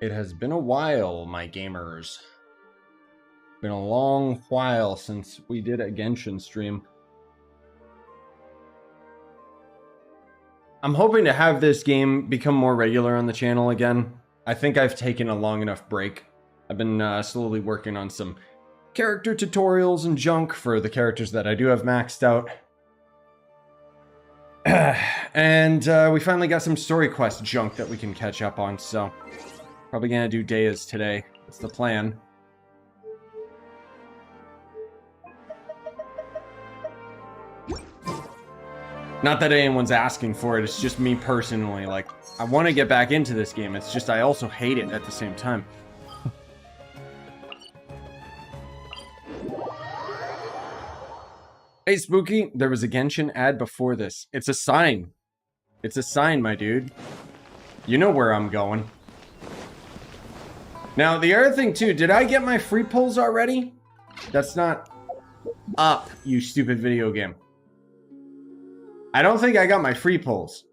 It has been a while, my gamers. Been a long while since we did a Genshin stream. I'm hoping to have this game become more regular on the channel again. I think I've taken a long enough break. I've been slowly working on some character tutorials and junk for the characters that I do have maxed out. And we finally got some story quest junk that we can catch up on, so probably gonna do Deya's today. That's the plan. Not that anyone's asking for it, it's just me personally. Like, I want to get back into this game. It's just I also hate it at the same time. Hey, Spooky, there was a Genshin ad before this. It's a sign. It's a sign, my dude. You know where I'm going. Now, the other thing, too, did I get my free pulls already? That's not up, you stupid video game. I don't think I got my free pulls.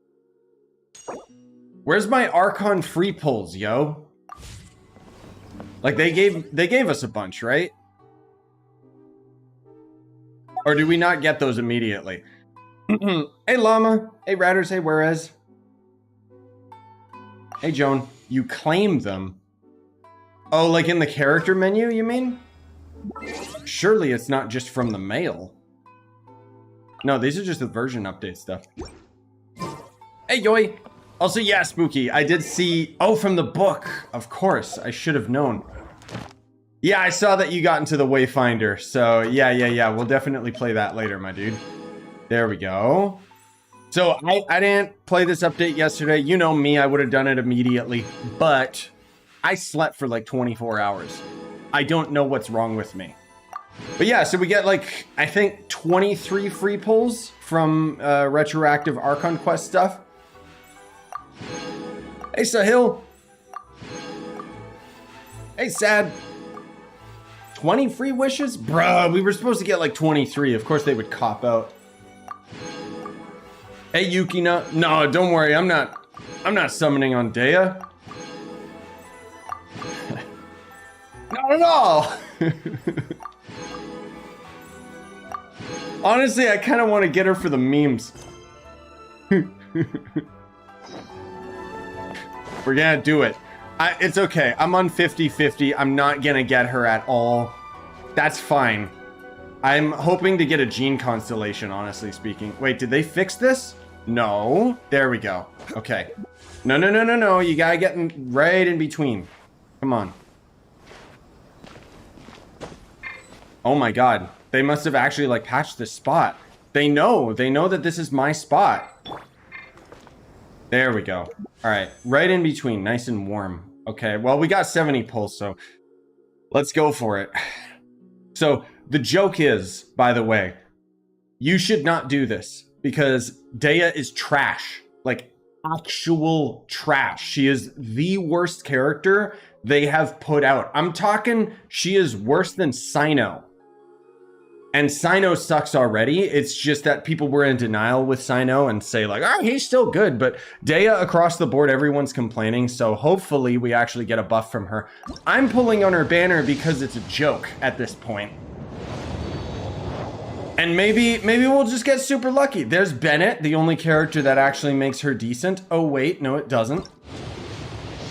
Where's my Archon free pulls, yo? Like, they gave us a bunch, right? Or do we not get those immediately? Hey, Llama. Hey, Ratters. Hey, Whereas. Hey, Joan. You claim them. Oh, like in the character menu, you mean? Surely it's not just from the mail. No, these are just the version update stuff. Hey, Yoy. Also, yeah, Spooky. I did see... Oh, from the book. Of course. I should have known. Yeah, I saw that you got into the Wayfinder. So, yeah. We'll definitely play that later, my dude. There we go. So, I didn't play this update yesterday. You know me. I would have done it immediately. But I slept for like 24 hours. I don't know what's wrong with me. But yeah, so we get like, I think 23 free pulls from retroactive Archon Quest stuff. Hey, Sahil. Hey, Sad. 20 free wishes? Bruh, we were supposed to get like 23. Of course they would cop out. Hey, Yukina. No, don't worry. I'm not summoning on Deya. Not at all. Honestly, I kind of want to get her for the memes. We're gonna do it. It's okay. I'm on 50-50. I'm not gonna get her at all. That's fine. I'm hoping to get a gene constellation, honestly speaking. Wait, did they fix this? No. There we go. Okay. No. You gotta get right in between. Come on. Oh my god. They must have actually like patched this spot. They know that this is my spot. There we go. All right, right in between, nice and warm. Okay, well, we got 70 pulls, so let's go for it. So the joke is, by the way, you should not do this because Deya is trash, like actual trash. She is the worst character they have put out. I'm talking, she is worse than Cyno. And Cyno sucks already. It's just that people were in denial with Cyno and say like, oh, he's still good. But Deya across the board, everyone's complaining. So hopefully we actually get a buff from her. I'm pulling on her banner because it's a joke at this point. And maybe we'll just get super lucky. There's Bennett, the only character that actually makes her decent. Oh, wait, no, it doesn't.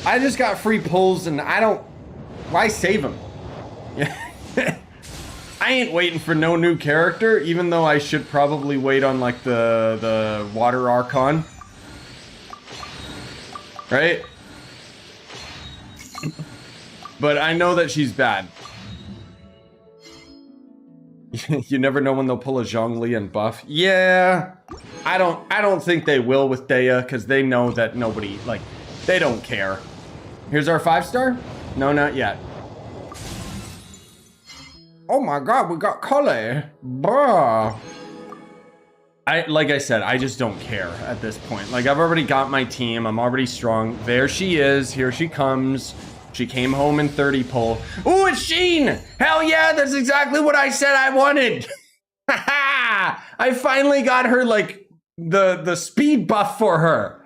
I just got free pulls and I don't... Why save them? Yeah. I ain't waiting for no new character, even though I should probably wait on like the Water Archon. Right? But I know that she's bad. You never know when they'll pull a Zhongli and buff. Yeah. I don't think they will with Deya, because they know that nobody, like, they don't care. Here's our 5-star? No, not yet. Oh my god, we got Kale. Bruh. Like I said, I just don't care at this point. Like, I've already got my team. I'm already strong. There she is. Here she comes. She came home in 30 pull. Ooh, it's Sheen! Hell yeah, that's exactly what I said I wanted. I finally got her, like, the speed buff for her.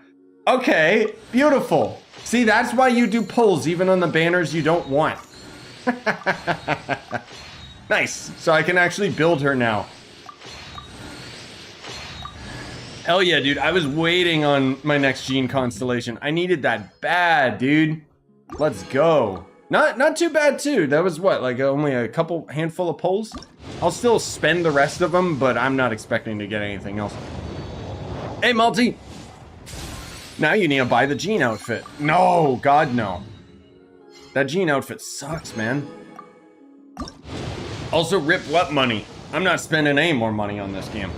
Okay, beautiful. See, that's why you do pulls, even on the banners you don't want. Nice. So I can actually build her now. Hell yeah, dude. I was waiting on my next gene constellation. I needed that bad, dude. Let's go. Not too bad, too. That was what, like only a handful of pulls? I'll still spend the rest of them, but I'm not expecting to get anything else. Hey, Multi. Now you need to buy the gene outfit. No, God, no. That gene outfit sucks, man. Also, rip what money? I'm not spending any more money on this game.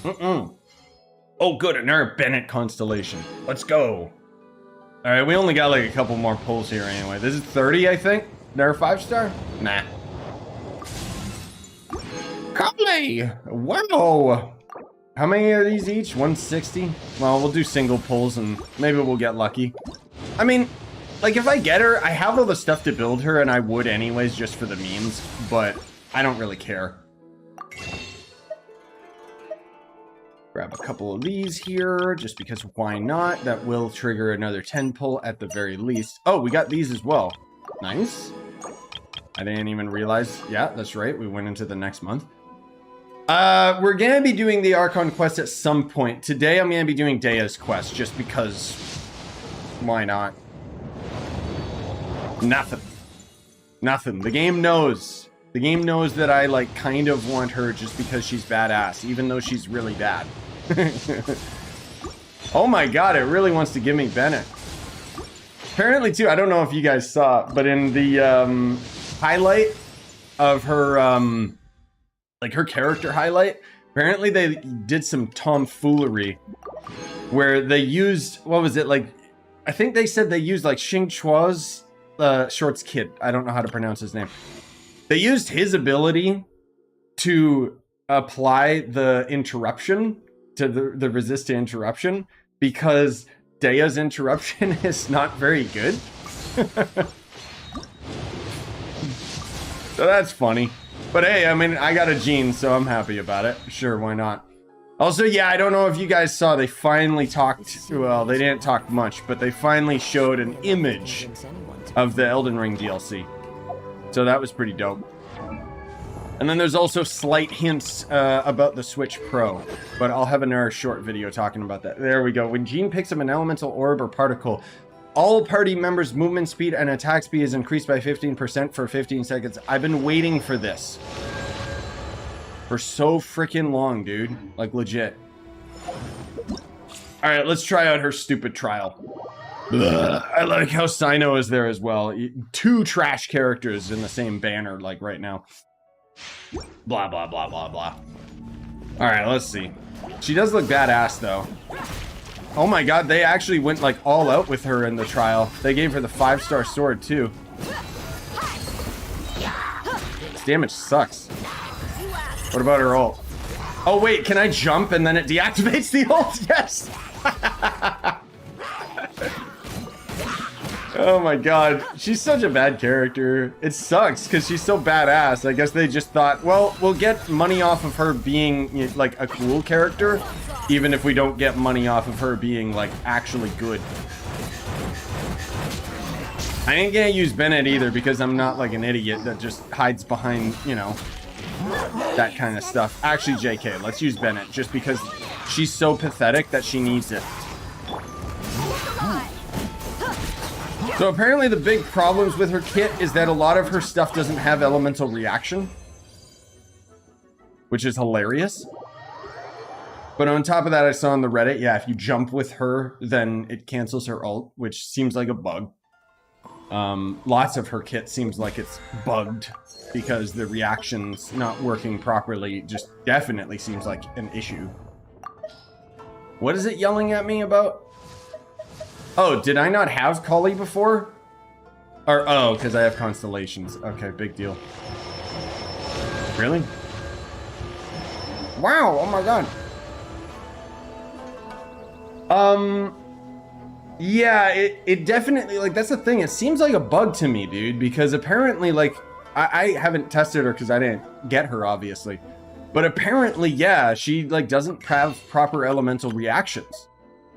Oh, good, another Bennett constellation. Let's go. All right, we only got like a couple more pulls here anyway. This is 30, I think. They're 5-star? Nah. Golly! Wow! How many are these each? 160? Well, we'll do single pulls and maybe we'll get lucky. I mean, like if I get her, I have all the stuff to build her and I would anyways just for the memes, but I don't really care. Grab a couple of these here, just because why not? That will trigger another 10 pull at the very least. Oh, we got these as well. Nice. I didn't even realize. Yeah, that's right. We went into the next month. We're going to be doing the Archon quest at some point. Today, I'm going to be doing Deya's quest, just because why not? Nothing. The game knows. The game knows that I, like, kind of want her just because she's badass, even though she's really bad. Oh my god, it really wants to give me Bennett. Apparently, too, I don't know if you guys saw, but in the highlight of her, like her character highlight, apparently they did some tomfoolery where they used, what was it, like, I think they said they used, like, Xing Chua's Short's kid. I don't know how to pronounce his name. They used his ability to apply the interruption to the resist to interruption because Deya's interruption is not very good. So that's funny. But hey, I mean, I got a gene, so I'm happy about it. Sure, why not? Also, yeah, I don't know if you guys saw, they finally talked, well, they didn't talk much, but they finally showed an image of the Elden Ring DLC. So that was pretty dope. And then there's also slight hints about the Switch Pro, but I'll have another short video talking about that. There we go. When Jean picks up an elemental orb or particle, all party members' movement speed and attack speed is increased by 15% for 15 seconds. I've been waiting for this for so freaking long, dude. Like, legit. All right, let's try out her stupid trial. Ugh. I like how Cyno is there as well. 2 trash characters in the same banner, like, right now. Blah, blah, blah, blah, blah. All right, let's see. She does look badass, though. Oh my god, they actually went, like, all out with her in the trial. They gave her the 5-star sword, too. This damage sucks. What about her ult? Oh, wait, can I jump and then it deactivates the ult? Yes! Oh my god, she's such a bad character. It sucks because she's so badass. I guess they just thought, well, we'll get money off of her being like a cool character, even if we don't get money off of her being like actually good. I ain't gonna use Bennett either because I'm not like an idiot that just hides behind, you know, that kind of stuff. Actually, JK, let's use Bennett just because she's so pathetic that she needs it. So apparently the big problems with her kit is that a lot of her stuff doesn't have elemental reaction, which is hilarious. But on top of that, I saw on the Reddit, yeah, if you jump with her, then it cancels her ult, which seems like a bug. Lots of her kit seems like it's bugged because the reaction's not working properly. Just definitely seems like an issue. What is it yelling at me about? Oh, did I not have Kali before? Or, oh, because I have constellations. Okay, big deal. Really? Wow, oh my god. Yeah, it definitely, like, that's the thing. It seems like a bug to me, dude, because apparently, like, I haven't tested her because I didn't get her, obviously. But apparently, yeah, she, like, doesn't have proper elemental reactions,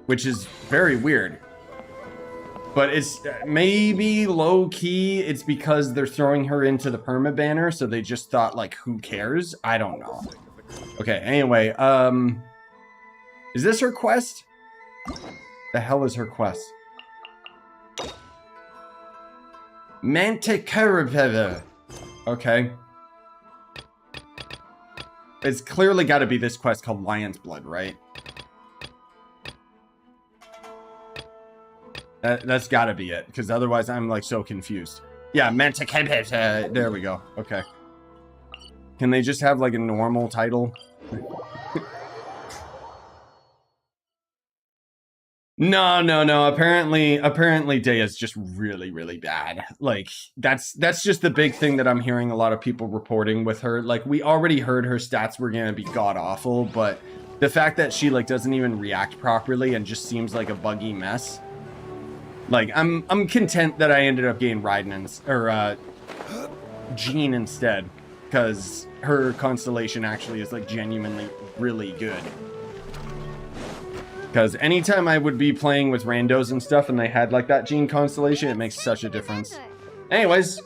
which is very weird. But it's maybe low-key, it's because they're throwing her into the perma banner, so they just thought, like, who cares? I don't know. Okay, anyway, is this her quest? The hell is her quest? Caravan. Okay. It's clearly got to be this quest called Lion's Blood, right? That's got to be it, because otherwise I'm like so confused. Yeah, Caravan. There we go. Okay. Can they just have like a normal title? No. Apparently Deya's just really bad. Like that's just the big thing that I'm hearing a lot of people reporting with her. Like we already heard her stats were gonna be god awful, but the fact that she like doesn't even react properly and just seems like a buggy mess. Like I'm content that I ended up getting Raiden or Jean instead, because her constellation actually is like genuinely really good. Because anytime I would be playing with randos and stuff and they had like that Jean constellation, it makes such a difference. Anyways,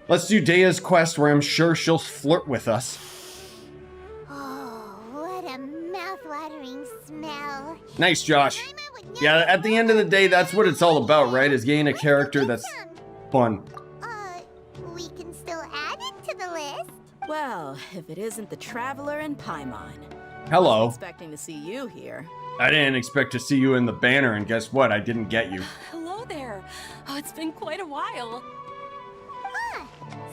let's do Deya's quest where I'm sure she'll flirt with us. Oh, what a mouth-watering smell. Nice, Josh. Yeah, at the end of the day, that's what it's all about, right? Is getting a character that's fun. We can still add it to the list. Well, if it isn't the Traveler and Paimon. Hello. I was expecting to see you here. I didn't expect to see you in the banner, and guess what? I didn't get you. Hello there. Oh, it's been quite a while. Huh.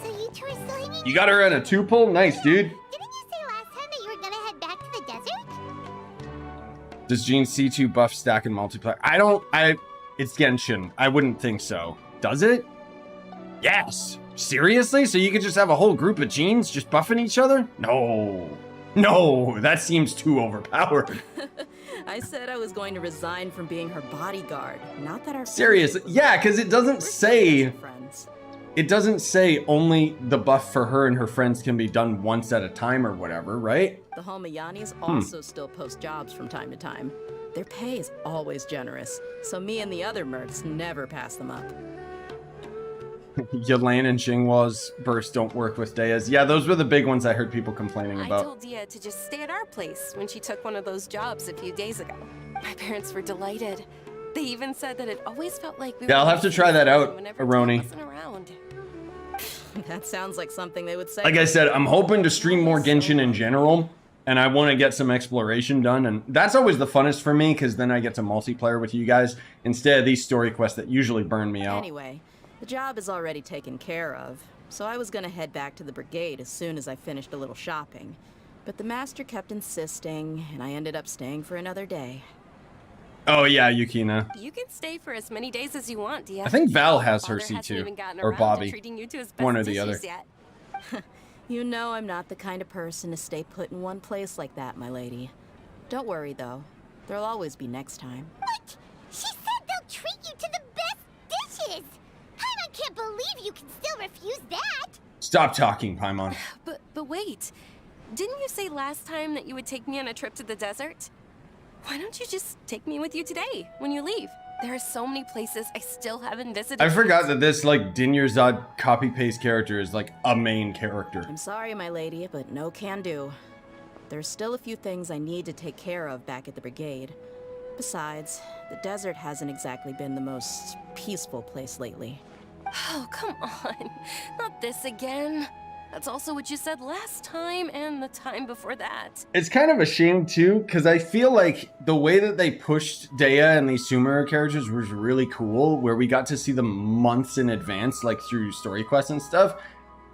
So you two are still hanging You got her in a 2-pull? Nice, dude. Didn't you say last time that you were gonna head back to the desert? Does Jean C2 buff stack in multiplayer? It's Genshin. I wouldn't think so. Does it? Yes. Seriously? So you could just have a whole group of Jeans just buffing each other? No, that seems too overpowered. I said I was going to resign from being her bodyguard. Not that our Seriously, yeah, because it doesn't say friends. It doesn't say only the buff for her and her friends can be done once at a time or whatever, right? The Homayanis also still post jobs from time to time. Their pay is always generous, so me and the other mercs never pass them up. Yelaine and Xinghua's burst don't work with Deya's. Yeah, those were the big ones I heard people complaining I about. told Deya to just stay at our place when she took one of those jobs a few days ago. My parents were delighted. They even said that it always felt like we were I'll have to try that out, Aroni. Around. That sounds like something they would say. Like I said, I'm hoping to stream more Genshin in general, and I want to get some exploration done, and that's always the funnest for me, because then I get to multiplayer with you guys, instead of these story quests that usually burn me out. Anyway, the job is already taken care of, so I was gonna head back to the brigade as soon as I finished a little shopping. But the master kept insisting, and I ended up staying for another day. Oh yeah, Yukina. You can stay for as many days as you want, Deya. I think Val has her Father hasn't C2, even gotten or around to Bobby. treating you to his best One or the dishes other. yet. You know I'm not the kind of person to stay put in one place like that, my lady. Don't worry, though. There'll always be next time. What? She said they'll treat you to the best dishes. I can't believe you can still refuse that. Stop talking, Paimon. But wait. Didn't you say last time that you would take me on a trip to the desert? Why don't you just take me with you today, when you leave? There are so many places I still haven't visited. I forgot that this, like, Dinyarzad copy-paste character is, like, a main character. I'm sorry, my lady, but no can do. There's still a few things I need to take care of back at the brigade. Besides, the desert hasn't exactly been the most peaceful place lately. Oh, come on. Not this again. That's also what you said last time and the time before that. It's kind of a shame, too, because I feel like the way that they pushed Deya and these Sumeru characters was really cool, where we got to see them months in advance, like through story quests and stuff.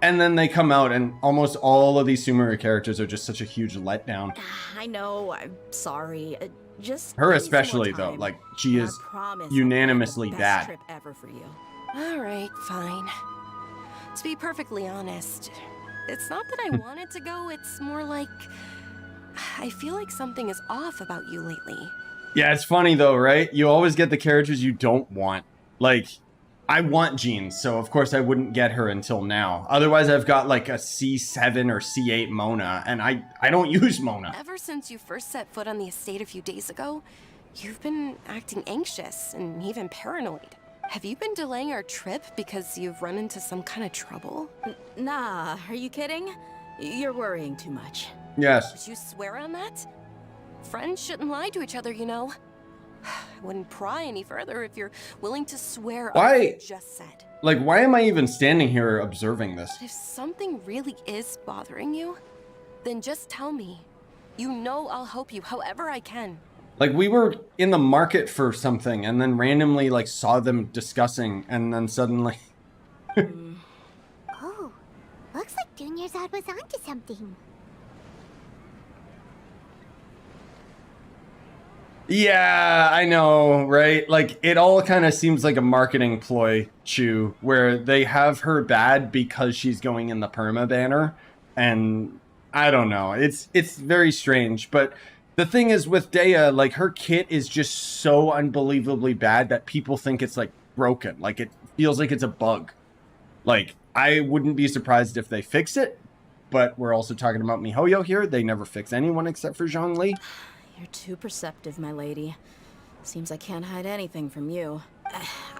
And then they come out, and almost all of these Sumeru characters are just such a huge letdown. I know, I'm sorry. Just Her please especially, one more though. time. Like, she And I is promise I'll unanimously plan the best bad. trip ever for you. All right, fine. To be perfectly honest, it's not that I wanted to go, it's more like I feel like something is off about you lately. Yeah, it's funny, though, right? You always get the characters you don't want. Like, I want Jean, so of course I wouldn't get her until now. Otherwise, I've got like a C7 or C8 Mona, and I don't use Mona. Ever since you first set foot on the estate a few days ago, You've been acting anxious and even paranoid. Have you been delaying our trip because you've run into some kind of trouble? Nah, are you kidding? You're worrying too much. Yes. Would you swear on that? Friends shouldn't lie to each other, you know. I wouldn't pry any further if you're willing to swear on what you just said. Like, why am I even standing here observing this? If something really is bothering you, then just tell me. You know I'll help you however I can. Like, we were in the market for something and then randomly, like, saw them discussing and then suddenly... Oh, looks like Dunyarzad was onto something. Yeah, I know, right? Like, it all kind of seems like a marketing ploy, Chu, where they have her bad because she's going in the perma banner, and I don't know. It's very strange, but the thing is with Deya, like, her kit is just so unbelievably bad that people think it's, like, broken. Like, it feels like it's a bug. Like, I wouldn't be surprised if they fix it, but we're also talking about MiHoYo here. They never fix anyone except for Zhongli. You're too perceptive, my lady. Seems I can't hide anything from you.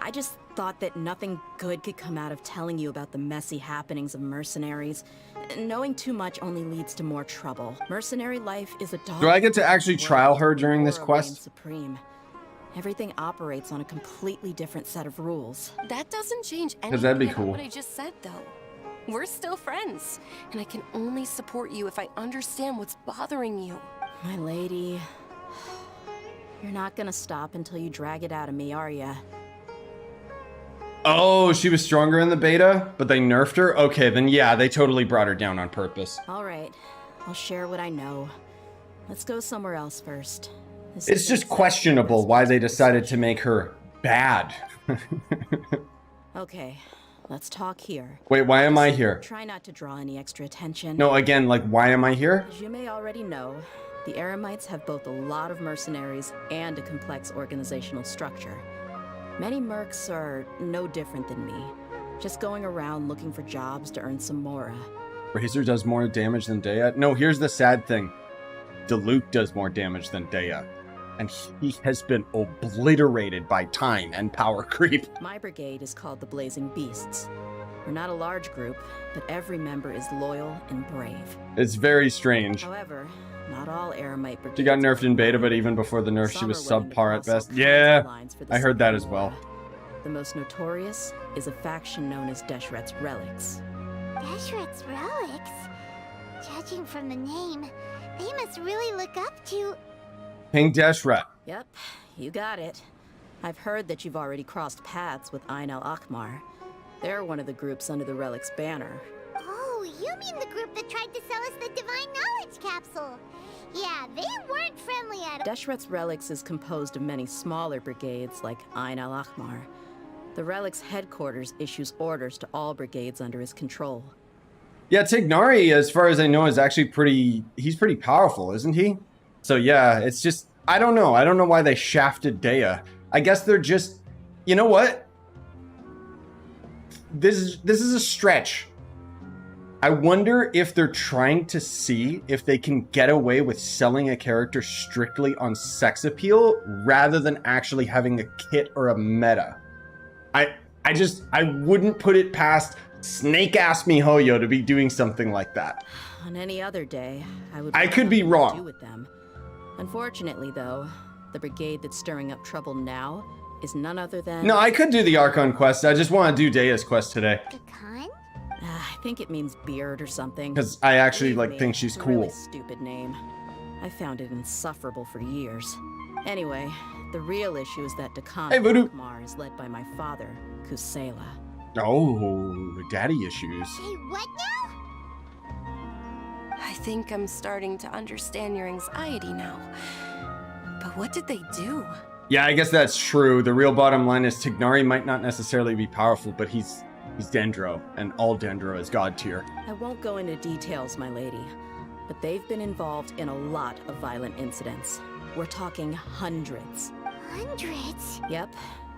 I just thought that nothing good could come out of telling you about the messy happenings of mercenaries. Knowing too much only leads to more trouble. Mercenary life is a dog. Do I get to actually trial her during this quest? Supreme. Everything operates on a completely different set of rules. That doesn't change anything that'd be about cool. what I just said, though. We're still friends, and I can only support you if I understand what's bothering you. My lady, you're not gonna stop until you drag it out of me, are ya? Oh, she was stronger in the beta, but they nerfed her? Okay, then yeah, they totally brought her down on purpose. All right, I'll share what I know. Let's go somewhere else first. It's just questionable why they decided to make her bad. Okay, let's talk here. Wait, why am I here? Try not to draw any extra attention. No, again, like, why am I here? As you may already know, the Eremites have both a lot of mercenaries and a complex organizational structure. Many mercs are no different than me, just going around looking for jobs to earn some mora. Razor does more damage than Deya? No, here's the sad thing. Diluc does more damage than Deya, and he has been obliterated by time and power creep. My brigade is called the Blazing Beasts. We're not a large group, but every member is loyal and brave. It's very strange. However, not all Eremite brigades... She got nerfed in beta, but even before the nerf, she was subpar at best. Yeah, I heard that as well. The most notorious is a faction known as Deshret's Relics. Deshret's Relics? Judging from the name, they must really look up to... King Deshret. Yep, you got it. I've heard that you've already crossed paths with Ain al-Akmar. They're one of the groups under the Relic's banner. Oh, you mean the group that tried to sell us the Divine Knowledge Capsule? Yeah, they weren't friendly at all. Deshret's Relics is composed of many smaller brigades like Ain al-Akmar. The Relic's headquarters issues orders to all brigades under his control. Yeah, Tignari, as far as I know, is actually he's pretty powerful, isn't he? So yeah, it's just, I don't know. I don't know why they shafted Deya. I guess they're just, you know what? This is a stretch. I wonder if they're trying to see if they can get away with selling a character strictly on sex appeal rather than actually having a kit or a meta. I wouldn't put it past snake-ass MiHoYo to be doing something like that. On any other day, I could be wrong. Do with them. Unfortunately, though, the brigade that's stirring up trouble now is none other than... No, I could do the Archon quest. I just want to do Deya's quest today. Gakan? I think it means beard or something. Because I actually Believe like me, think she's it's a cool. really stupid name. I found it insufferable for years. Anyway, the real issue is that Dakan Hey, Voodoo. Akmar is led by my father, Kusela. Oh, daddy issues. Say what now? I think I'm starting to understand your anxiety now. But what did they do? Yeah, I guess that's true. The real bottom line is Tignari might not necessarily be powerful, but he's Dendro, and all Dendro is god tier. I won't go into details, my lady, but they've been involved in a lot of violent incidents. We're talking hundreds. Hundreds? Yep.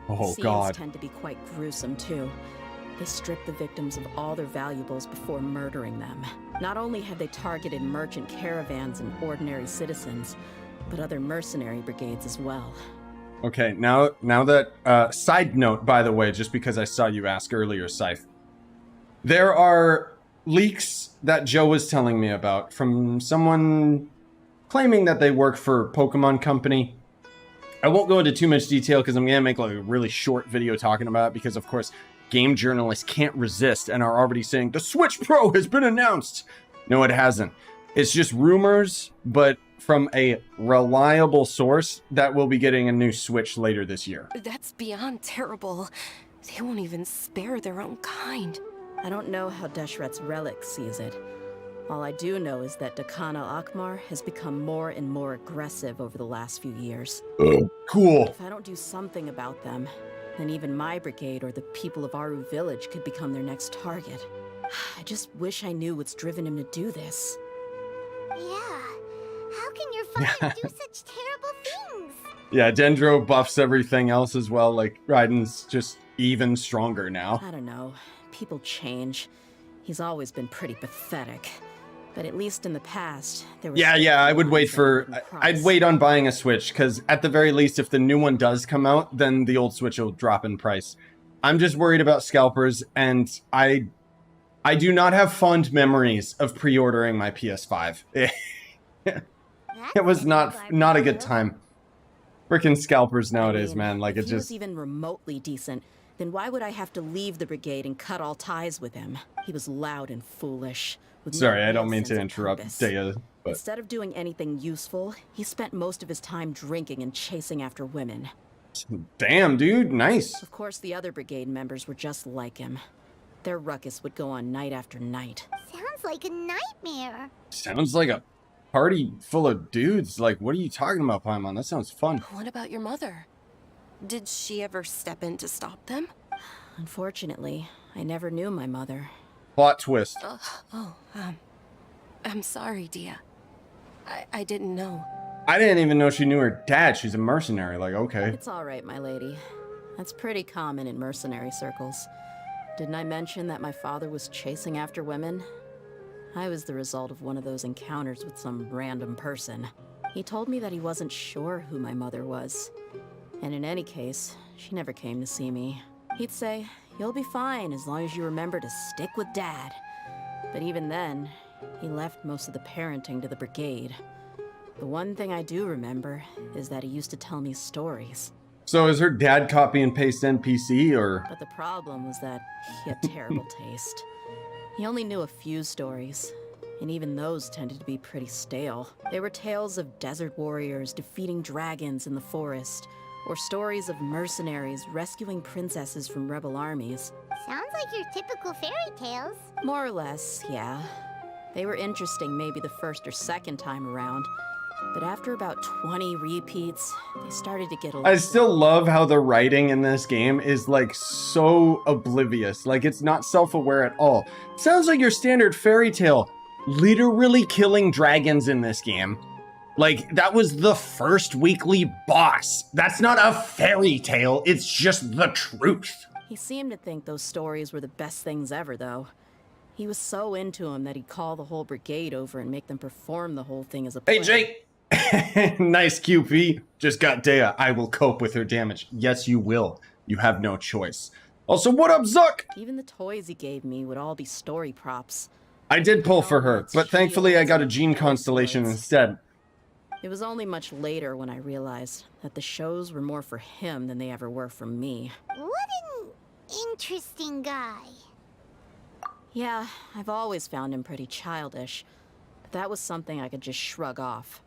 Oh, Scenes God. tend to be quite gruesome, too. They strip the victims of all their valuables before murdering them. Not only have they targeted merchant caravans and ordinary citizens, but other mercenary brigades as well. Okay, now that, side note, by the way, just because I saw you ask earlier, Scythe. There are leaks that Joe was telling me about from someone claiming that they work for Pokemon Company. I won't go into too much detail because I'm going to make like a really short video talking about it because, of course, game journalists can't resist and are already saying, the Switch Pro has been announced! No, it hasn't. It's just rumors, but from a reliable source that we'll be getting a new Switch later this year. That's beyond terrible. They won't even spare their own kind. I don't know how Deshret's relic sees it. All I do know is that Dakana Akmar has become more and more aggressive over the last few years. Cool. If I don't do something about them, then even my brigade or the people of Aru village could become their next target. I just wish I knew what's driven him to do this. Yeah. How can your father do such terrible things? Yeah, Dendro buffs everything else as well. Like, Raiden's just even stronger now. I don't know. People change. He's always been pretty pathetic. But at least in the past, there was... Yeah, I would wait for... I'd wait on buying a Switch, because at the very least, if the new one does come out, then the old Switch will drop in price. I'm just worried about scalpers, and I do not have fond memories of pre-ordering my PS5. It was not a good time. Freaking scalpers nowadays, man. Like, if it he just... was even remotely decent, then why would I have to leave the brigade and cut all ties with him? He was loud and foolish. With no Sorry, I real don't mean sense to of interrupt purpose. Deya, but... Instead of doing anything useful, he spent most of his time drinking and chasing after women. Damn, dude, nice. Of course, the other brigade members were just like him. Their ruckus would go on night after night. Sounds like a nightmare. Sounds like a party full of dudes. Like, what are you talking about, Paimon? That sounds fun. What about your mother? Did she ever step in to stop them? Unfortunately, I never knew my mother. Plot twist. I'm sorry, Deya. I didn't know. I didn't even know she knew her dad. She's a mercenary. Like, okay. It's all right, my lady. That's pretty common in mercenary circles. Didn't I mention that my father was chasing after women? I was the result of one of those encounters with some random person. He told me that he wasn't sure who my mother was. And in any case, she never came to see me. He'd say, "You'll be fine as long as you remember to stick with Dad." But even then, he left most of the parenting to the brigade. The one thing I do remember is that he used to tell me stories. So is her dad copy and paste NPC, or? But the problem was that he had terrible taste. He only knew a few stories, and even those tended to be pretty stale. They were tales of desert warriors defeating dragons in the forest, or stories of mercenaries rescuing princesses from rebel armies. Sounds like your typical fairy tales. More or less, yeah. They were interesting maybe the first or second time around, but after about 20 repeats, they started to get a little... I still love how the writing in this game is like so oblivious. Like, it's not self-aware at all. Sounds like your standard fairy tale. Literally killing dragons in this game. Like, that was the first weekly boss. That's not a fairy tale, it's just the truth. He seemed to think those stories were the best things ever, though. He was so into them that he'd call the whole brigade over and make them perform the whole thing as a play. Hey, Jake! Nice QP. Just got Deya. I will cope with her damage. Yes, you will. You have no choice. Also, what up, Zuck? Even the toys he gave me would all be story props. I did pull for her, but thankfully I got a gene constellation instead. It was only much later when I realized that the shows were more for him than they ever were for me. What an interesting guy. Yeah, I've always found him pretty childish, but that was something I could just shrug off.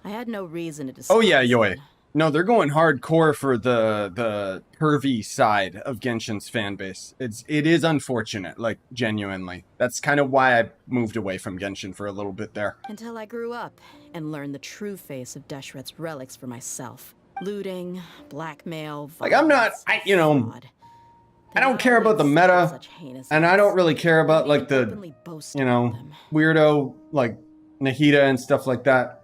I had no reason to discuss. Oh yeah, Yoi. No, they're going hardcore for the pervy side of Genshin's fan base. It is unfortunate, like, genuinely. That's kind of why I moved away from Genshin for a little bit there. Until I grew up and learned the true face of Deshret's relics for myself. Looting, blackmail, Like, I'm not, fraud. I don't care about the meta, and I don't really care about, like, the, weirdo, like, Nahida and stuff like that.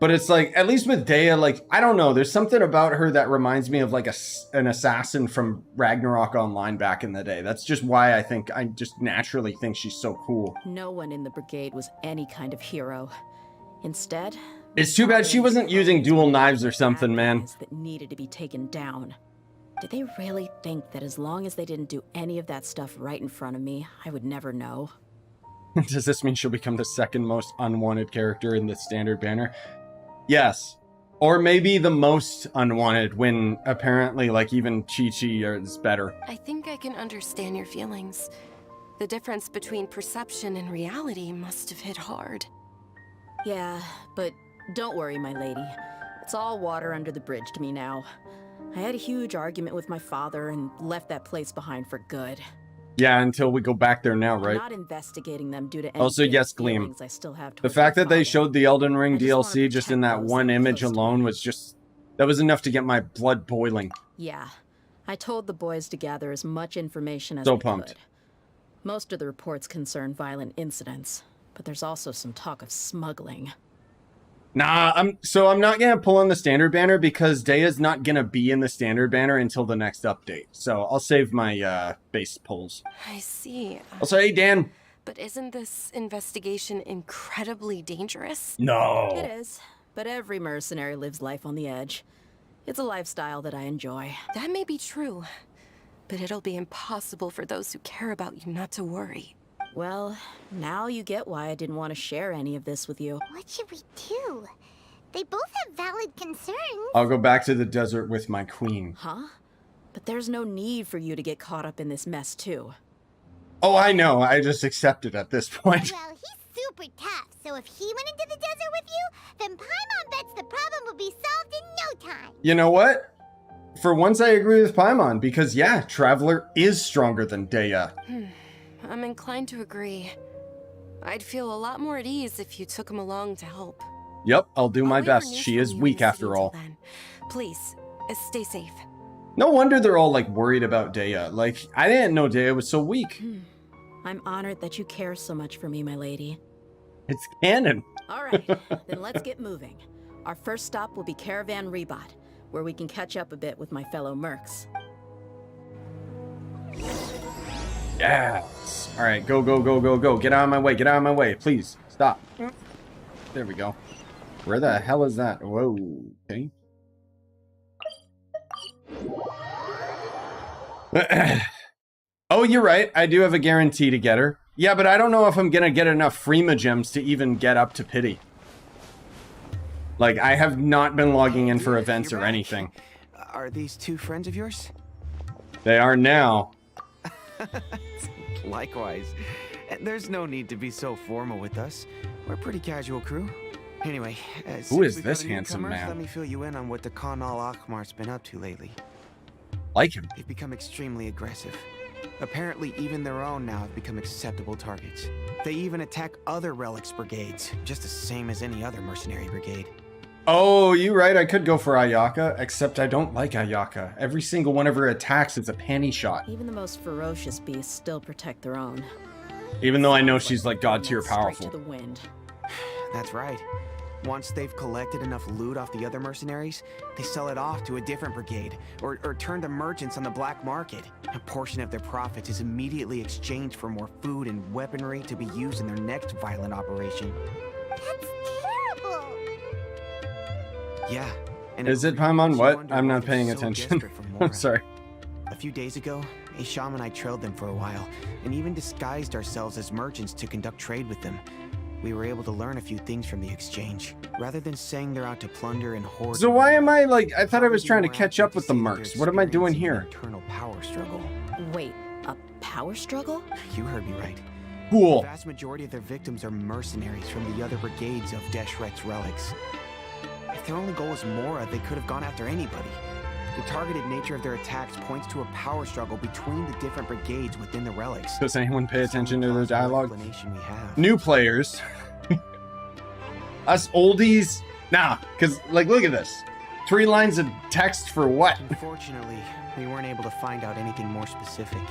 But it's like, at least with Deya, like, I don't know, there's something about her that reminds me of, like, an assassin from Ragnarok Online back in the day. That's just why I just naturally think she's so cool. No one in the brigade was any kind of hero. Instead, It's too bad she wasn't using dual knives or something, man. That needed to be taken down. Did they really think that as long as they didn't do any of that stuff right in front of me, I would never know? Does this mean she'll become the second most unwanted character in the standard banner? Yes. Or maybe the most unwanted when apparently like even Chi-Chi is better. I think I can understand your feelings. The difference between perception and reality must have hit hard. Yeah, but don't worry, my lady. It's all water under the bridge to me now. I had a huge argument with my father and left that place behind for good. Yeah, until we go back there now, right? I'm not investigating them due to any Also, yes, Gleam. I still have The towards fact my that they father. showed the Elden Ring I just wanna DLC just in protect that those one that are image close to alone me. was just... That was enough to get my blood boiling. Yeah, I told the boys to gather as much information as So they pumped. could. Most of the reports concern violent incidents, but there's also some talk of smuggling. Nah, I'm not gonna pull on the standard banner because Deya's not gonna be in the standard banner until the next update. So I'll save my base pulls. I see. Also, hey Dan. But isn't this investigation incredibly dangerous? No. It is, but every mercenary lives life on the edge. It's a lifestyle that I enjoy. That may be true, but it'll be impossible for those who care about you not to worry. Well, now you get why I didn't want to share any of this with you. What should we do? They both have valid concerns. I'll go back to the desert with my queen. Huh? But there's no need for you to get caught up in this mess, too. Oh, I know. I just accept it at this point. Well, he's super tough, so if he went into the desert with you, then Paimon bets the problem will be solved in no time. You know what? For once, I agree with Paimon because, yeah, Traveler is stronger than Deya. I'm inclined to agree. I'd feel a lot more at ease if you took him along to help. Yep, I'll do my I'll wait for best. news She from is you in weak the city after all. till then. Please, stay safe. No wonder they're all, like, worried about Deya. Like, I didn't know Deya was so weak. I'm honored that you care so much for me, my lady. It's canon. All right, then let's get moving. Our first stop will be Caravan Ribat, where we can catch up a bit with my fellow mercs. Yes. All right, go, go, go, go, go. Get out of my way. Get out of my way. Please, stop. There we go. Where the hell is that? Whoa. Okay. Oh, you're right. I do have a guarantee to get her. Yeah, but I don't know if I'm going to get enough Freema gems to even get up to pity. Like, I have not been logging in for events or anything. Are these two friends of yours? They are now. Likewise. There's no need to be so formal with us. We're a pretty casual crew. Anyway, Who is since we've this got a handsome newcomer, man? Let me fill you in on what the Khan al-Akhmar's been up to lately. Like him. They've become extremely aggressive. Apparently, even their own now have become acceptable targets. They even attack other relics brigades, just the same as any other mercenary brigade. Oh, you're right. I could go for Ayaka, except I don't like Ayaka. Every single one of her attacks is a panty shot. Even the most ferocious beasts still protect their own. Even though I know she's like god tier Straight powerful. to the wind. That's right. Once they've collected enough loot off the other mercenaries, they sell it off to a different brigade, or turn to merchants on the black market. A portion of their profits is immediately exchanged for more food and weaponry to be used in their next violent operation. That's terrible. Yeah. And Is it really Paimon? makes you What? wonder I'm why not they're paying so attention. desperate for more. I'm sorry. A few days ago, a shaman and I trailed them for a while, and even disguised ourselves as merchants to conduct trade with them. We were able to learn a few things from the exchange, rather than saying they're out to plunder and hoard. So why am I like, I thought I was Probably trying to more catch accurate up with the say that mercs. they're What am I doing experiencing here? an internal power struggle. Wait, a power struggle? You heard me right. Cool. The vast majority of their victims are mercenaries from the other brigades of Deshret's relics. If their only goal was Mora, they could have gone after anybody. The targeted nature of their attacks points to a power struggle between the different brigades within the relics. Does anyone pay attention to the It's the only dialogue? plausible explanation we have. New players. Us oldies. Nah, because, like, look at this. 3 lines of text for what? Unfortunately, we weren't able to find out anything more specific.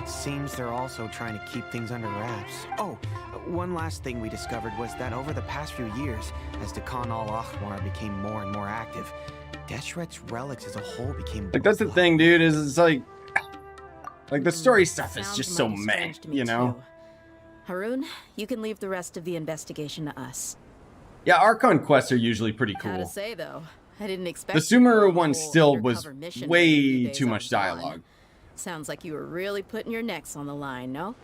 It seems they're also trying to keep things under wraps. Oh, one last thing we discovered was that over the past few years, as the Khan al-Akhmar became more and more active, Deshret's relics as a whole became... Like, that's the thing, dude, is it's like the story stuff is Sounds just so mighty meh, strange to me, you know? too. Harun, you can leave the rest of the investigation to us. Yeah, Archon quests are usually pretty Gotta cool. say though, I didn't expect The you to do Sumeru a one whole still undercover was mission every few way days too on much Vaughn. dialogue. Sounds like you were really putting your necks on the line, no?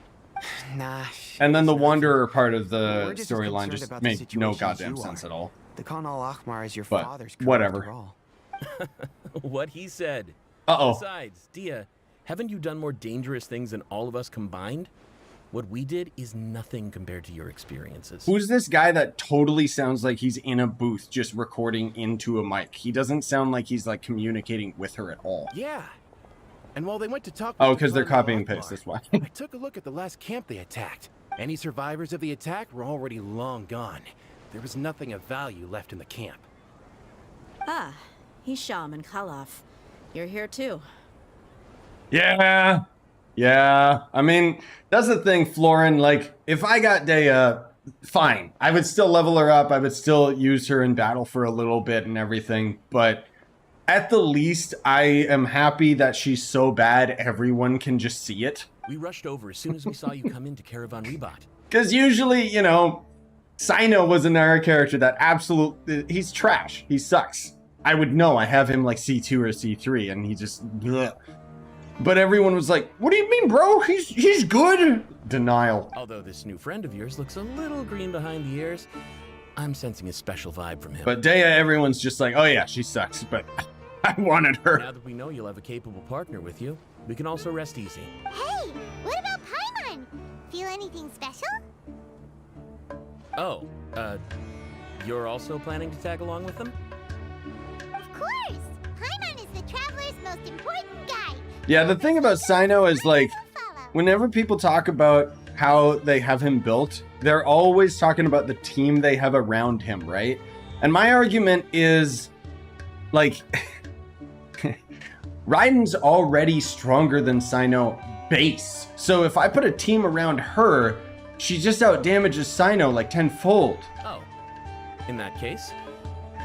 Nah. And then the it's nothing. Wanderer part of We're the just as storyline concerned just about the made no situation as goddamn you sense are. at all. The Khan al-Ahmar is your But father's crew whatever. after all. What he said. Uh-oh. Besides, Deya, haven't you done more dangerous things than all of us combined? What we did is nothing compared to your experiences. Who's this guy that totally sounds like he's in a booth just recording into a mic? He doesn't sound like he's like communicating with her at all. Yeah. And while they went to talk Oh, with because they're the Khan copy and al-Ahmar, paste, that's why. I took a look at the last camp they attacked. Any survivors of the attack were already long gone. There was nothing of value left in the camp. Ah, Hisham and Khalaf. You're here too. Yeah. Yeah. I mean, that's the thing, Florin. Like, if I got Deya, fine. I would still level her up. I would still use her in battle for a little bit and everything. But at the least, I am happy that she's so bad everyone can just see it. We rushed over as soon as we saw you come into Caravan Ribat. Because usually, you know, Cyno was another character that he's trash. He sucks. I would know. I have him like C2 or C3 and he just... bleh. But everyone was like, what do you mean, bro? He's good. Denial. Although this new friend of yours looks a little green behind the ears, I'm sensing a special vibe from him. But Deya, everyone's just like, oh yeah, she sucks, but I wanted her. Now that we know you'll have a capable partner with you, we can also rest easy. Hey, what about Paimon? Feel anything special? Oh, you're also planning to tag along with them? Of course! Paimon is the Traveler's most important guide. Yeah, the thing about Cyno is like, Follow. whenever people talk about how they have him built, they're always talking about the team they have around him, right? And my argument is, like, Raiden's already stronger than Cyno base. So if I put a team around her, she just outdamages Cyno like tenfold. Oh, in that case...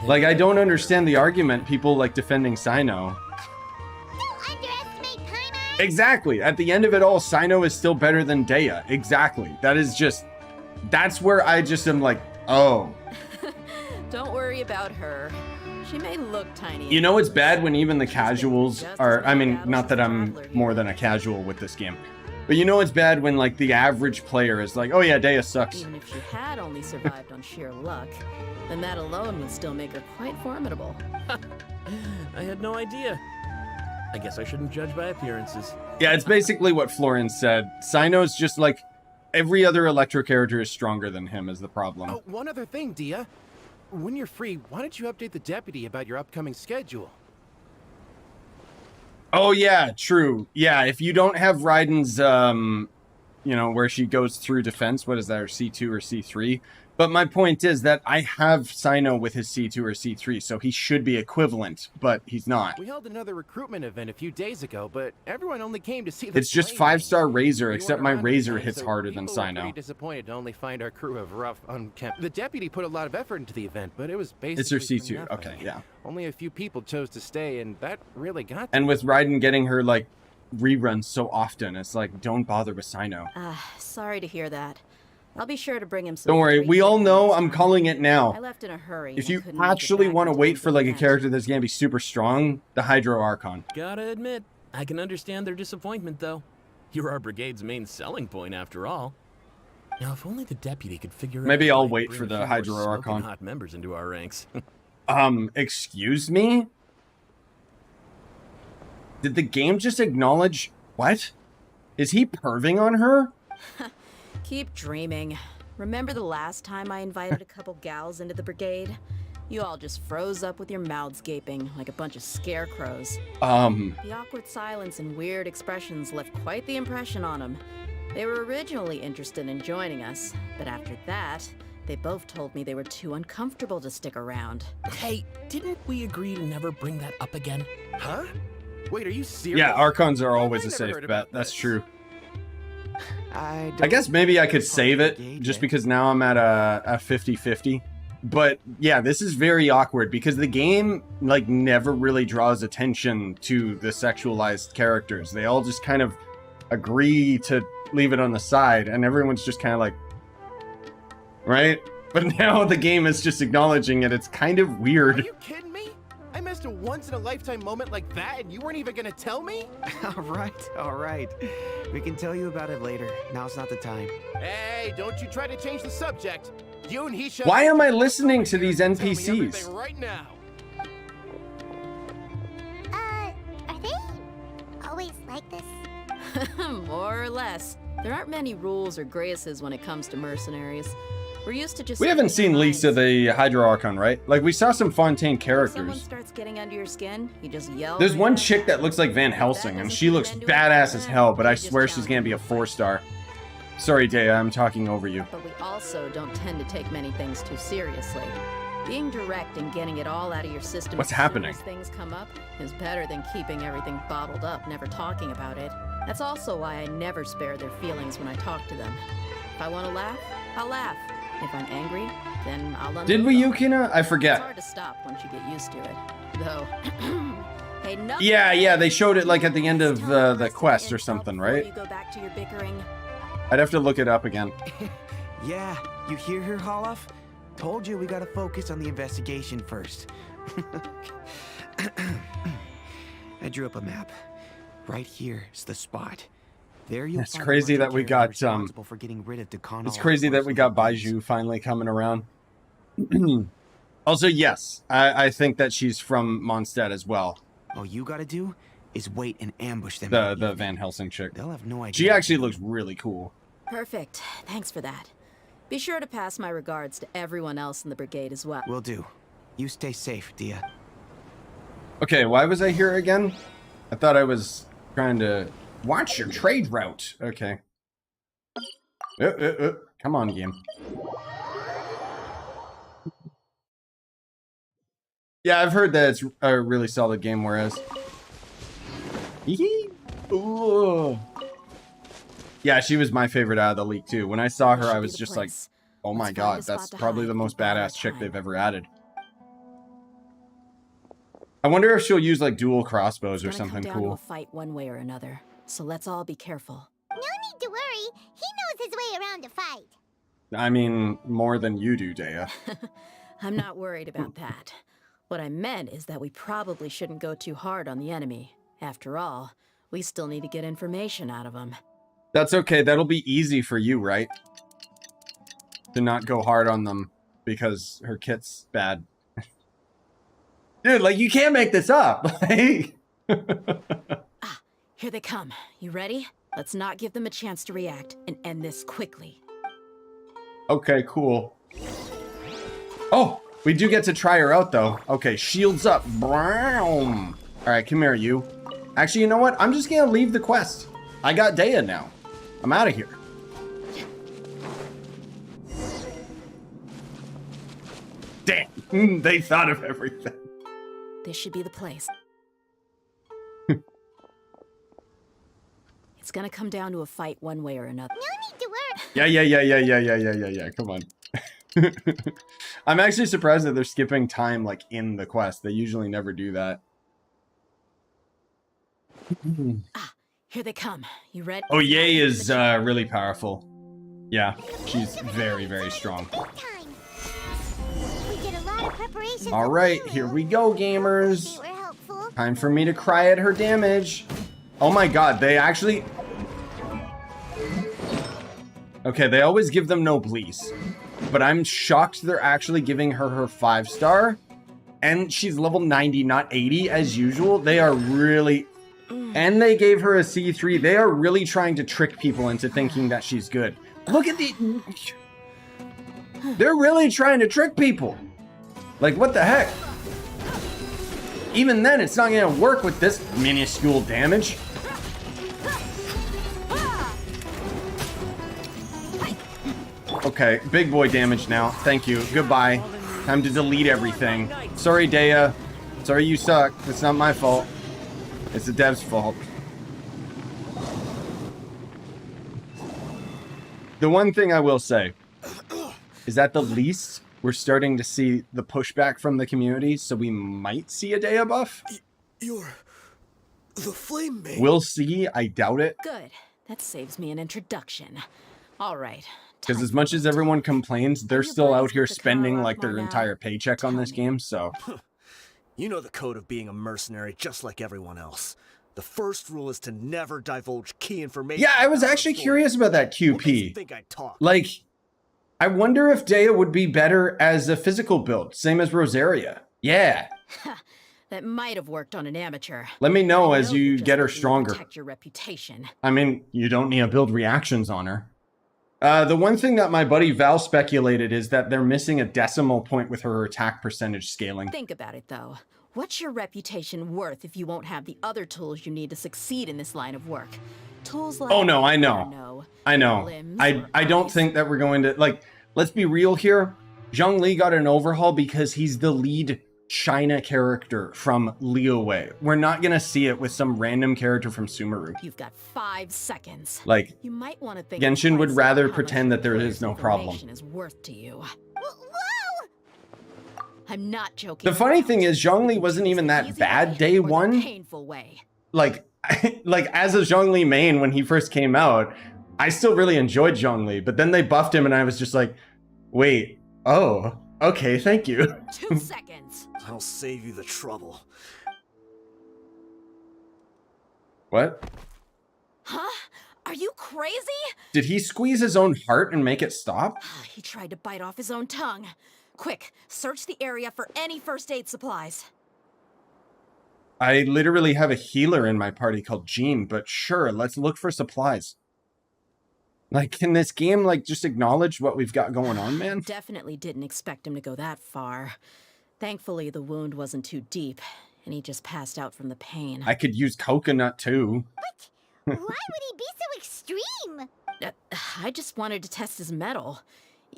Like, I don't understand the argument, people like defending Cyno. Don't underestimate Paimon! Exactly. At the end of it all, Cyno is still better than Deya. Exactly. That is just... That's where I just am like, oh. Don't worry about her. She may look tiny. You know it's bad when even the casuals are... I mean, not that I'm more than a casual with this game. But you know it's bad when, like, the average player is like, oh yeah, Deya sucks. Even if she had only survived on sheer luck, then that alone would still make her quite formidable. I had no idea. I guess I shouldn't judge by appearances. Yeah, it's basically what Florin said. Cyno's just like... Every other Electro character is stronger than him is the problem. Oh, one other thing, Deya. When you're free, why don't you update the deputy about your upcoming schedule? Oh yeah, true. Yeah, if you don't have Raiden's, you know, where she goes through defense, what is that, or C2 or C3? But my point is that I have Cyno with his C2 or C3, so he should be equivalent, but he's not. We held another recruitment event a few days ago, but everyone only came to see the It's just plane. 5-star Razor, We except weren't my around Razor tonight, hits so harder than people were Cyno. pretty disappointed to only find our crew of rough, unkempt. The deputy put a lot of effort into the event, but it was basically It's your for C2, nothing. okay, yeah. Only a few people chose to stay, and that really got to And with Raiden getting her, like, reruns so often, it's like, don't bother with Cyno. Sorry to hear that. I'll be sure to bring him some. Don't worry, great we all food know next I'm time. calling it now. I left in a hurry. If and you couldn't make it actually back want to in wait time for, like, a the character that's going to be super strong, the Hydro Archon. Gotta admit, I can understand their disappointment, though. You're our brigade's main selling point, after all. Now, if only the deputy could figure out... Maybe how I'll to wait bring for a the few more Hydro smoking Archon. hot members into our ranks. Excuse me? Did the game just acknowledge... What? Is he perving on her? Keep dreaming. Remember the last time I invited a couple gals into the brigade? You all just froze up with your mouths gaping like a bunch of scarecrows. The awkward silence and weird expressions left quite the impression on them. They were originally interested in joining us, but after that, they both told me they were too uncomfortable to stick around. Hey, didn't we agree to never bring that up again? Huh? Wait, are you serious? Yeah, Archons are always I a never safe heard bet. about That's this. true. I I guess maybe I could don't save it, brigade just yet. because now I'm at a 50-50. But yeah, this is very awkward because the game like never really draws attention to the sexualized characters. They all just kind of agree to leave it on the side, and everyone's just kind of like, right? But now the game is just acknowledging it. It's kind of Are weird. you kidding me? I missed a once-in-a-lifetime moment like that, and you weren't even gonna tell me? All right. We can tell you about it later. Now's not the time. Hey, don't you try to change the subject. You and he should. Why am I listening to these Tell me NPCs? everything right now. Are they always like this? More or less. There aren't many rules or graces when it comes to mercenaries. We're used to just. We haven't speaking seen our leaks of minds. the Hydro Archon, right? Like, we saw some Fontaine If someone characters. starts getting under your skin, you just yell. There's right one at chick them. that looks like Van Helsing, and doesn't she put looks an end to it, badass as hell, but I you just swear she's challenge gonna be a them to a fight. 4-star. Sorry, Deya, I'm talking over you. But we also don't tend to take many things too seriously. Being direct and getting it all out of your system What's as soon happening? as things come up is better than keeping everything bottled up, never talking about it. That's also why I never spare their feelings when I talk to them. If I want to laugh, I'll laugh. If I'm angry, then I'll unload Did we, on them. Yukina? I It's forget. hard to stop once you get used to it. Though, hey, nothing Yeah, they showed it like at the end Please of tell the rest quest or intel something, before right? You go back to your bickering. I'd have to look it up again. Yeah, you hear her, Holloff? Told you we gotta focus on the investigation first. I drew up a map. Right here is the spot. There you'll It's find crazy the that we carrier got, responsible for getting rid of Decon It's all crazy that we got force Baiju finally coming around. Also, yes, I think that she's from Mondstadt as well. All you gotta do is wait and ambush them. The Van Helsing chick. They'll have no idea. She actually looks really cool. Perfect. Thanks for that. Be sure to pass my regards to everyone else in the brigade as well. Will do. You stay safe, Deya. Okay, why was I here again? I thought I was trying to watch your trade route. Okay. Come on, game. Yeah, I've heard that it's a really solid game, whereas... Ooh. Yeah, she was my favorite out of the league, too. When I saw her, This I should be was the just like, place. oh my Let's find god, a spot that's to probably hide the and most keep all our badass chick time. they've ever added. I wonder if she'll use, like, dual crossbows or It's gonna something come down to cool. a fight one way or another. So let's all be careful. No need to worry. He knows his way around a fight. I mean, more than you do, Deya. I'm not worried about that. What I meant is that we probably shouldn't go too hard on the enemy. After all, we still need to get information out of them. That's okay, that'll be easy for you, right? To not go hard on them because her kit's bad. Dude, like, you can't make this up. Like... Here they come. You ready? Let's not give them a chance to react and end this quickly. Okay, cool. Oh, we do get to try her out, though. Okay, shields up. Brown. All right, come here, you. Actually, you know what? I'm just gonna leave the quest. I got Deya now. I'm out of here. Damn, they thought of everything. This should be the place. It's gonna come down to a fight one way or another. No need to worry. Yeah. Come on. I'm actually surprised that they're skipping time, like, in the quest. They usually never do that. Here they come. You ready? Oh, Ye is really powerful. Yeah, she's very, very strong. Big time. We did a lot of preparations. All right, here we go, gamers. They were helpful. Time for me to cry at her damage. Oh my god, they actually... Okay, they always give them no please. But I'm shocked they're actually giving her her 5-star. And she's level 90, not 80 as usual. They are really... And they gave her a C3. They are really trying to trick people into thinking that she's good. Look at the... They're really trying to trick people. Like, what the heck? Even then, it's not going to work with this minuscule damage. Okay, big boy damage now. Thank you. Goodbye. Time to delete everything. Sorry, Deya. Sorry you suck. It's not my fault. It's the dev's fault. The one thing I will say is at the least we're starting to see the pushback from the community, so we might see a Deya buff. You're the flame maid. We'll see. I doubt it. Good. That saves me an introduction. All right. Because as much as everyone complains, they're still out here spending like their entire paycheck on this game, so... You know the code of being a mercenary just like everyone else. The first rule is to never divulge key information. Yeah, I was actually curious about that QP. Like, I wonder if Deya would be better as a physical build, same as Rosaria. Yeah. That might have worked on an amateur. Let me know as you get her stronger. Protect your reputation. I mean, you don't need to build reactions on her. The one thing that my buddy Val speculated is that they're missing a decimal point with her attack percentage scaling. Think about it, though. What's your reputation worth if you won't have the other tools you need to succeed in this line of work? Tools like... Oh, no, I know. I know. I don't think that we're going to... Like, let's be real here. Zhongli got an overhaul because he's the lead China character from Liyue. We're not going to see it with some random character from Sumeru. You've got 5 seconds. Like, you might want to think Genshin would rather pretend that there is no problem. Is worth to you. I'm not joking. The funny thing is, Zhongli wasn't even that bad day one. Painful way. Like as a Zhongli main when he first came out, I still really enjoyed Zhongli, but then they buffed him and I was just like, wait, oh, okay, thank you. 2 seconds. I'll save you the trouble. What? Huh? Are you crazy? Did he squeeze his own heart and make it stop? He tried to bite off his own tongue. Quick, search the area for any first aid supplies. I literally have a healer in my party called Jean, but sure, let's look for supplies. Like, can this game, like, just acknowledge what we've got going on, man? Definitely didn't expect him to go that far. Thankfully, the wound wasn't too deep, and he just passed out from the pain. I could use coconut, too. What? Why would he be so extreme? I just wanted to test his mettle.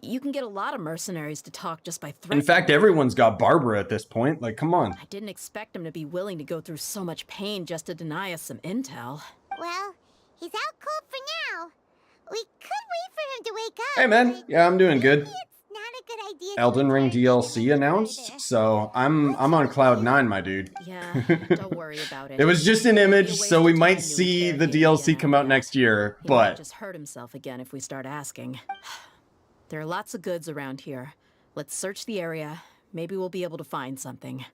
You can get a lot of mercenaries to talk just by threatening. In fact, everyone's got Barbara at this point. Like, come on. I didn't expect him to be willing to go through so much pain just to deny us some intel. Well, he's out cold for now. We could wait for him to wake up. Hey, man. Yeah, I'm doing good. It's not a good idea. Elden Ring DLC announced, so I'm on cloud 9, my dude. Yeah, don't worry about it. It was just an image, so we might see the DLC come out next year, He might but... just hurt himself again if we start asking. There are lots of goods around here. Let's search the area. Maybe we'll be able to find something.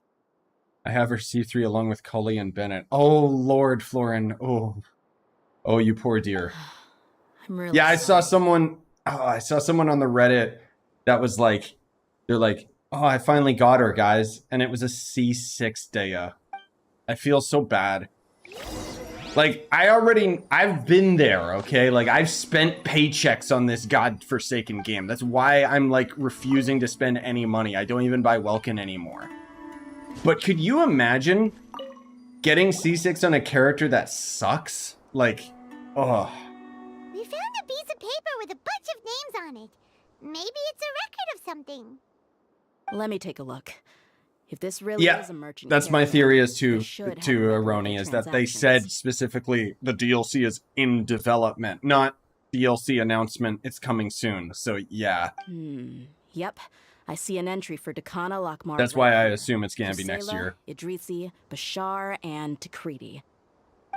I have her C3 along with Cully and Bennett. Oh, Lord, Florin. Oh, you poor dear. I'm really Yeah, I saw sorry. someone... Oh, I saw someone on the Reddit that was like... They're like, oh, I finally got her, guys. And it was a C6 Deya. I feel so bad. Like, I've been there, okay? Like, I've spent paychecks on this godforsaken game. That's why I'm, like, refusing to spend any money. I don't even buy Welkin anymore. But could you imagine getting C6 on a character that sucks? Like, oh. We found a piece of paper with a bunch of names on it. Maybe it's a record of something. Let me take a look. If this really is a merchant that's my caravan, theory as they should have a record of Aroni, the is that they said transactions. specifically the DLC is in development, not DLC announcement, it's coming soon. So yeah, Yep. I see an entry for Dakana Lakmar. that's why I assume it's gonna be next Kusela, year. Idrisi, Bashar, and Takriti.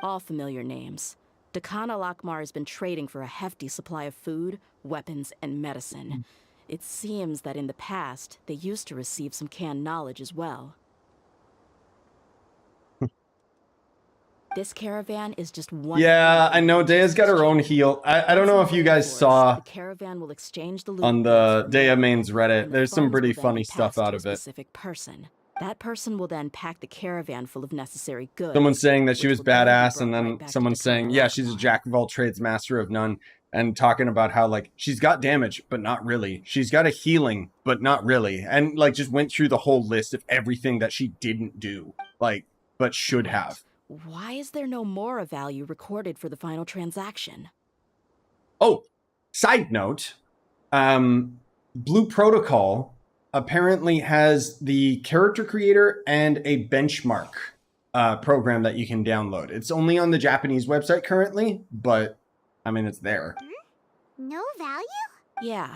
All familiar names. Dakana Lakmar has been trading for a hefty supply of food, weapons, and medicine. It seems that in the past, they used to receive some canned knowledge as well. This caravan is just one. Yeah, I know Deya's got her own heal. I don't know if you guys saw The caravan will exchange the loot on the goods from Deya them, main's Reddit, and the there's some funds pretty will then funny be stuff passed to out a of it. specific person. That person will then pack the caravan full of necessary goods. Someone saying that she which was will then be badass, and brought then right back to someone saying, yeah, she's a Dakana jack of all trades, master of none, and talking about how, like, she's got damage, but not really. She's got a healing, but not really. And, like, just went through the whole list of everything that she didn't do, like, but should have. Why is there no Mora value recorded for the final transaction? Oh, side note, Blue Protocol apparently has the character creator and a benchmark program that you can download. It's only on the Japanese website currently, but I mean, it's there. No value? Yeah.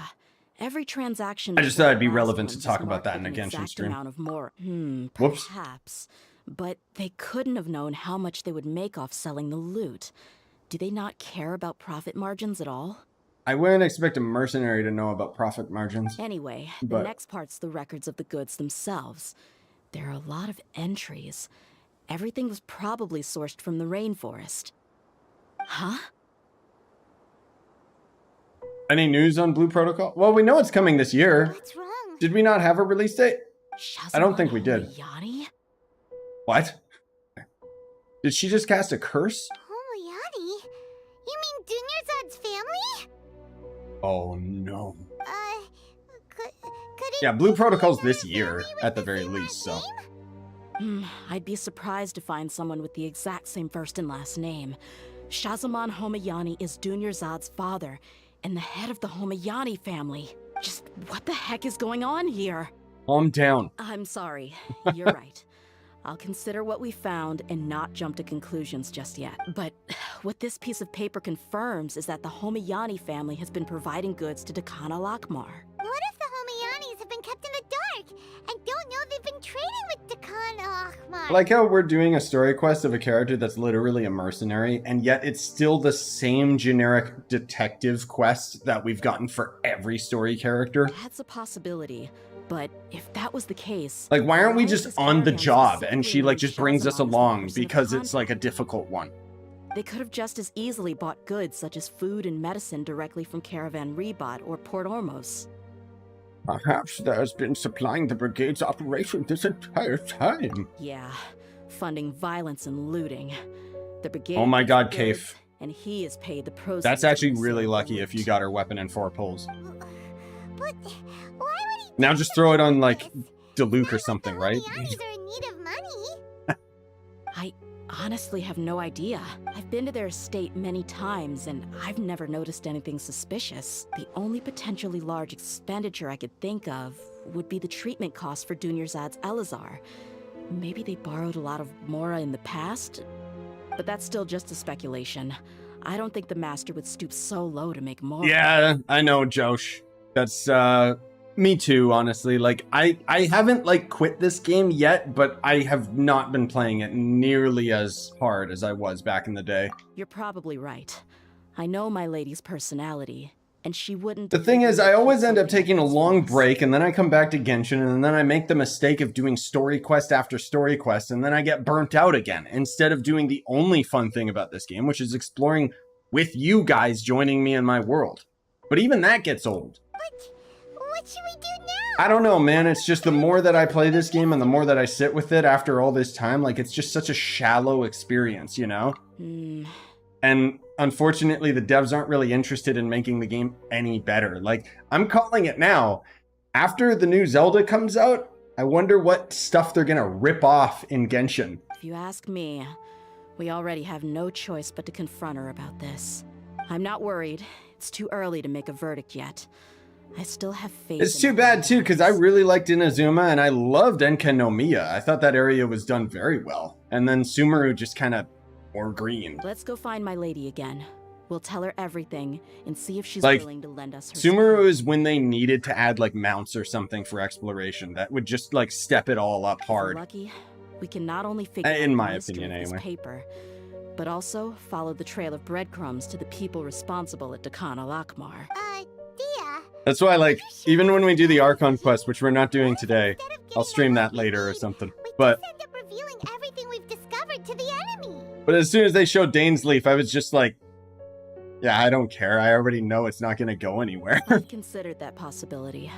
Every transaction. I just thought it'd be before the last relevant one to talk was about that marked in a with an Genshin exact stream. amount of Mora. Whoops. Perhaps. But they couldn't have known how much they would make off selling the loot. Do they not care about profit margins at all? I wouldn't expect a mercenary to know about profit margins. Anyway, the But- next part's the records of the goods themselves. There are a lot of entries. Everything was probably sourced from the rainforest. Huh? Any news on Blue Protocol? Well, we know it's coming this year. What's wrong? Did we not have a release date? I don't think we did. Homayani? What? Did she just cast a curse? Homayani? You mean Dunyarzad's family? Oh no. Could it Yeah, Blue be Protocol's another this year, family with at the the very same least, last so. name? I'd be surprised to find someone with the exact same first and last name. Shahzaman Homayani is Dunyarzad's father, and the head of the Homayani family. Just what the heck is going on here? Calm down. I'm sorry. You're right. I'll consider what we found and not jump to conclusions just yet. But what this piece of paper confirms is that the Homayani family has been providing goods to Dekhan al-Akmar. What if the Homayanis have been kept in the dark and don't know they've been trading with Dekhan al-Akmar? I like how we're doing a story quest of a character that's literally a mercenary, and yet it's still the same generic detective quest that we've gotten for every story character. That's a possibility. But if that was the case, Like, why aren't we why just is this on the caravan job and specifically she, like, named just brings us Shahzaman as the along person of because it's, like, a contact? difficult one? They could have just as easily bought goods such as food and medicine directly from Caravan Ribat or Port Ormos. Perhaps there's been supplying the brigade's operation this entire time. Yeah, funding violence and looting. The brigade. Oh my gets god, the Kaif. goods, and he is paid the proceeds. That's of actually the really sale lucky loot. if you got her weapon and 4 pulls. But why would he Now do just such throw it a on, thing like, as this? Diluc or Not something, like right? the Homayanis are in need of money. I honestly have no idea. I've been to their estate many times, and I've never noticed anything suspicious. The only potentially large expenditure I could think of would be the treatment costs for Dunyarzad's Elazar. Maybe they borrowed a lot of Mora in the past? But that's still just a speculation. I don't think the Master would stoop so low to make Mora. Yeah, I know, Josh. That's, me too, honestly. Like, I haven't, like, quit this game yet, but I have not been playing it nearly as hard as I was back in the day. You're probably right. I know my lady's personality, and she wouldn't... The thing is, I deliberately always keep end up something taking a like this long from us. break, and then I come back to Genshin, and then I make the mistake of doing story quest after story quest, and then I get burnt out again, instead of doing the only fun thing about this game, which is exploring with you guys joining me in my world. But even that gets old. But what should we do now? I don't know, man. It's just the more that I play this game and the more that I sit with it after all this time, like, it's just such a shallow experience, you know? And unfortunately, the devs aren't really interested in making the game any better. Like, I'm calling it now. After the new Zelda comes out, I wonder what stuff they're gonna rip off in Genshin. If you ask me, we already have no choice but to confront her about this. I'm not worried. It's too early to make a verdict yet. I still have faith. It's in too her bad, too, because I plans. really liked Inazuma, and I loved Enkanomiya. I thought that area was done very well. And then Sumeru just kind of more green. Let's go find my lady again. We'll tell her everything and see if she's Like, willing to lend us her Sumeru support. is when they needed to add, like, mounts or something for exploration. That would just, like, step it all up If we're hard. lucky, we can not only figure In out my the mystery opinion, of this anyway. paper, but also follow the trail of breadcrumbs to the people responsible at Dekhan al-Akmar. Deya. That's why, like, even when we do the Archon quest, which we're not doing What if today, instead of getting I'll stream what that we later or need, something. we But just end up revealing everything we've discovered to the enemy? as soon as they showed Dainsleif, I was just like, yeah, I don't care. I already know it's not going to go anywhere. I've considered that possibility.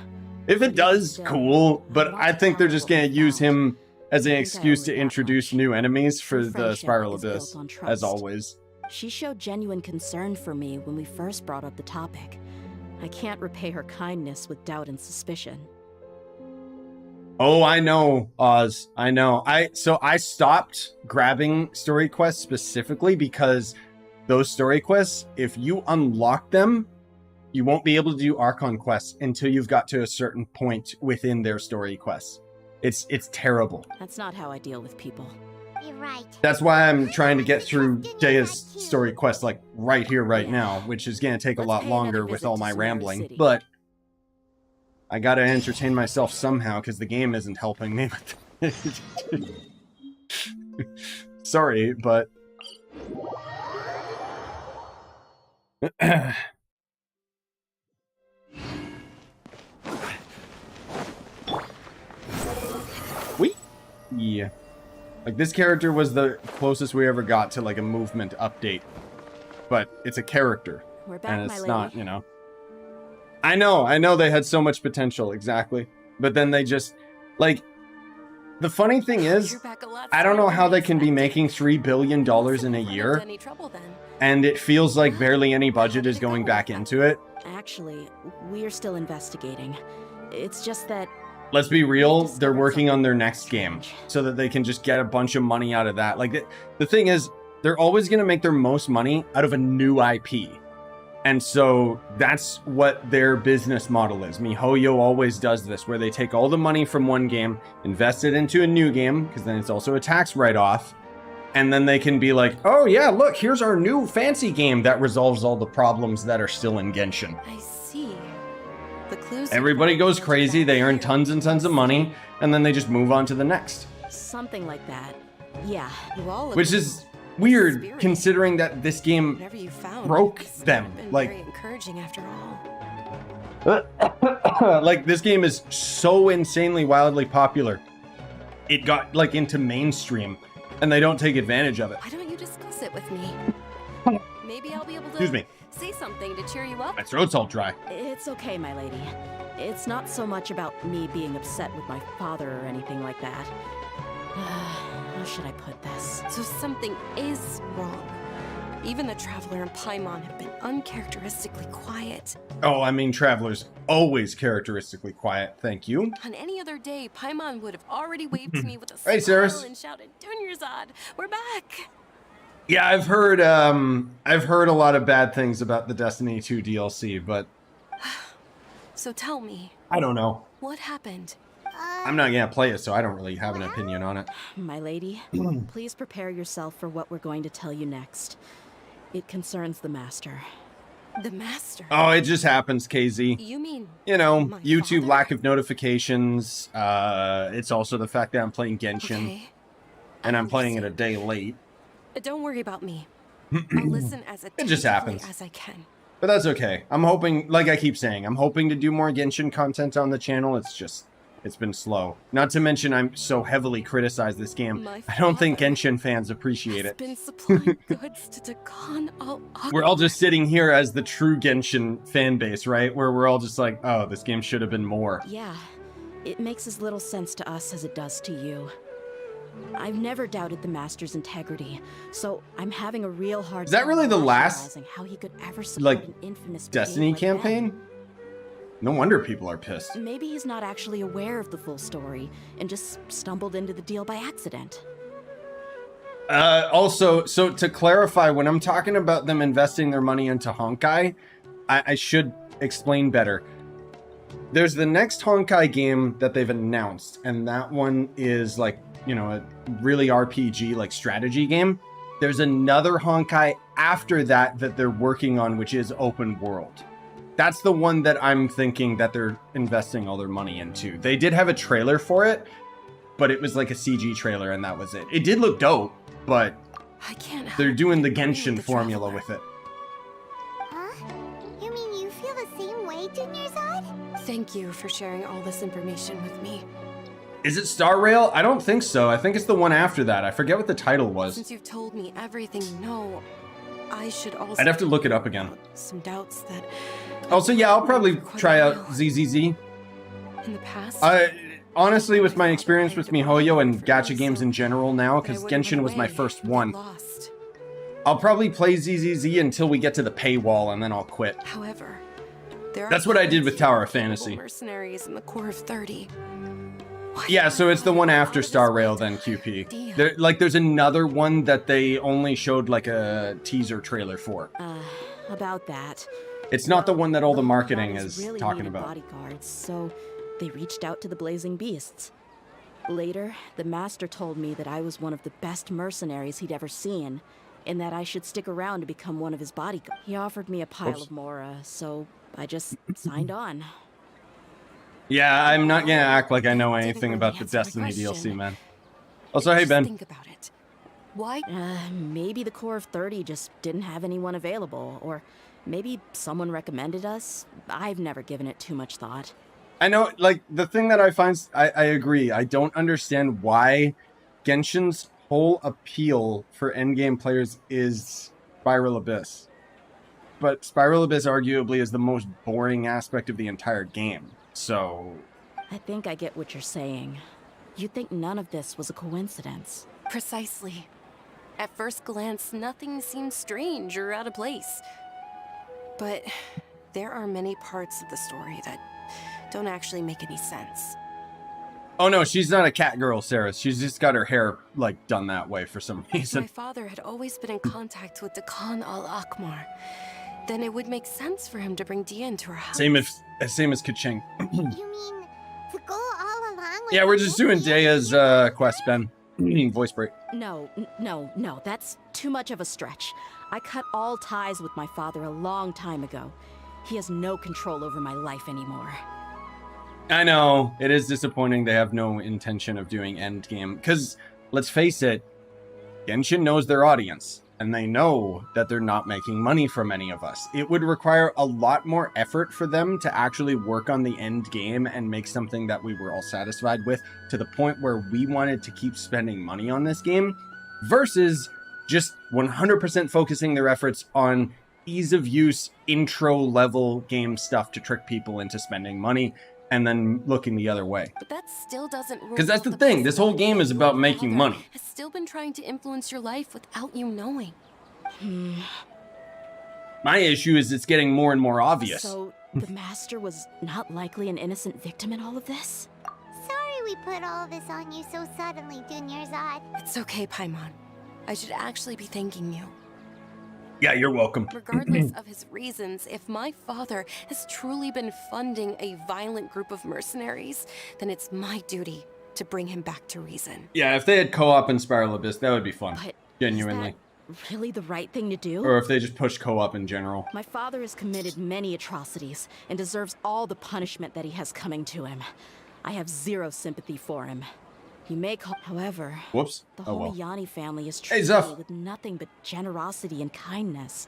If it does, cool. But I think they're just going to use him as an I think I excuse owe to her that introduce much. new enemies for True the friendship Spiral is built Abyss, on as trust. always. She showed genuine concern for me when we first brought up the topic. I can't repay her kindness with doubt and suspicion. Oh, I know, Oz. I know. So I stopped grabbing story quests specifically because those story quests, if you unlock them, you won't be able to do Archon quests until you've got to a certain point within their story quests. It's terrible. That's not how I deal with people. You're right. That's why I'm trying to get through Deya's story quest, like, right here, right now, which is going to take a Let's lot pay another longer with visit all to my Sumeru rambling. City. But I gotta entertain myself somehow because the game isn't helping me with it. Sorry, but... Yeah. Like, this character was the closest we ever got to, like, a movement update. But it's a character. We're back, And my it's lady. not, you know. I know they had so much potential, exactly. But then they just, like, the funny thing is, You're back a lot I don't know sooner how than they can be expected. making $3 billion in a Never year, had any trouble then. and it feels like barely any budget is going back into it. Actually, we're still investigating. It's just that Let's be real, they're working on their next game, so that they can just get a bunch of money out of that. Like, the thing is, they're always going to make their most money out of a new IP. And so that's what their business model is. MiHoYo always does this, where they take all the money from one game, invest it into a new game, because then it's also a tax write-off, and then they can be like, oh yeah, look, here's our new fancy game that resolves all the problems that are still in Genshin. I see. The clues. Everybody goes crazy, they earn tons and tons of money, and then they just move on to the next. something like that. Yeah. You all look Which is weird, Spirit. considering that this game whatever you found broke must them, have been like- very encouraging after all. like, this game is so insanely wildly popular. It got, like, into mainstream, and they don't take advantage of it. Why don't you discuss it with me? Maybe I'll be able to Excuse me. say something to cheer you up. My throat's all dry. It's okay, my lady. It's not so much about me being upset with my father or anything like that. How should I put this? So something is wrong. Even the Traveler and Paimon have been uncharacteristically quiet. Oh, I mean, Traveler's always characteristically quiet, thank you. On any other day, Paimon would have already waved to me with a Hey, smile Saris. and shouted, Dunyarzad, we're back! Yeah, I've heard a lot of bad things about the Destiny 2 DLC, but So tell me, I don't know. what happened? I'm not gonna play it, so I don't really have an opinion on it. My lady, please prepare yourself for what we're going to tell you next. It concerns the Master. The Master? Oh, it just happens, KZ. You mean You know, my YouTube father? lack of notifications. It's also the fact that I'm playing Genshin, Okay. and I'm playing it a day late. Don't worry about me. I'll listen as It just attentively happens. as I can. But that's okay. I'm hoping, like I keep saying, I'm hoping to do more Genshin content on the channel. It's been slow. Not to mention I'm so heavily criticized this game. My I don't think father Genshin fans appreciate Has it. been supplying goods to Dakan all We're all just sitting here as the true Genshin fan base, right? Where we're all just like, oh, this game should have been more. Yeah, it makes as little sense to us as it does to you. I've never doubted the Master's integrity, so I'm having a real hard Is that time really the last, rationalizing how he could ever support like, an infamous Destiny being like that. campaign? No wonder people are pissed. Maybe he's not actually aware of the full story and just stumbled into the deal by accident. Also, so to clarify, when I'm talking about them investing their money into Honkai, I should explain better. There's the next Honkai game that they've announced, and that one is like, you know, a really RPG, like strategy game. There's another Honkai after that that they're working on, which is open world. That's the one that I'm thinking that they're investing all their money into. They did have a trailer for it, but it was like a CG trailer, and that was it. It did look dope, but I can't help they're doing the but agree Genshin with formula Traveler. with it. Huh? You mean you feel the same way, Dunyarzad? Thank you for sharing all this information with me. Is it Star Rail? I don't think so. I think it's the one after that. I forget what the title was. Since you've told me everything you know, I should also I'd have to look it up again. some doubts that Also, yeah, I'll probably For quite try a out while. ZZZ. in the past. Honestly, with my experience with MiHoYo and Gacha games in general now, because I wouldn't Genshin run was my away first and one, get lost. I'll probably play ZZZ until we get to the paywall, and then I'll quit. However, there are That's what I did with plenty Tower of of Fantasy. capable mercenaries in the core of 30. Why Yeah, can't so I it's the find one out after of this Star Rail, way then to QP. Deya? There's another one that they only showed like a teaser trailer for. About that. It's not the one that all the Lord marketing Ribat is really talking needed about. bodyguards, so they reached out to the Blazing Beasts. Later, the Master told me that I was one of the best mercenaries he'd ever seen, and that I should stick around to become one of his bodyguards. He offered me a pile Oops. of Mora, so I just signed on. Yeah, I'm not gonna act like I know anything really about the answer my Destiny DLC, question. man. Also, hey Just Ben. think about it. Why? Maybe the core of 30 just didn't have anyone available, or maybe someone recommended us. I've never given it too much thought. I know, like, the thing that I find, I agree. I don't understand why Genshin's whole appeal for endgame players is Spiral Abyss. But Spiral Abyss arguably is the most boring aspect of the entire game. So... I think I get what you're saying. You think none of this was a coincidence. Precisely. At first glance, nothing seems strange or out of place. But there are many parts of the story that don't actually make any sense. Oh no, she's not a cat girl, Sarah. She's just got her hair, like, done that way for some If reason. my father had always been in contact with the Khan al-Akmar, then it would make sense for him to bring Deya into our house. Same as Kaching. You mean to go all along with Yeah, we're just doing Deya's quest, Ben. Voice break. No, that's too much of a stretch. I cut all ties with my father a long time ago. He has no control over my life anymore. I know, it is disappointing they have no intention of doing endgame. Because, let's face it, Genshin knows their audience. And they know that they're not making money from any of us. It would require a lot more effort for them to actually work on the end game and make something that we were all satisfied with to the point where we wanted to keep spending money on this game versus just 100% focusing their efforts on ease of use, intro level game stuff to trick people into spending money and then looking the other way. But that still doesn't rule 'Cause that's out the thing, this whole possibility game is that about your making father money. Has still been trying to influence your life without you knowing. My issue is it's getting more and more obvious. So, the Master was not likely an innocent victim in all of this? Sorry we put all this on you so suddenly, Dunyarzad. It's okay, Paimon. I should actually be thanking you. Yeah, you're welcome. Regardless of his reasons, if my father has truly been funding a violent group of mercenaries, then it's my duty to bring him back to reason. Yeah, if they had co-op in Spiral Abyss, that would be fun. But Genuinely. is that really the right thing to do? Or if they just push co-op in general. My father has committed many atrocities and deserves all the punishment that he has coming to him. I have zero sympathy for him. You may call, however, Whoops. the Oh whole well. Yanni family is Hey, treated Zuff. with nothing but generosity and kindness.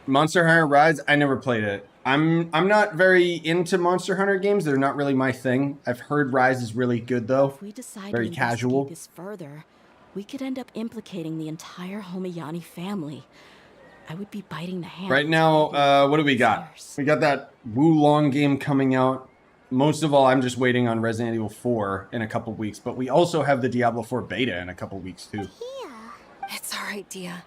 Monster Hunter Rise, I never played it. I'm not very into Monster Hunter games. They're not really my thing. I've heard Rise is really good though. If we decide Very to investigate casual. this further, we could end up implicating the entire Homayani family. I would be biting the hand. Right now, what do we got? We got that Wulong game coming out. Most of all, I'm just waiting on Resident Evil 4 in a couple weeks, but we also have the Diablo 4 beta in a couple weeks too. It's alright, Deya.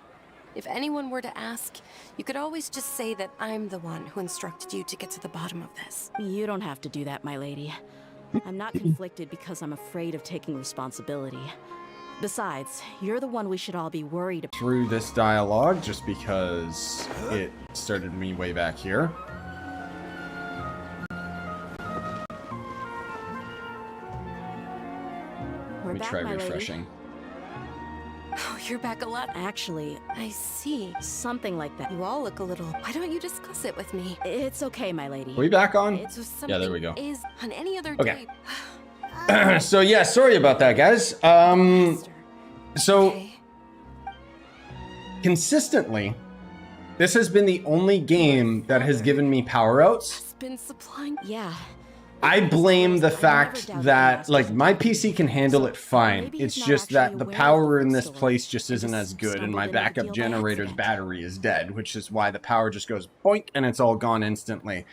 If anyone were to ask, you could always just say that I'm the one who instructed you to get to the bottom of this. You don't have to do that, my lady. I'm not conflicted because I'm afraid of taking responsibility. Besides, you're the one we should all be worried about. Through this dialogue, just because it started me way back here. We're Let me back, try my lady. refreshing. Oh, you're back a lot. Actually, I see. something like that. You all look a little... Why don't you discuss it with me? It's okay, my lady. Are we back on? It's just something Yeah, there we go. is on any other Okay. day. So yeah, sorry about that, guys. Master. So Okay. consistently, this has been the only game that has given me power-outs. Has been supplying... Yeah. I blame the fact that, like, my PC can handle it fine. It's just that the power in this place just isn't as good, and my backup generator's battery is dead, which is why the power just goes boink, and it's all gone instantly,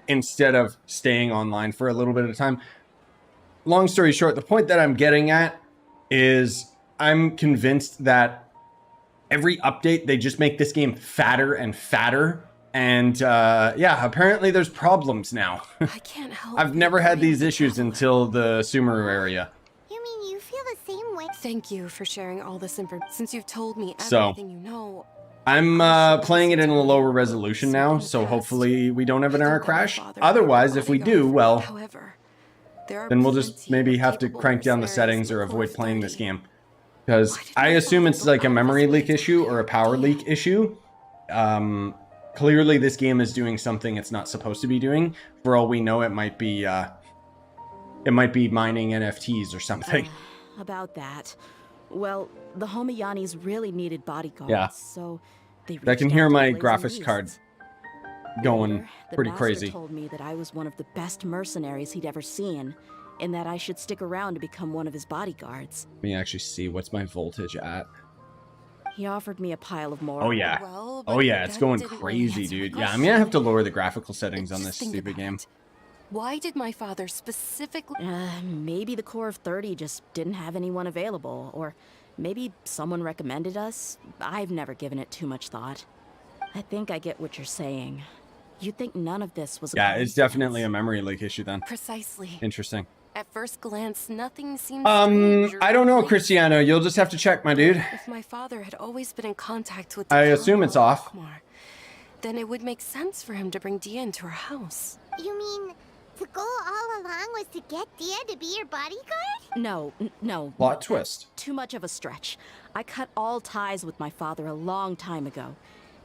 instead of staying online for a little bit of time. Long story short, the point that I'm getting at is I'm convinced that every update, they just make this game fatter and fatter. And yeah, apparently there's problems now. I can't help... I've never had these issues until the Sumeru area. You mean you feel the same way? Thank you for sharing all this information. Since you've told me So, everything you know... I'm playing it in a lower resolution now, so hopefully we don't have an error crash. Otherwise, if we do, well, However, there are then we'll just plenty maybe of have to capable crank down the mercenaries settings or before avoid playing this 30. game. Because I assume it's like a memory leak issue or a power leak issue. Clearly this game is doing something it's not supposed to be doing. For all we know, it might be mining NFTs or something. About that. Well, the Homayanis really needed bodyguards, Yeah. so they I can reached hear out to my Blazing graphics Beasts. card going Later, the pretty master crazy. told me that I was one of the best mercenaries he'd ever seen, and that I should stick around to become one of his bodyguards. Let me actually see what's my voltage at. He offered me a pile of more. Oh yeah. Well, Oh but yeah, it's that going didn't really crazy, answer my dude. Yeah, I'm question. gonna have to lower the graphical settings on Just this think stupid about game. it. Why did my father specifically... Maybe the core of 30 just didn't have anyone available, or maybe someone recommended us. I've never given it too much thought. I think I get what you're saying. You think none of this was a Yeah, it's definitely a coincidence? memory leak issue then. Precisely. Interesting. At first glance, nothing seems strange or I don't know, out of place. Cristiano. You'll just have to check, my dude. If my father had always been in contact with I the assume it's off. Alkmaar, then it would make sense for him to bring Deya into our house. You mean the goal all along was to get Deya to be your bodyguard? No, no. Plot that's twist. Too much of a stretch. I cut all ties with my father a long time ago.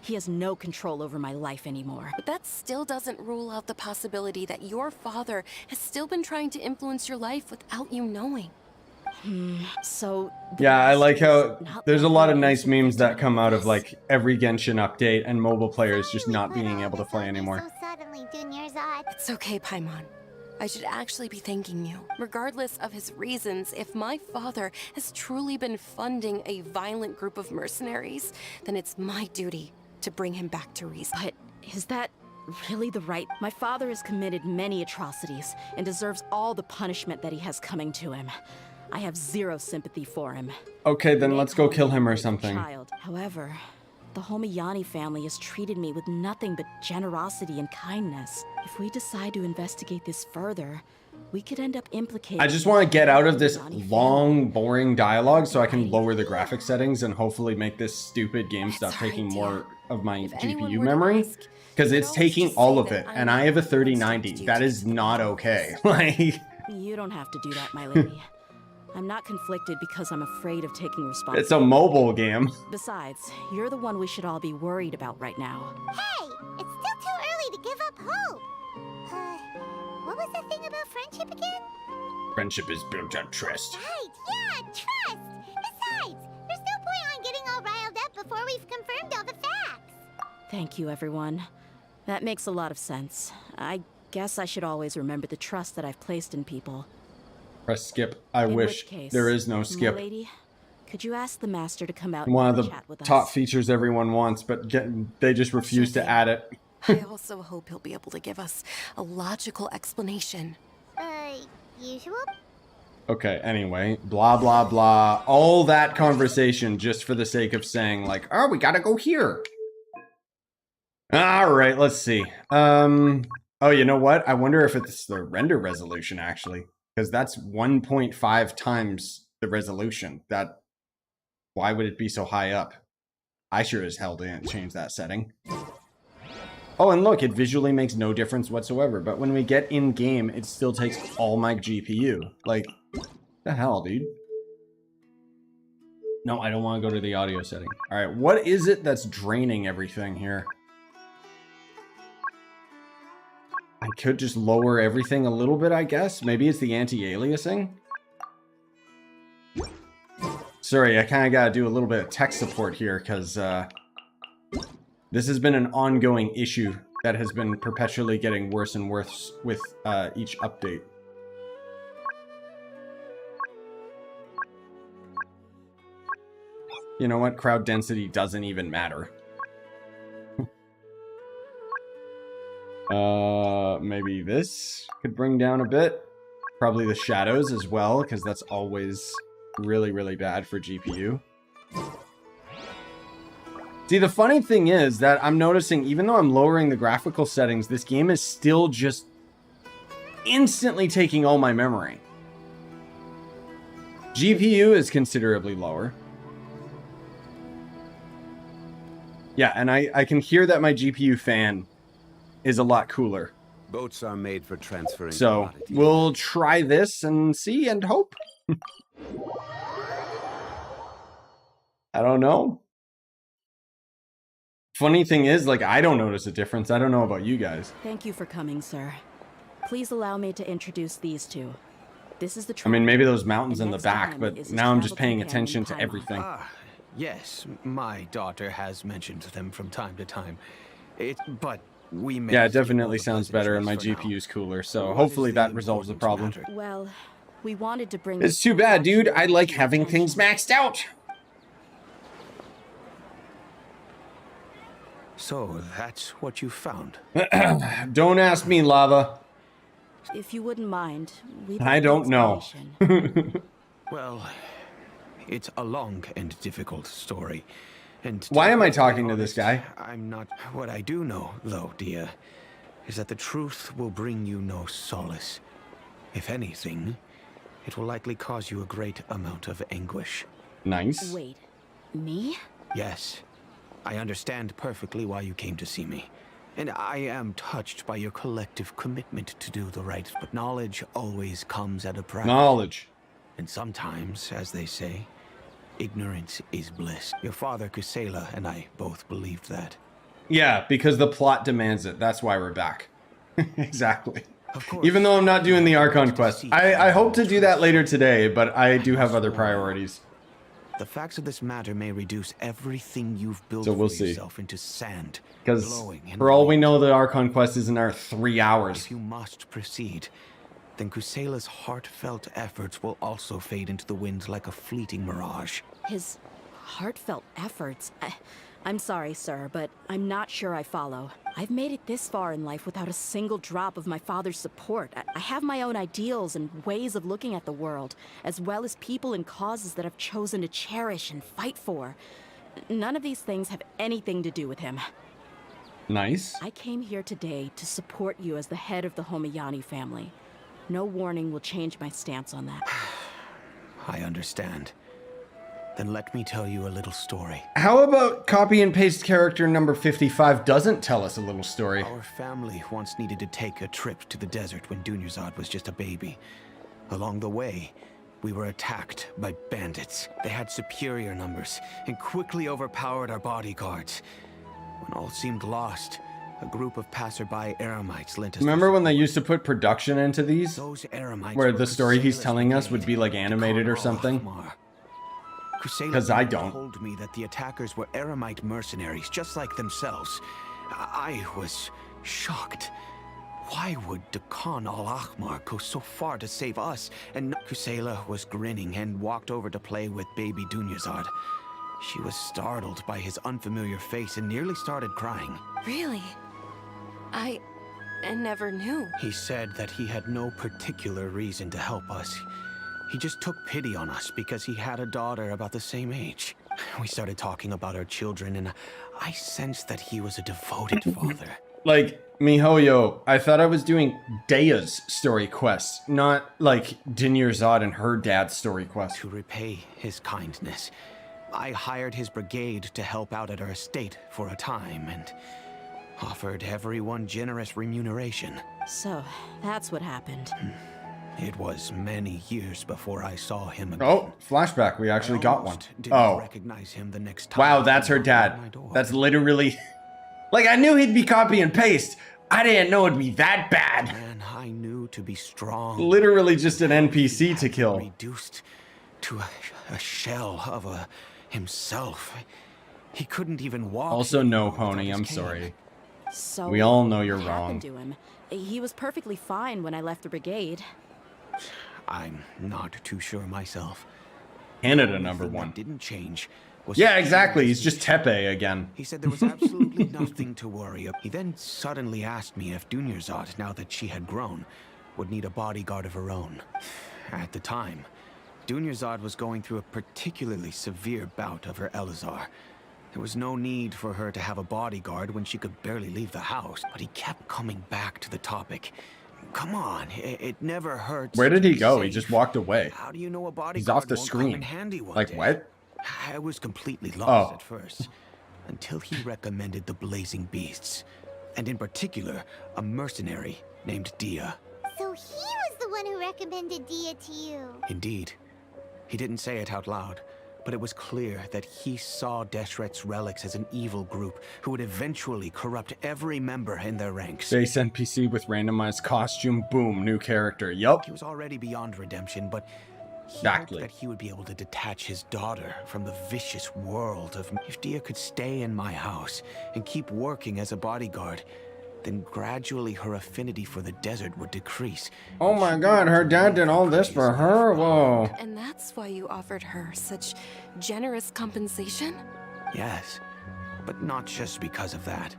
He has no control over my life anymore. But that still doesn't rule out the possibility that your father has still been trying to influence your life without you knowing. So the Yeah, I like how master's not there's a letting lot of me nice into memes that come out of this. like every Genshin update and mobile players just Sorry we not put being all able to this play on you anymore. So suddenly, Dunyarzad. It's okay, Paimon. I should actually be thanking you. Regardless of his reasons, if my father has truly been funding a violent group of mercenaries, then it's my duty to bring him back to reason. But is that really the right? My father has committed many atrocities and deserves all the punishment that he has coming to him. I have zero sympathy for him. Okay, then Make let's go home kill him or as a something. child. However, the Homiyani family has treated me with nothing but generosity and kindness. If we decide to investigate this further, we could end up implicating... I just want to get out of this Homiyani long, boring dialogue so I can lower the graphic settings and hopefully make this stupid game stop It's alright, taking Deya. more of my If anyone GPU were to memory. ask, Because you it's could always taking just all say of that it, I'm and I have a the one who 3090. stopped you That to is get to the not bottom of okay. this. Like, You don't have to do that, my lady. I'm not conflicted because I'm afraid of taking responsibility. it's a mobile game. Besides, you're the one we should all be worried about right now. Hey, it's still too early to give up hope. What was the thing about friendship again? Friendship is built on trust. Right, yeah, trust. Besides, there's no point on getting all riled up before we've confirmed all the facts. Thank you, everyone. That makes a lot of sense. I guess I should always remember the trust that I've placed in people. Press skip. I In wish which case, there is no my skip. lady, could you ask the master to come out One of and the chat with top us? features everyone wants, but they just refuse to thing. add it. I also hope he'll be able to give us a logical explanation. Usual? Okay, anyway, blah, blah, blah. All that conversation just for the sake of saying, like, oh, we gotta go here. All right, let's see. Oh, you know what? I wonder if it's the render resolution, actually. Because that's 1.5 times the resolution. Why would it be so high up? I sure as hell didn't change that setting. Oh, and look, it visually makes no difference whatsoever. But when we get in-game, it still takes all my GPU. Like, the hell, dude? No, I don't want to go to the audio setting. All right, what is it that's draining everything here? I could just lower everything a little bit, I guess. Maybe it's the anti-aliasing. Sorry, I kind of got to do a little bit of tech support here because this has been an ongoing issue that has been perpetually getting worse and worse with each update. You know what? Crowd density doesn't even matter. Maybe this could bring down a bit. Probably the shadows as well, because that's always really, really bad for GPU. See, the funny thing is that I'm noticing, even though I'm lowering the graphical settings, this game is still just instantly taking all my memory. GPU is considerably lower. Yeah, and I can hear that my GPU fan is a lot cooler. Boats are made for transferring So commodities. we'll try this and see and hope. I don't know. Funny thing is, like, I don't notice a difference. I don't know about you guys. Thank you for coming, sir. Please allow me to introduce these two. This is the I mean, maybe those traveler, mountains and in the next back, to him but is his now I'm just travel paying companion, attention to Paimon. everything. Ah, yes, my daughter has mentioned them from time to time. But We may Yeah, it see all definitely the sounds better and my pleasantries for now. GPU's cooler, so What hopefully is the that resolves the important problem. matter? Well, we wanted to bring. It's too bad, dude. I like having things maxed out. So that's what you found. Don't ask me, Lava. If you wouldn't mind, we. I don't know. Well, it's a long and difficult story. And to Why be am I perfectly talking to this honest, guy? I'm not. What I do know, though, Deya, is that the truth will bring you no solace. If anything, it will likely cause you a great amount of anguish. Nice. Wait, me? Yes, I understand perfectly why you came to see me. And I am touched by your collective commitment to do the right. But knowledge always comes at a price. Knowledge. And sometimes, as they say, ignorance is bliss. Your father, Kusela, and I both believed that. Yeah, because the plot demands it. That's why we're back. Exactly. Of course, Even though I'm not doing the Archon to quest. seek I hope to do that truth. later today, but I do have other priorities. The facts of this matter may reduce everything you've built So we'll for see. yourself into sand. Because glowing in for all we light. know, the Archon quest is in our 3 hours. If you must proceed, then Kusela's heartfelt efforts will also fade into the wind like a fleeting mirage. His heartfelt efforts. I'm sorry, sir, but I'm not sure I follow. I've made it this far in life without a single drop of my father's support. I have my own ideals and ways of looking at the world, as well as people and causes that I've chosen to cherish and fight for. None of these things have anything to do with him. Nice. I came here today to support you as the head of the Homayani family. No warning will change my stance on that. I understand. Then let me tell you a little story. How about copy and paste character number 55 doesn't tell us a little story? Our family once needed to take a trip to the desert when Dunyarzad was just a baby. Along the way, we were attacked by bandits. They had superior numbers and quickly overpowered our bodyguards. When all seemed lost, a group of passerby Eremites lent us. Remember when they used to put production into these? Those Eremites Where were the story he's Kusela's telling us brigade would be like to animated or conquer something? Al-Ahmar. Kusela 'Cause I don't. told me that the attackers were Eremite mercenaries, just like themselves. I was shocked. Why would Khan Al-Ahmar go so far to save us? And Kusela was grinning and walked over to play with baby Dunyarzad. She was startled by his unfamiliar face and nearly started crying. Really? I never knew. He said that he had no particular reason to help us. He just took pity on us because he had a daughter about the same age. We started talking about our children, and I sensed that he was a devoted father. Like, MiHoYo, I thought I was doing Deya's story quest, not like Dunyarzad and her dad's story quest. To repay his kindness, I hired his brigade to help out at our estate for a time and offered everyone generous remuneration. So, that's what happened. It was many years before I saw him again. Oh, flashback. We actually I got one. almost didn't Oh, recognize him the next time. wow, he that's her knocked on dad. my door. That's literally... Like, I knew he'd be copy and paste. I didn't know it'd be that bad. Man I knew to be strong. Literally just an NPC to kill. Reduced to a shell of himself. He couldn't even walk. Also, no, anymore without Pony, his I'm cane. sorry. So, We all know you're what wrong. happened to him? He was perfectly fine when I left the brigade. I'm not too sure myself. Canada The only number thing that one. didn't change was Yeah, his exactly. He's just speech. Tepe again. He said there was absolutely nothing to worry about. He then suddenly asked me if Dunyarzad, now that she had grown, would need a bodyguard of her own. At the time, Dunyarzad was going through a particularly severe bout of her Elazar. There was no need for her to have a bodyguard when she could barely leave the house, but he kept coming back to the topic. Come on, it never hurts. Where did to he be go? He safe. just walked away. How do you know a bodyguard He's off the won't come in screen. handy one Like, day? what? I was completely lost Oh. at first, until he recommended the Blazing Beasts, and in particular, a mercenary named Deya. So he was the one who recommended Deya to you. Indeed. He didn't say it out loud, but it was clear that he saw Deshret's relics as an evil group who would eventually corrupt every member in their ranks. Base NPC with randomized costume. Boom, new character. Yup. He was already beyond redemption, but he Exactly. hoped that he would be able to detach his daughter from the vicious world of... If Deya could stay in my house and keep working as a bodyguard, then gradually her affinity for the desert would decrease. Oh my god, her dad did all this for her? Whoa. And that's why you offered her such generous compensation? Yes, but not just because of that.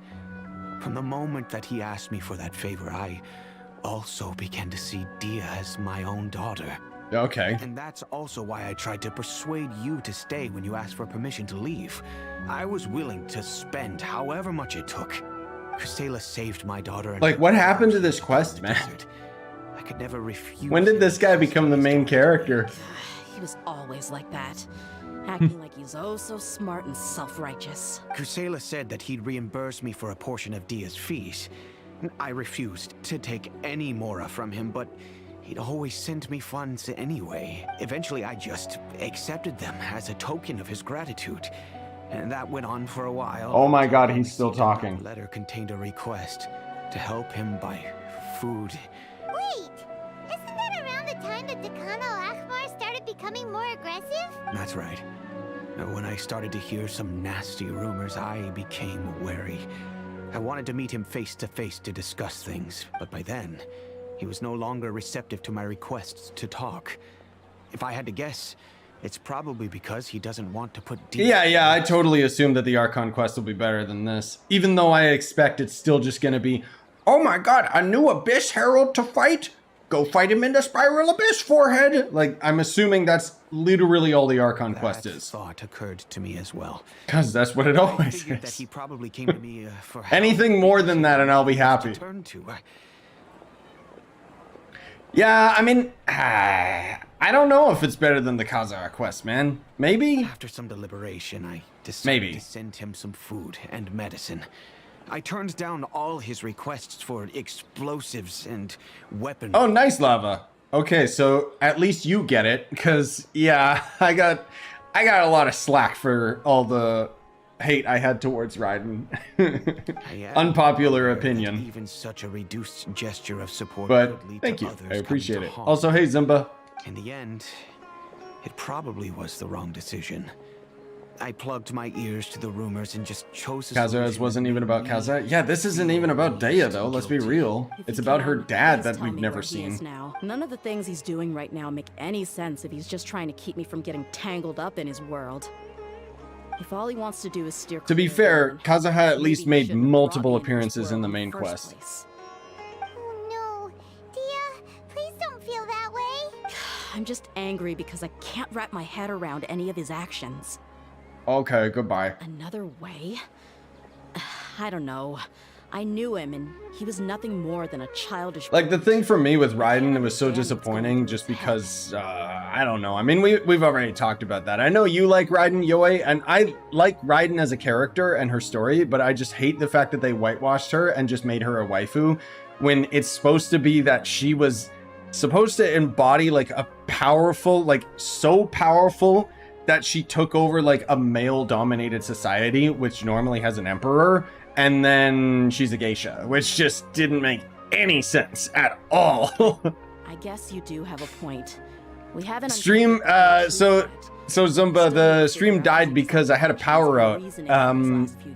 From the moment that he asked me for that favor, I also began to see Deya as my own daughter. Okay. And that's also why I tried to persuade you to stay when you asked for permission to leave. I was willing to spend however much it took. Kusela saved my daughter. And Like, what happened to this quest, man? I could never refuse. When did this guy become the main character? He was always like that, acting like he's oh so smart and self-righteous. Kusela said that he'd reimburse me for a portion of Deya's fees. I refused to take any mora from him, but he'd always send me funds anyway. Eventually, I just accepted them as a token of his gratitude. And that went on for a while. Oh my god, he's still talking. The letter contained a request to help him buy food. Wait! Isn't that around the time that Dekano Akhmar started becoming more aggressive? That's right. When I started to hear some nasty rumors, I became wary. I wanted to meet him face to face to discuss things, but by then, he was no longer receptive to my requests to talk. If I had to guess, it's probably because he doesn't want to put Deya... Yeah, I totally assume that the Archon quest will be better than this. Even though I expect it's still just gonna be, oh my god, a new Abyss Herald to fight? Go fight him in the Spiral Abyss, forehead! Like, I'm assuming that's literally all the Archon quest is. Thought occurred to me as well. Because that's what it always I figured that is. he probably came to me for help. Anything more than that and I'll be happy. To turn to. Yeah, I mean, I don't know if it's better than the Khazar quest, man. Maybe? After some deliberation, I decided Maybe. to send him some food and medicine. I turned down all his requests for explosives and weapons. Oh, nice, Lava. Okay, so at least you get it, because, yeah, I got a lot of slack for all the hate I had towards Raiden. Unpopular opinion. Even such a reduced gesture of support But could lead thank to you. others I appreciate coming it. to harm. Also, hey, Zimba. In the end, it probably was the wrong decision. I plugged my ears to the rumors and just chose a Khazar's solution wasn't that even about made me Khazar. Yeah, this isn't even about Deya, though. Let's be real. If It's you about her can, dad please that tell we've me never where he seen. is now. None of the things he's doing right now make any sense if he's just trying to keep me from getting tangled up in his world. If all he wants to do is steer To be clear fair, of him, Kazuha at maybe least he made shouldn't have multiple brought me into appearances this in the world main the first quest. place. Oh no. Deya, please don't feel that way. I'm just angry because I can't wrap my head around any of his actions. Okay, goodbye. Another way? I don't know. I knew him, and he was nothing more than a childish... Like, the thing for me with Raiden, it was so disappointing just because, I don't know. I mean, we've already talked about that. I know you like Raiden, Yoei, and I like Raiden as a character and her story, but I just hate the fact that they whitewashed her and just made her a waifu when it's supposed to be that she was supposed to embody, like, a powerful, like, so powerful that she took over, like, a male-dominated society, which normally has an emperor, and then she's a geisha, which just didn't make any sense at all. I guess you do have a point. We haven't... Stream, so Zumba, the stream died because I had a power out.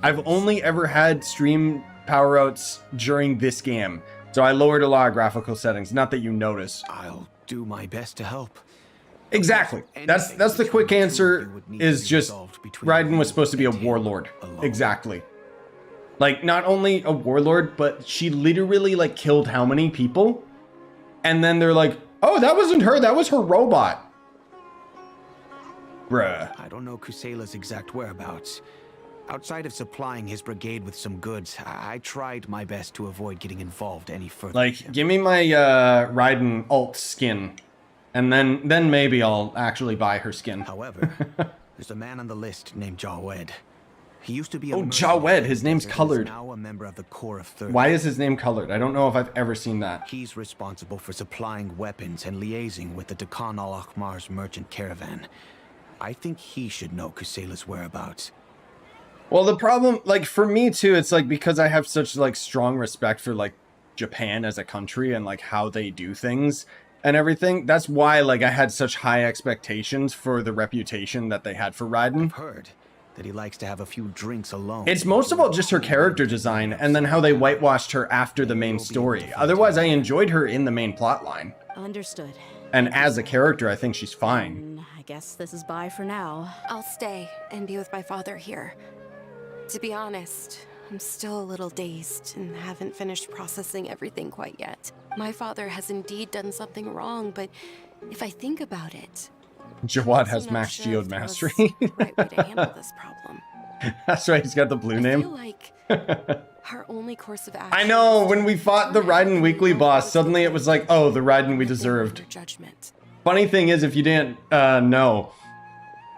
I've only ever had stream power outs during this game, so I lowered a lot of graphical settings. Not that you notice. I'll do my best to help. Exactly. That's the quick answer. Is just Raiden was supposed to be a warlord. Exactly. Like, not only a warlord, but she literally, like, killed how many people? And then they're like, oh, that wasn't her, that was her robot. Bruh. I don't know Kusela's exact whereabouts. Outside of supplying his brigade with some goods, I tried my best to avoid getting involved any further. Like, give me my Raiden alt skin. And then maybe I'll actually buy her skin. However, there's a man on the list named Jawed. He used to be a Oh, Jawed, his name's colored. Now a member of the Corps of 30. Why is his name colored? I don't know if I've ever seen that. He's responsible for supplying weapons and liaising with the Dekhan al-Akhmar's merchant caravan. I think he should know Kusela's whereabouts. Well, the problem, like, for me too, it's like because I have such, like, strong respect for, like, Japan as a country and, like, how they do things and everything. That's why, like, I had such high expectations for the reputation that they had for Raiden. I've heard that he likes to have a few drinks alone. It's most of all just her character design and then how they whitewashed her after the main story. Otherwise, I enjoyed her in the main plot line. Understood. And as a character, I think she's fine. I guess this is bye for now. I'll stay and be with my father here. To be honest, I'm still a little dazed and haven't finished processing everything quite yet. My father has indeed done something wrong, but if I think about it, Jawad has I'm not max sure geode if that was mastery. the right way to handle this problem. That's right, he's got the blue I name. feel like our only course of action. I know, when we fought the Raiden Weekly boss, suddenly it was like, oh, the Raiden we deserved. Judgment. Funny thing is, if you didn't know,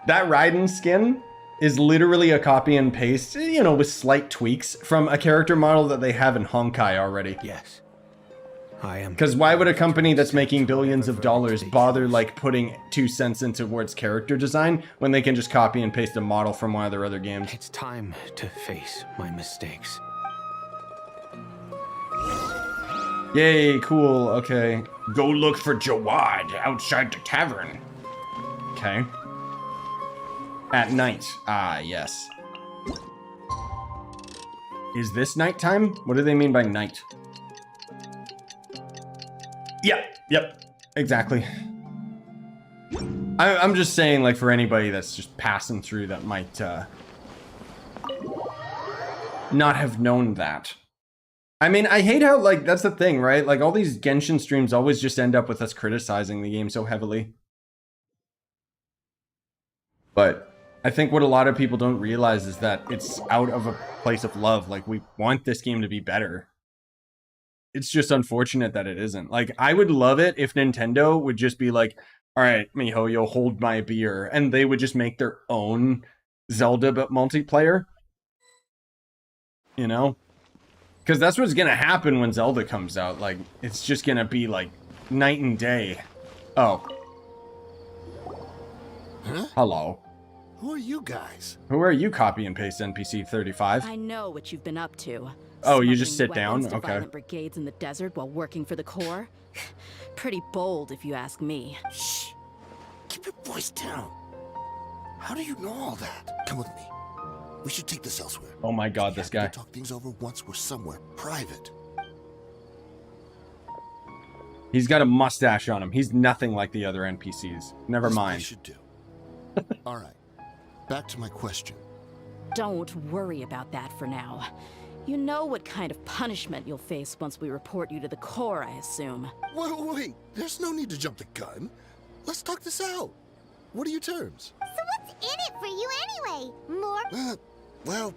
that Raiden skin is literally a copy and paste, you know, with slight tweaks from a character model that they have in Honkai already. Yes. I am. Because why would a company that's making billions of dollars bother like putting 2 cents into towards character design when they can just copy and paste a model from one of their other games? It's time to face my mistakes. Yay, cool, okay. Go look for Jawad outside the tavern. Okay. At night. Ah, yes. Is this nighttime? What do they mean by night? Yep, exactly. I'm just saying, like, for anybody that's just passing through that might not have known that. I mean, I hate how, like, that's the thing, right? Like, all these Genshin streams always just end up with us criticizing the game so heavily. But I think what a lot of people don't realize is that it's out of a place of love. Like, we want this game to be better. It's just unfortunate that it isn't. Like, I would love it if Nintendo would just be like, all right, MiHoYo, hold my beer. And they would just make their own Zelda, but multiplayer. You know? Because that's what's going to happen when Zelda comes out. Like, it's just going to be, like, night and day. Oh. Huh? Hello. Who are you guys? Who are you, copy and paste NPC 35? I know what you've been up to. Oh, you just Smuggling sit down? weapons to Okay. violent brigades in the desert while working for the Corps? Pretty bold, if you ask me. Shh. Keep your voice down. How do you know all that? Come with me. We should take this elsewhere. Oh my god, this guy. We talk things over once we're somewhere private. He's got a mustache on him. He's nothing like the other NPCs. Never This I mind. should do. All right. Back to my question. Don't worry about that for now. You know what kind of punishment you'll face once we report you to the Corps, I assume. Wait. There's no need to jump the gun. Let's talk this out. What are your terms? So what's in it for you anyway? More? Well,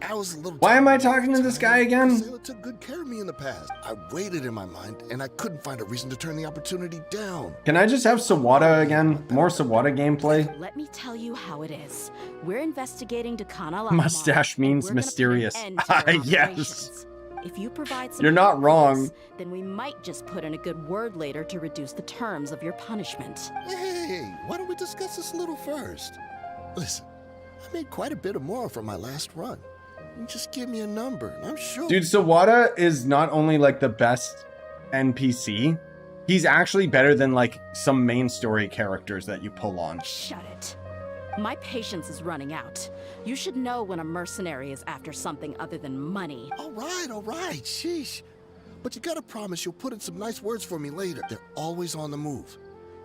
I was a little... Why am I talking to this guy again? Sailor took good care of me in the past. I waited in my mind, and I couldn't find a reason to turn the opportunity down. Can I just have Sawada again? More Sawada gameplay? Let me tell you how it is. We're investigating Dekana Mustache means mysterious. Yes. If you provide some You're not help for wrong. this, then we might just put in a good word later to reduce the terms of your punishment. Hey, why don't we discuss this a little first? Listen, I made quite a bit of more from my last run. You just give me a number, and I'm sure... Dude, Sawada is not only like the best NPC, he's actually better than like some main story characters that you pull on. Shut it. My patience is running out. You should know when a mercenary is after something other than money. All right, sheesh. But you gotta promise you'll put in some nice words for me later. They're always on the move.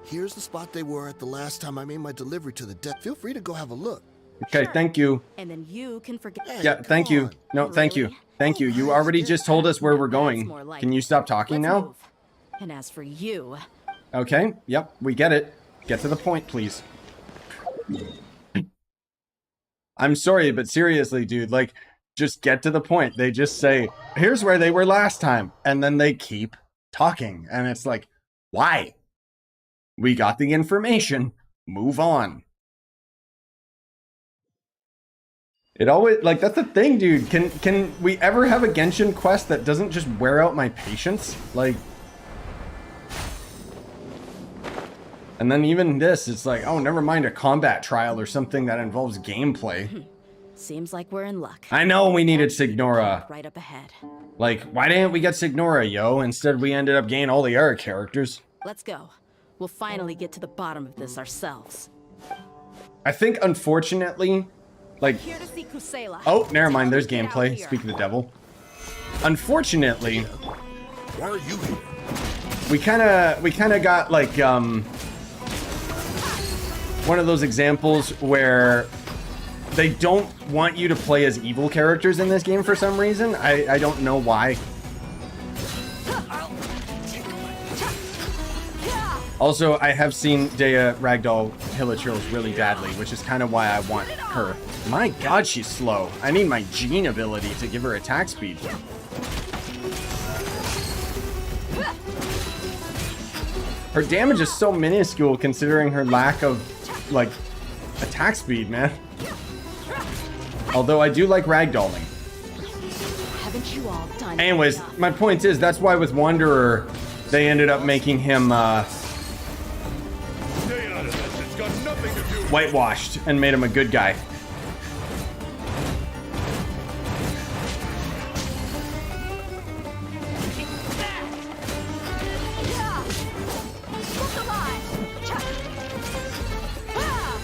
Here's the spot they were at the last time I made my delivery to the deck. Feel free to go have a look. Okay, Sure. thank you. And then you can forget. Hey, Yeah, come thank you. on. No, thank you. Really? Thank you. You already just told us where we're going. More like Can you stop talking Let's now? move. And as for you, Okay, yep, we get it. Get to the point, please. I'm sorry, but seriously, dude, like, just get to the point. They just say, here's where they were last time. And then they keep talking. And it's like, why? We got the information. Move on. It always, like, that's the thing, dude. Can we ever have a Genshin quest that doesn't just wear out my patience? Like... And then even this, it's like, oh, never mind a combat trial or something that involves gameplay. seems like we're in luck. I know we needed Signora. Right up ahead. Like, why didn't we get Signora, yo? Instead, we ended up getting all the other characters. Let's go. We'll finally get to the bottom of this ourselves. I think, unfortunately, Like, Here to see Kusela. oh, never mind. There's Get out gameplay. here. Speak of the devil. Unfortunately, Why are you here? we kind of got like one of those examples where they don't want you to play as evil characters in this game for some reason. I don't know why. Also, I have seen Deya ragdoll Hilichurls really badly, which is kind of why I want her. My god, she's slow. I need my Gene ability to give her attack speed. Her damage is so minuscule considering her lack of, like, attack speed, man. Although I do like ragdolling. Haven't you all done Anyways, enough? my point is, that's why with Wanderer, they ended up making him, whitewashed and made him a good guy.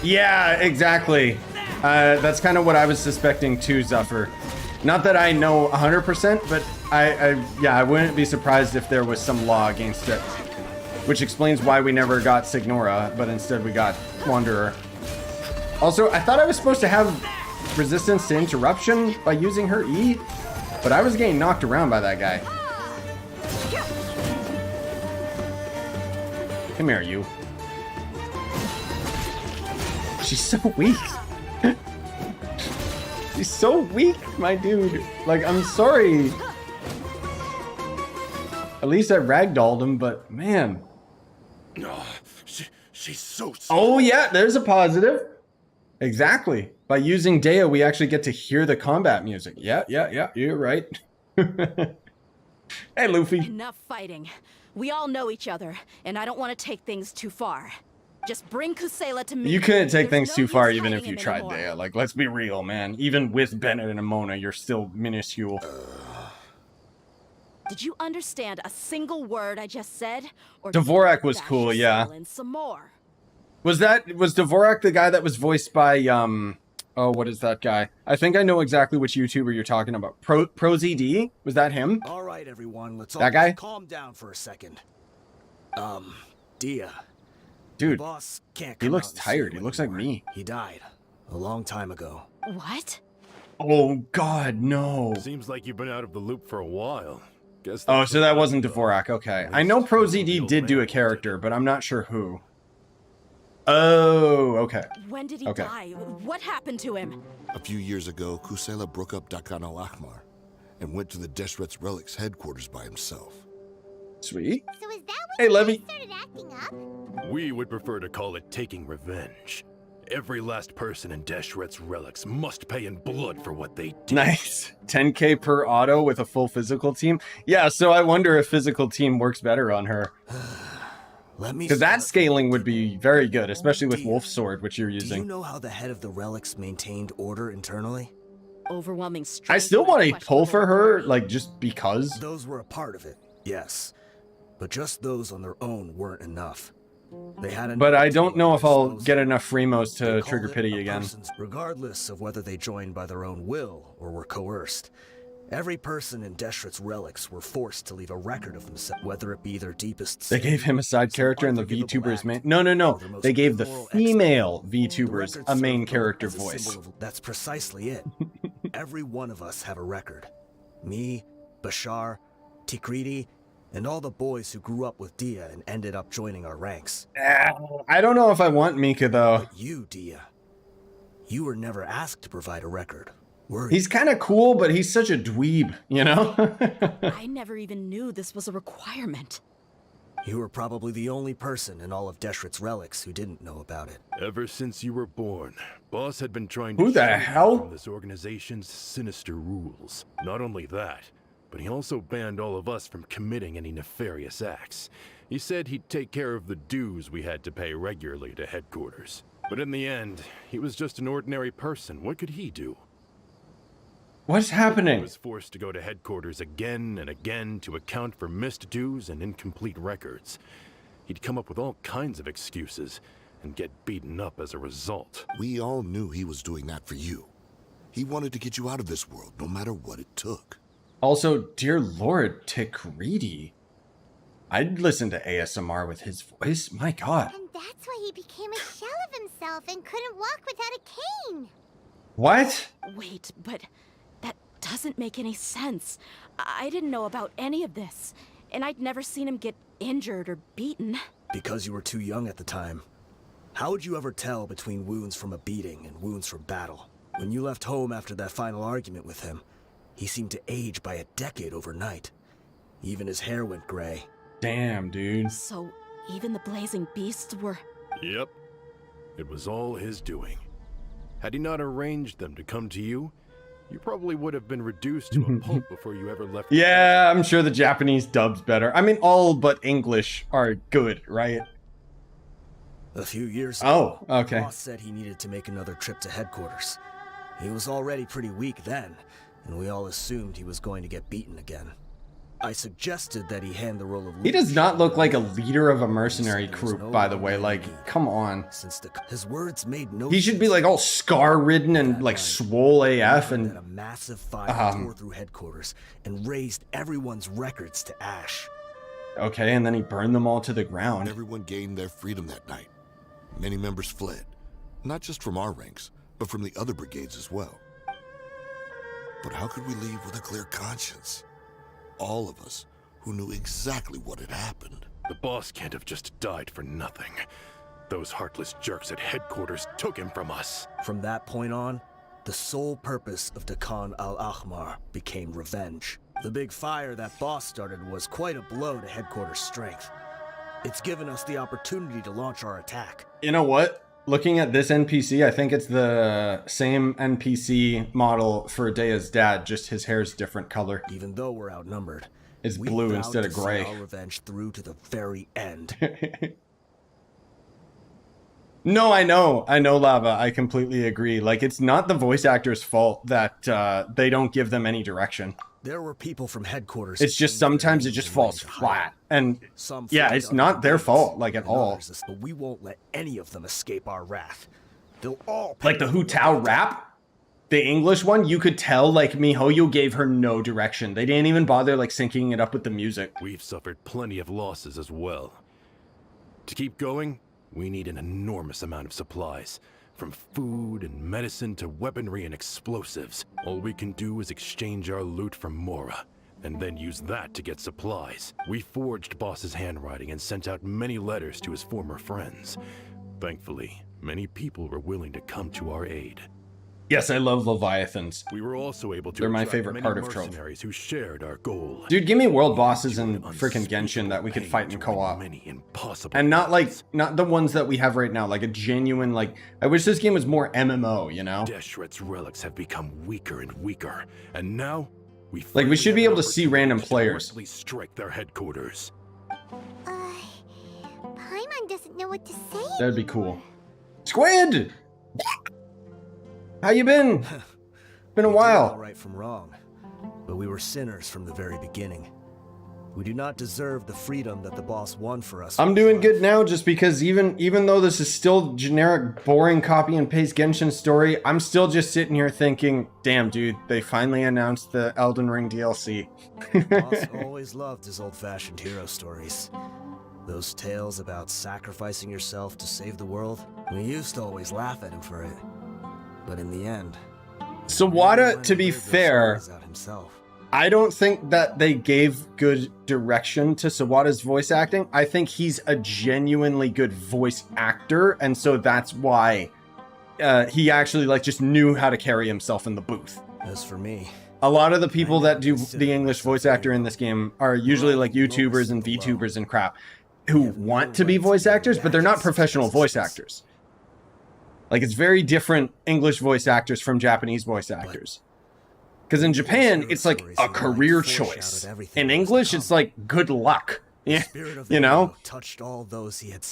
Yeah, exactly. That's kind of what I was suspecting too, Zuffer. Not that I know 100%, but I wouldn't be surprised if there was some law against it. Which explains why we never got Signora, but instead we got Wanderer. Also, I thought I was supposed to have resistance to interruption by using her E, but I was getting knocked around by that guy. Come here, you. She's so weak. She's so weak, my dude. Like, I'm sorry. At least I ragdolled him, but man. Oh, she's so slow. Oh yeah, there's a positive. Exactly. By using Deya, we actually get to hear the combat music. Yeah, you're right. Hey, Luffy. Enough fighting. We all know each other, and I don't want to take things too far. Just bring Kusela to me. You couldn't take There's things no too far use even if fighting you him tried anymore. Deya. Like, let's be real, man. Even with Bennett and Amona, you're still minuscule. Did you understand a single word I just said? Or Dvorak was dash cool, your yeah. soul in some more? Was Dvorak the guy that was voiced by, oh, what is that guy? I think I know exactly which YouTuber you're talking about. ProZD? Was that him? All right, everyone, let's all That guy? just calm down for a second. Deya. Dude, The boss can't he come looks out and see tired. you He looks like anymore. me. He died a long time ago. What? Oh, God, no. Seems like you've been out of the loop for a while. Guess Oh, so that wasn't Dvorak. Okay. I know ProZD did do a character, but I'm not sure who. Oh, okay. When did he Okay. die? What happened to him? A few years ago, Kusela broke up Dakano Akmar and went to the Deshret's Relics headquarters by himself. Sweet. So is that when Hey, you Levy. guys started acting up? We would prefer to call it taking revenge. Every last person in Deshret's relics must pay in blood for what they did. Nice. 10k per auto with a full physical team. Yeah, so I wonder if physical team works better on her. Let me Because that start. scaling would be very good, especially with Deya, Wolf Sword, which you're Do you using. know how the head of the relics maintained order internally? Overwhelming strength. I still and want to pull for unquestionable her, authority. like, just because. Those were a part of it, yes. But just those on their own weren't enough. They had But I another don't tool know at if their I'll disposal. get enough Fremos They to called trigger it pity a again. person's- Regardless of whether they joined by their own will or were coerced. Every person in Deshret's relics were forced to leave a record of themselves, whether it be their deepest They sin, gave him a side some character and the unforgivable VTubers act, main. No. or their most They gave the immoral female exploit. The VTubers records a main served character as a voice. symbol of- That's precisely it. Every one of us have a record. Me, Bashar, Tikriti, and all the boys who grew up with Deya and ended up joining our ranks. I don't know if I want Mika, though. But you, Deya, you were never asked to provide a record, were you? He's kind of cool, but he's such a dweeb, you know? I never even knew this was a requirement. You were probably the only person in all of Deshret's relics who didn't know about it. Ever since you were born, Boss had been trying Who to the shield you hell? from this organization's sinister rules. Not only that, but he also banned all of us from committing any nefarious acts. He said he'd take care of the dues we had to pay regularly to headquarters. But in the end, he was just an ordinary person. What could he do? What's He happening? was forced to go to headquarters again and again to account for missed dues and incomplete records. He'd come up with all kinds of excuses and get beaten up as a result. We all knew he was doing that for you. He wanted to get you out of this world, no matter what it took. Also, dear Lord, Tikriti. I'd listen to ASMR with his voice. My God. And that's why he became a shell of himself and couldn't walk without a cane. What? Wait, but that doesn't make any sense. I didn't know about any of this, and I'd never seen him get injured or beaten. Because you were too young at the time. How would you ever tell between wounds from a beating and wounds from battle? When you left home after that final argument with him, he seemed to age by a decade overnight. Even his hair went gray. Damn, dude. So, even the blazing beasts were... Yep. It was all his doing. Had he not arranged them to come to you, you probably would have been reduced to a pulp before you ever left. Yeah, I'm sure the Japanese dub's better. I mean, all but English are good, right? A few years ago, oh, okay. the boss said he needed to make another trip to headquarters. He was already pretty weak then, and we all assumed he was going to get beaten again. I suggested that he hand the role of He does not look like a leader of a mercenary group, by the way. Like, come on. Since his words made no He should be like all scar-ridden and like swole AF and... a massive fire tore through headquarters and raised everyone's records to ash. Okay, and then he burned them all to the ground. Everyone gained their freedom that night. Many members fled, not just from our ranks, but from the other brigades as well. But how could we leave with a clear conscience? All of us who knew exactly what had happened. The boss can't have just died for nothing. Those heartless jerks at headquarters took him from us. From that point on, the sole purpose of Dakan al-Ahmar became revenge. The big fire that boss started was quite a blow to headquarters' strength. It's given us the opportunity to launch our attack. You know what? Looking at this NPC, I think it's the same NPC model for Deya's dad, just his hair's different color. Even though we're outnumbered, it's blue instead of gray. Our revenge through to the very end. No, I know, Lava. I completely agree. Like, it's not the voice actor's fault that they don't give them any direction. There were people from headquarters. It's just sometimes it just falls flat. And yeah, it's not their fault, like, at all. But we won't let any of them escape our wrath. They'll all like the Hu Tao rap, the English one, you could tell, like, MiHoYo gave her no direction. They didn't even bother, like, syncing it up with the music. We've suffered plenty of losses as well. To keep going, we need an enormous amount of supplies. From food and medicine to weaponry and explosives. All we can do is exchange our loot from Mora, and then use that to get supplies. We forged Boss's handwriting and sent out many letters to his former friends. Thankfully, many people were willing to come to our aid. Yes, I love Leviathans. We were also able to They're my favorite part of Trove. mercenaries who shared our goal. Dude, give me world bosses in frickin' Genshin that we could fight in co-op. And not the ones that we have right now, like a genuine, like, I wish this game was more MMO, you know? Deshret's relics have become weaker and weaker, and now we should be able to see random players. Strike their headquarters. Paimon doesn't know what to say. That'd be cool. Squid! How you been? Been a while. All right from wrong, but we were sinners from the very beginning. We do not deserve the freedom that the boss won for us. I'm doing good now just because even though this is still generic, boring copy and paste Genshin story, I'm still just sitting here thinking, damn dude, they finally announced the Elden Ring DLC. Boss always loved his old-fashioned hero stories. Those tales about sacrificing yourself to save the world. We used to always laugh at him for it. But in the end, Sawada, to be fair, I don't think that they gave good direction to Sawada's voice acting. I think he's a genuinely good voice actor, and so that's why he actually like just knew how to carry himself in the booth. As for me, a lot of the people that do the English voice actor in this game are usually like YouTubers and VTubers and crap who want to be voice actors, but they're not professional voice actors. Like, it's very different English voice actors from Japanese voice actors. Because in Japan, it's like a career choice. In English, it's like good luck. Yeah, you know?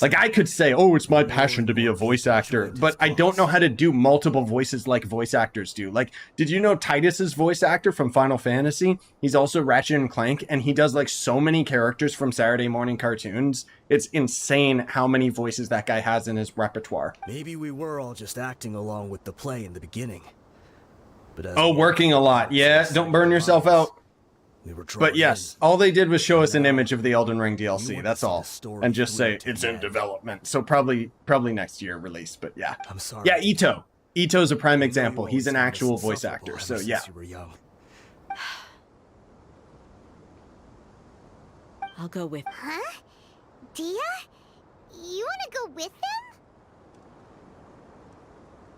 Like, I could say, oh, it's my passion to be a voice actor, but I don't know how to do multiple voices like voice actors do. Like, did you know Titus's voice actor from Final Fantasy? He's also Ratchet and Clank, and he does like so many characters from Saturday morning cartoons. It's insane how many voices that guy has in his repertoire. Maybe we were all just acting along with the play in the beginning. But as Oh, we- working a lot. Yeah, don't burn yourself out. We were drawn But yes, all they did was show us an image of the Elden Ring DLC. want That's to see all, the story and just say through to it's the in end. development. So probably next year release. But yeah, I'm sorry. yeah. Ito's a prime I know example. you He's an always found actual this voice insufferable actor. So ever yeah. since you were young. I'll go with. Huh? Deya? You wanna go with them?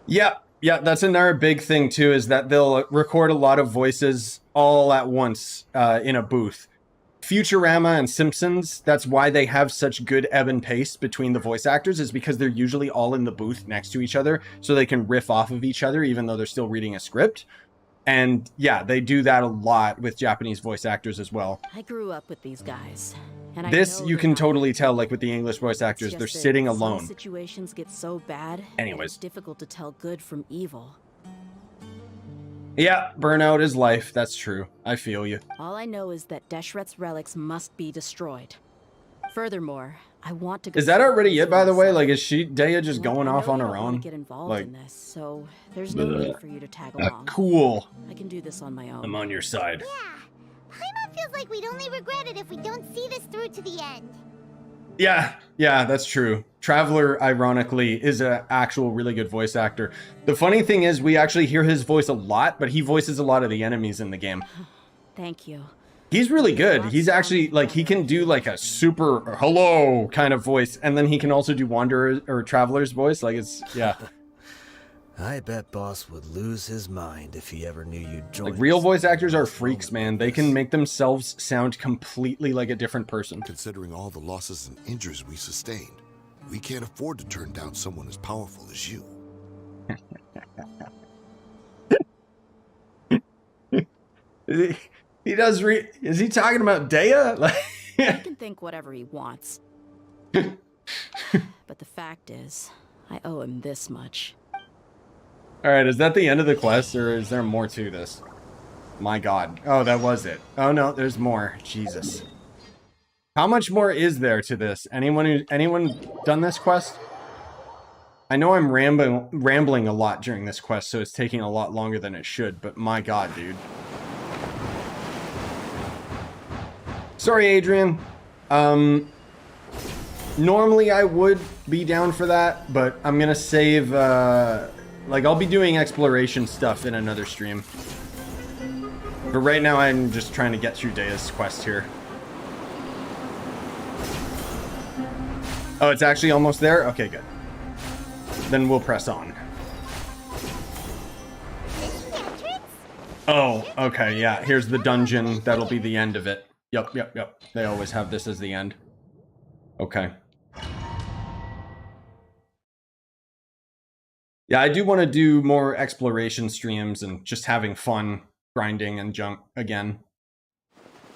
Yeah, that's another big thing too, is that they'll record a lot of voices all at once in a booth. Futurama and Simpsons, that's why they have such good ebb and pace between the voice actors, is because they're usually all in the booth next to each other, so they can riff off of each other even though they're still reading a script. And yeah, they do that a lot with Japanese voice actors as well. I grew up with these guys, and I This know you they're can not- totally tell, like with the English voice It's actors, just they're that sitting some alone. situations get so bad. Anyways. It's difficult to tell good from evil. Yeah, burnout is life. That's true. I feel you. All I know is that Deshret's relics must be destroyed. Furthermore, I want to go. Is that see already this it, by for the way? myself. Like, is Deya just Look, going I off know on you her don't wanna own? get involved Like, in this, so there's no need for you to tag along. cool. I can do this on my own. I'm on your side. Yeah. Paimon feels like we'd only regret it if we don't see this through to the end. Yeah, that's true. Traveler, ironically, is an actual really good voice actor. The funny thing is, we actually hear his voice a lot, but he voices a lot of the enemies in the game. Thank you. He's really good. He's actually, like, he can do, like, a super hello kind of voice, and then he can also do Wanderer or Traveler's voice. Like, it's, yeah. I bet Boss would lose his mind if he ever knew you'd join. Like, real us. voice actors are freaks, man. They can make themselves sound completely like a different person. Considering all the losses and injuries we sustained, we can't afford to turn down someone as powerful as you. Is he talking about Deya? Like, He can think whatever he wants. But the fact is, I owe him this much. all right, is that the end of the quest, or is there more to this? My God. Oh, that was it. Oh no, there's more. Jesus. How much more is there to this? Anyone done this quest? I know I'm rambling a lot during this quest, so it's taking a lot longer than it should, but my God, dude. Sorry, Adrian. Normally I would be down for that, but I'm gonna save, like, I'll be doing exploration stuff in another stream. But right now I'm just trying to get through Deya's quest here. Oh, it's actually almost there? Okay, good. Then we'll press on. This is the entrance? Oh, okay, yeah. Here's the dungeon. That'll be the end of it. Yep. They always have this as the end. Okay. Yeah, I do want to do more exploration streams and just having fun grinding and junk again.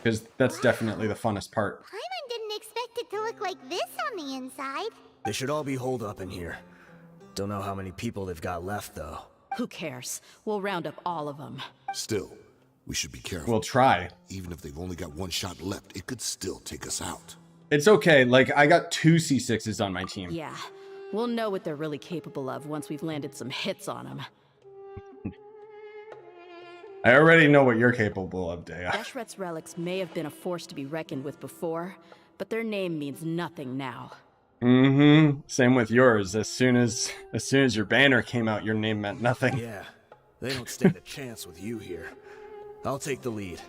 Because that's definitely the funnest part. Paimon didn't expect it to look like this on the inside. They should all be holed up in here. Don't know how many people they've got left, though. Who cares? We'll round up all of them. Still, we should be careful. We'll try. Even if they've only got one shot left, it could still take us out. It's okay. Like, I got 2 C6s on my team. Yeah, we'll know what they're really capable of once we've landed some hits on them. I already know what you're capable of, Deya. Deshret's relics may have been a force to be reckoned with before, but their name means nothing now. Mm-hmm. Same with yours. As soon as your banner came out, your name meant nothing. Yeah, they don't stand a chance with you here. I'll take the lead.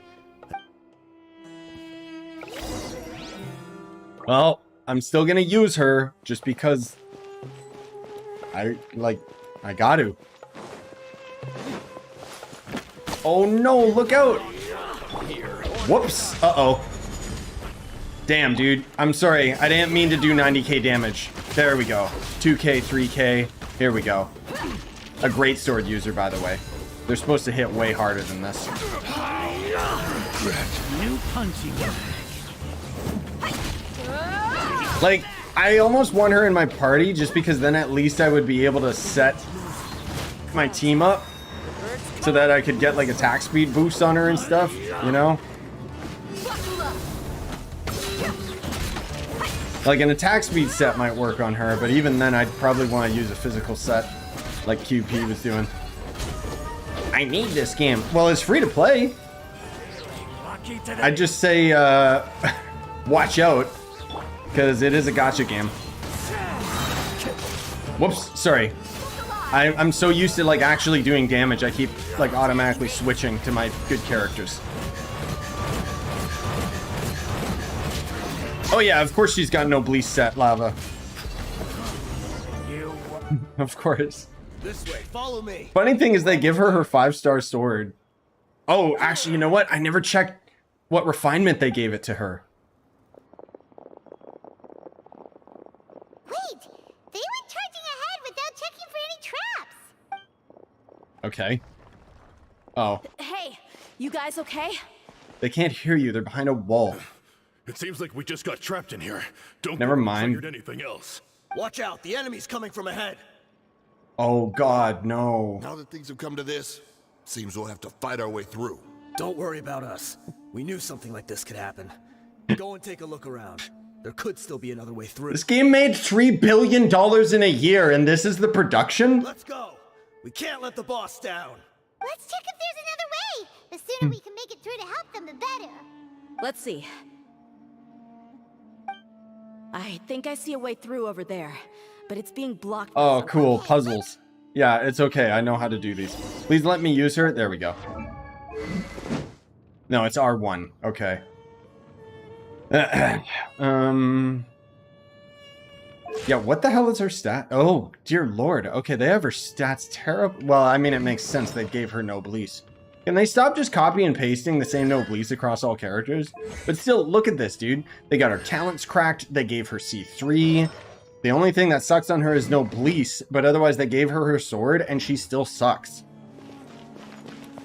Well, I'm still gonna use her just because I got to. Oh no, look out! Whoops. Uh-oh. Damn, dude. I'm sorry. I didn't mean to do 90k damage. There we go. 2k, 3k. Here we go. A great sword user, by the way. They're supposed to hit way harder than this. New punching bag. Like, I almost want her in my party just because then at least I would be able to set my team up so that I could get like attack speed boosts on her and stuff, you know? Like an attack speed set might work on her, but even then I'd probably want to use a physical set like QP was doing. I need this game. Well, it's free to play. I'd just say, watch out, because it is a gacha game. Whoops, sorry. I'm so used to like actually doing damage, I keep like automatically switching to my good characters. Oh yeah, of course she's got no bleach set lava. Of course. This way, follow me. Funny thing is they give her her 5-star sword. Oh, actually, you know what? I never checked what refinement they gave it to her. Wait, they went charging ahead without checking for any traps. Okay. Oh. Hey, you guys okay? They can't hear you. They're behind a wall. It seems like we just got trapped in here. Don't Never think we mind. figured anything else. Watch out, the enemy's coming from ahead. Oh God, no. Now that things have come to this, seems we'll have to fight our way through. Don't worry about us. We knew something like this could happen. Go and take a look around. There could still be another way through. This game made $3 billion in a year, and this is the production? Let's go. We can't let the boss down. Let's check if there's another way. The sooner we can make it through to help them, the better. Let's see. I think I see a way through over there, but it's being blocked. Oh, cool. Puzzles. Yeah, it's okay. I know how to do these. Please let me use her. There we go. No, it's R1. Okay. Yeah, what the hell is her stat? Oh, dear lord. Okay, they have her stats terrible. Well, I mean, it makes sense. They gave her noblesse. Can they stop just copy and pasting the same noblesse across all characters? But still, look at this, dude. They got her talents cracked. They gave her C3. The only thing that sucks on her is noblesse, but otherwise they gave her her sword and she still sucks.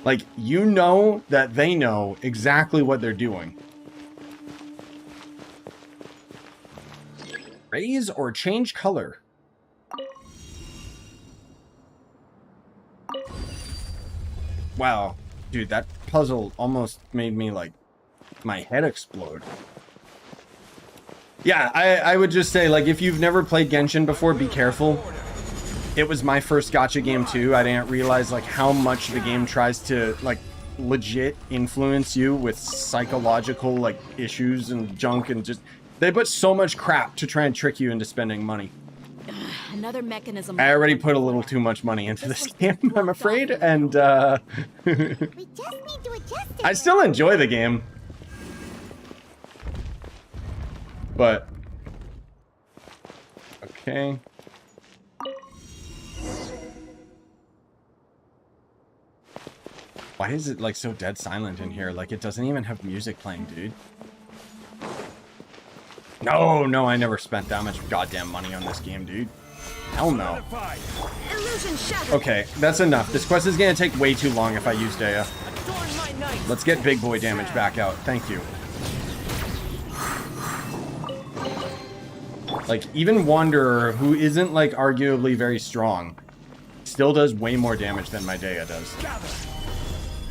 Like, you know that they know exactly what they're doing. Raise or change color. Wow. Dude, that puzzle almost made me, like, my head explode. Yeah, I would just say, like, if you've never played Genshin before, be careful. It was my first gacha game, too. I didn't realize, like, how much the game tries to, like, legit influence you with psychological, like, issues and junk and just... They put so much crap to try and trick you into spending money. Another mechanism. I already put a little too much money into this game, I'm afraid, and, We just need to adjust it. I still enjoy the game. But... Okay. Why is it, like, so dead silent in here? Like, it doesn't even have music playing, dude. No, I never spent that much goddamn money on this game, dude. Hell no. Okay, that's enough. This quest is gonna take way too long if I use Deya. Let's get big boy damage back out. Thank you. Like, even Wanderer, who isn't, like, arguably very strong, still does way more damage than my Deya does.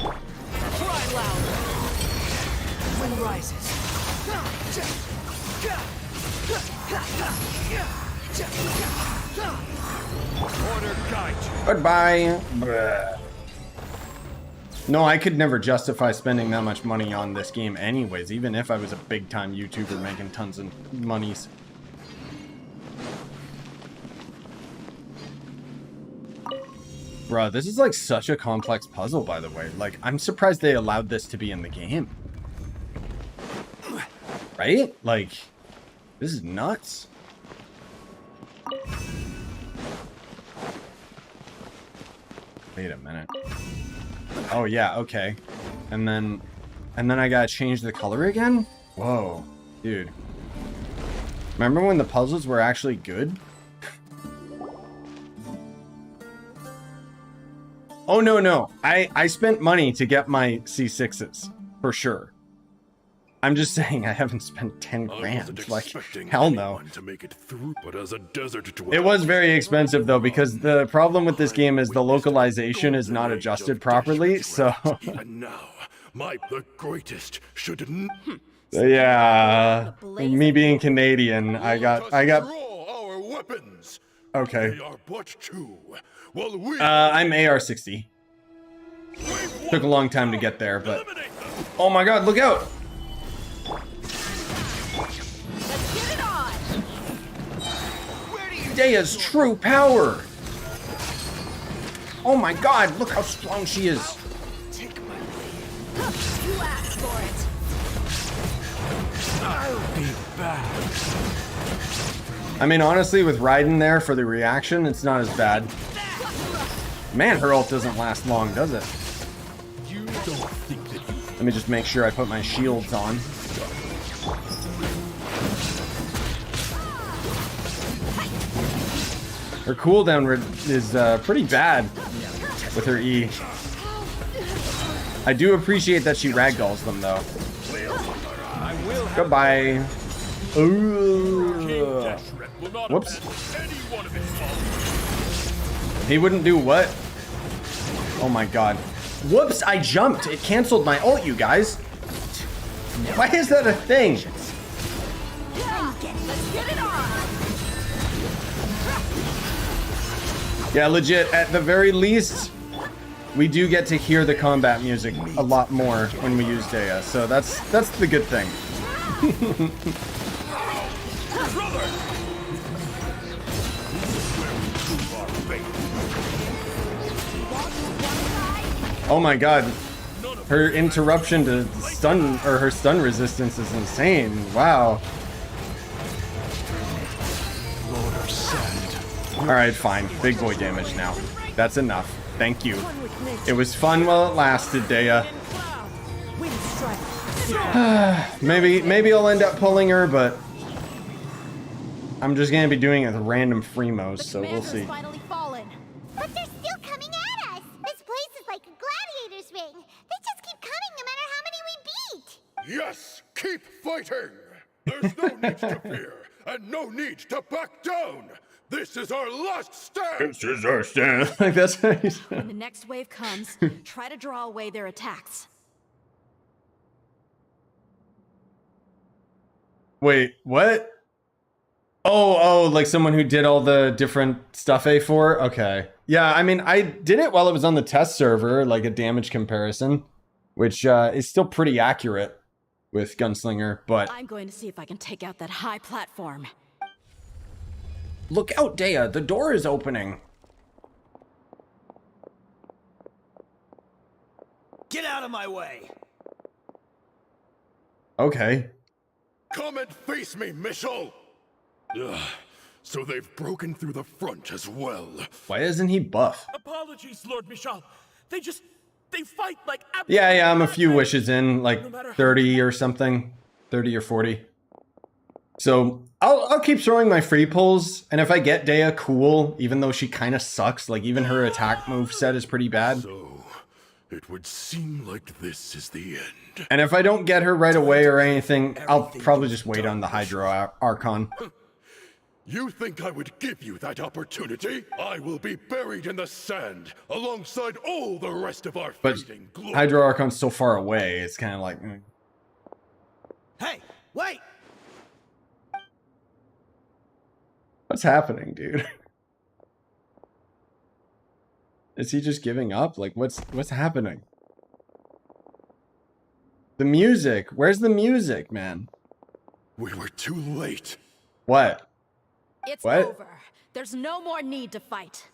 Cry loud. Wind rises. Order guide you. Goodbye. Bruh. No, I could never justify spending that much money on this game anyways, even if I was a big-time YouTuber making tons of monies. Bruh, this is like such a complex puzzle, by the way. Like, I'm surprised they allowed this to be in the game. Right? Like, this is nuts. Wait a minute. Oh yeah, okay. And then I gotta change the color again? Whoa, dude. Remember when the puzzles were actually good? Oh no. I spent money to get my C6s, for sure. I'm just saying I haven't spent 10 grand. Like, hell no. To make it through, but as a desert dweller, It was very expensive though, because the problem with this game is the localization is not adjusted properly, so... Even now, the greatest should... Yeah, me being Canadian, I got... Draw our weapons. Okay. They are but two, while we... I'm AR-60. Took a long time to get there, but... Oh my god, look out! Let's get it on. Deya's true power! Oh my god, look how strong she is! Take my lead. You asked for it. I'll be back. I mean, honestly, with Raiden there for the reaction, it's not as bad. Man, her ult doesn't last long, does it? You don't think that you... Let me just make sure I put my shields on. Her cooldown is pretty bad with her E. I do appreciate that she ragdolls them, though. Goodbye. Ooh. Whoops. He wouldn't do what? Oh my god. Whoops, I jumped. It canceled my ult, you guys. Why is that a thing? Let's get it on. Yeah, legit, at the very least, we do get to hear the combat music a lot more when we use Deya, so that's the good thing. Oh my god. Her interruption to stun, or her stun resistance is insane. Wow. Alright, fine. Big boy damage now. That's enough. Thank you. It was fun while it lasted, Deya. maybe I'll end up pulling her, but I'm just gonna be doing it with random freemos, so we'll see. Finally fallen. But they're still coming at us. This place is like a gladiator's ring. They just keep coming no matter how many we beat. Yes, keep fighting! There's no need to fear, and no need to back down! This is our last stand! This is our stand. Like that's how you say. When the next wave comes, try to draw away their attacks. Wait, what? Oh, like someone who did all the different stuff A4? Okay. Yeah, I mean, I did it while it was on the test server, like a damage comparison, which is still pretty accurate with Gunslinger, but... I'm going to see if I can take out that high platform. Look out, Deya, the door is opening. Get out of my way! Okay. Come and face me, Michel! Ugh, so they've broken through the front as well. Why isn't he buff? Apologies, Lord Michel. They fight like... Yeah, I'm a few wishes in, like 30 or something. 30 or 40. So, I'll keep throwing my free pulls, and if I get Deya, cool, even though she kind of sucks. Like, even her attack move set is pretty bad. So, it would seem like this is the end. And if I don't get her right away or anything, I'll probably just wait on the Hydro Archon. You think I would give you that opportunity? I will be buried in the sand, alongside all the rest of our But fading glory. Hydro Archon's so far away, it's kind of like... Hey, wait! What's happening, dude? Is he just giving up? Like, what's happening? The music! Where's the music, man? We were too late. What? It's What? over. There's no more need to fight.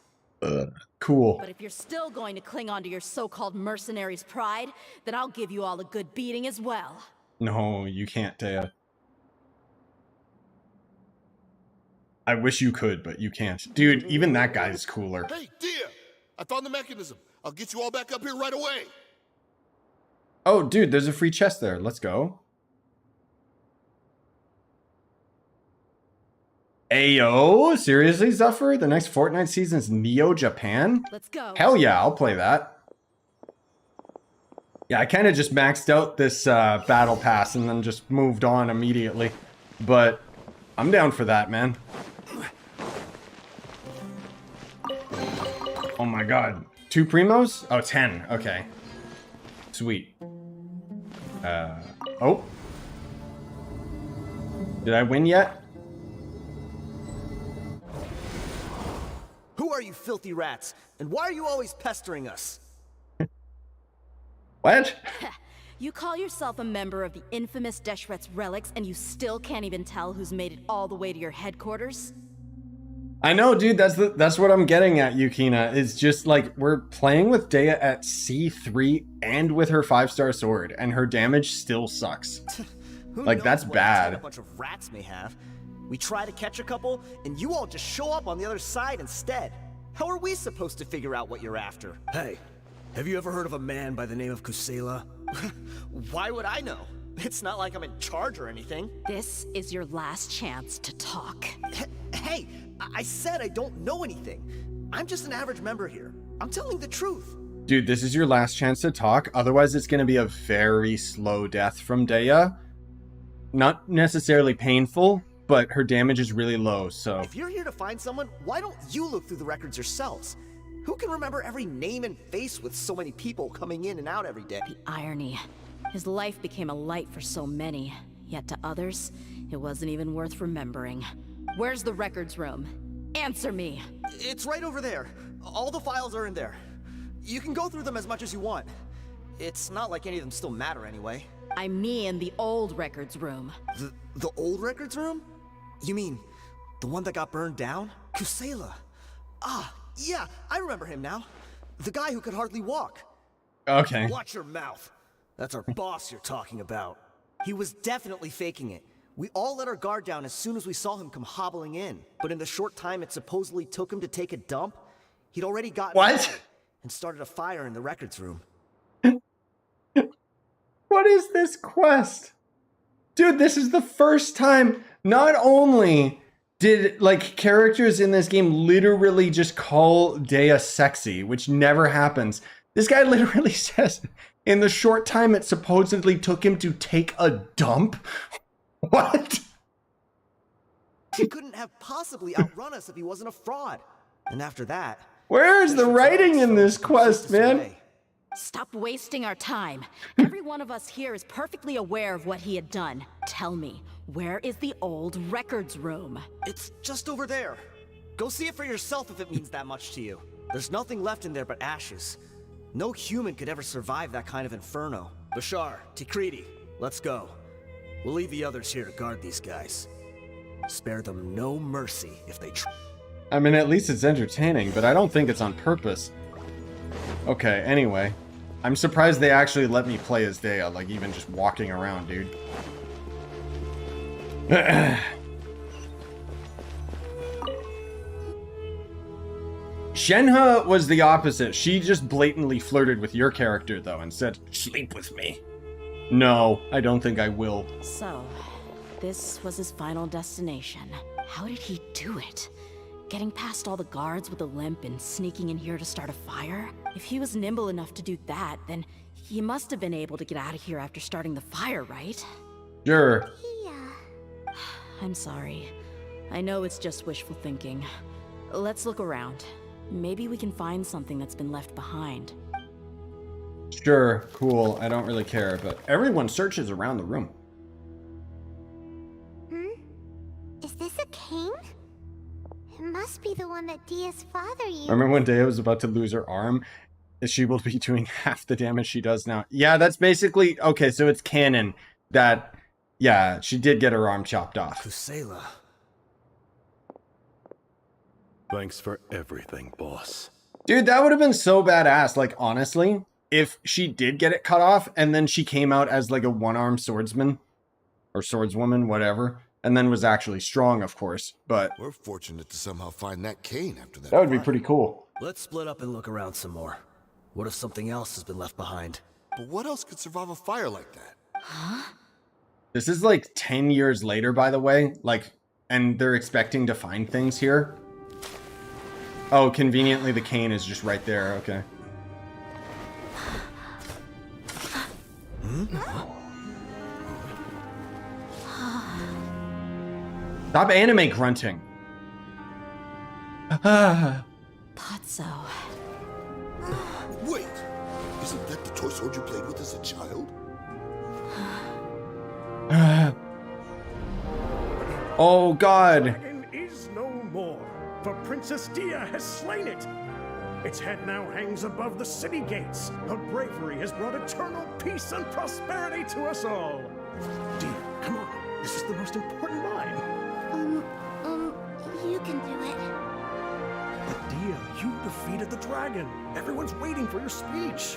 Cool. But if you're still going to cling on to your so-called mercenary's pride, then I'll give you all a good beating as well. No, you can't, Deya. I wish you could, but you can't. Dude, even that guy's cooler. Hey, Deya! I found the mechanism. I'll get you all back up here right away. Oh, dude, there's a free chest there. Let's go. Ayo? Seriously, Zephyr? The next Fortnite season is Neo Japan? Let's go. Hell yeah, I'll play that. Yeah, I kind of just maxed out this battle pass and then just moved on immediately. But I'm down for that, man. Oh my god. 2 primos? Oh, 10. Okay. Sweet. Oh. Did I win yet? Who are you filthy rats? And why are you always pestering us? What? You call yourself a member of the infamous Deshret's relics and you still can't even tell who's made it all the way to your headquarters? I know, dude. That's what I'm getting at, Yukina. It's just like we're playing with Deya at C3 and with her 5-star sword, and her damage still sucks. Like that's bad. A bunch of rats may have. We try to catch a couple, and you all just show up on the other side instead. How are we supposed to figure out what you're after? Hey, have you ever heard of a man by the name of Kusela? Why would I know? It's not like I'm in charge or anything. This is your last chance to talk. Hey, I said I don't know anything. I'm just an average member here. I'm telling the truth. Dude, this is your last chance to talk. Otherwise, it's going to be a very slow death from Deya. Not necessarily painful, but her damage is really low, so... If you're here to find someone, why don't you look through the records yourselves? Who can remember every name and face with so many people coming in and out every day? The irony. His life became a light for so many, yet to others, it wasn't even worth remembering. Where's the records room? Answer me! It's right over there. All the files are in there. You can go through them as much as you want. It's not like any of them still matter anyway. I mean the old records room. The old records room? You mean, the one that got burned down? Kusela. Ah, yeah, I remember him now. The guy who could hardly walk. Okay. Watch your mouth. That's our boss you're talking about. He was definitely faking it. We all let our guard down as soon as we saw him come hobbling in. But in the short time it supposedly took him to take a dump, he'd already gotten What? And started a fire in the records room. What is this quest? Dude, this is the first time, not only did like characters in this game literally just call Deya sexy, which never happens. This guy literally says, in the short time it supposedly took him to take a dump? What? He couldn't have possibly outrun us if he wasn't a fraud. And after that... Where is the writing in this quest, man? Stop wasting our time. Every one of us here is perfectly aware of what he had done. Tell me, where is the old records room? It's just over there. Go see it for yourself if it means that much to you. There's nothing left in there but ashes. No human could ever survive that kind of inferno. Bashar, Tikriti, let's go. We'll leave the others here to guard these guys. Spare them no mercy if they try. I mean, at least it's entertaining, but I don't think it's on purpose. Okay, anyway. I'm surprised they actually let me play as Deya, like even just walking around, dude. Shenhe was the opposite. She just blatantly flirted with your character, though, and said, "Sleep with me." No, I don't think I will. So, this was his final destination. How did he do it? Getting past all the guards with a limp and sneaking in here to start a fire? If he was nimble enough to do that, then he must have been able to get out of here after starting the fire, right? Sure. Yeah. I'm sorry. I know it's just wishful thinking. Let's look around. Maybe we can find something that's been left behind. Sure, cool. I don't really care, but everyone searches around the room. Is this a cane? It must be the one that Deya's father used. Remember when Deya was about to lose her arm? She will be doing half the damage she does now. Yeah, that's basically... Okay, so it's canon that... Yeah, she did get her arm chopped off. Kusela. Thanks for everything, boss. Dude, that would have been so badass, like, honestly, if she did get it cut off and then she came out as, like, a one-armed swordsman or swordswoman, whatever, and then was actually strong, of course, but... We're fortunate to somehow find that cane after that. That would be pretty cool. Let's split up and look around some more. What if something else has been left behind? But what else could survive a fire like that? Huh? This is, like, 10 years later, by the way, like, and they're expecting to find things here. Oh, conveniently the cane is just right there, okay. Stop anime grunting. Thought so. Wait! Isn't that the toy sword you played with as a child? Oh, God. Dragon is no more, for Princess Deya has slain it. Its head now hangs above the city gates. Her bravery has brought eternal peace and prosperity to us all. Dear, come on. This is the most important line. You can do it. But Deya, you defeated the dragon. Everyone's waiting for your speech.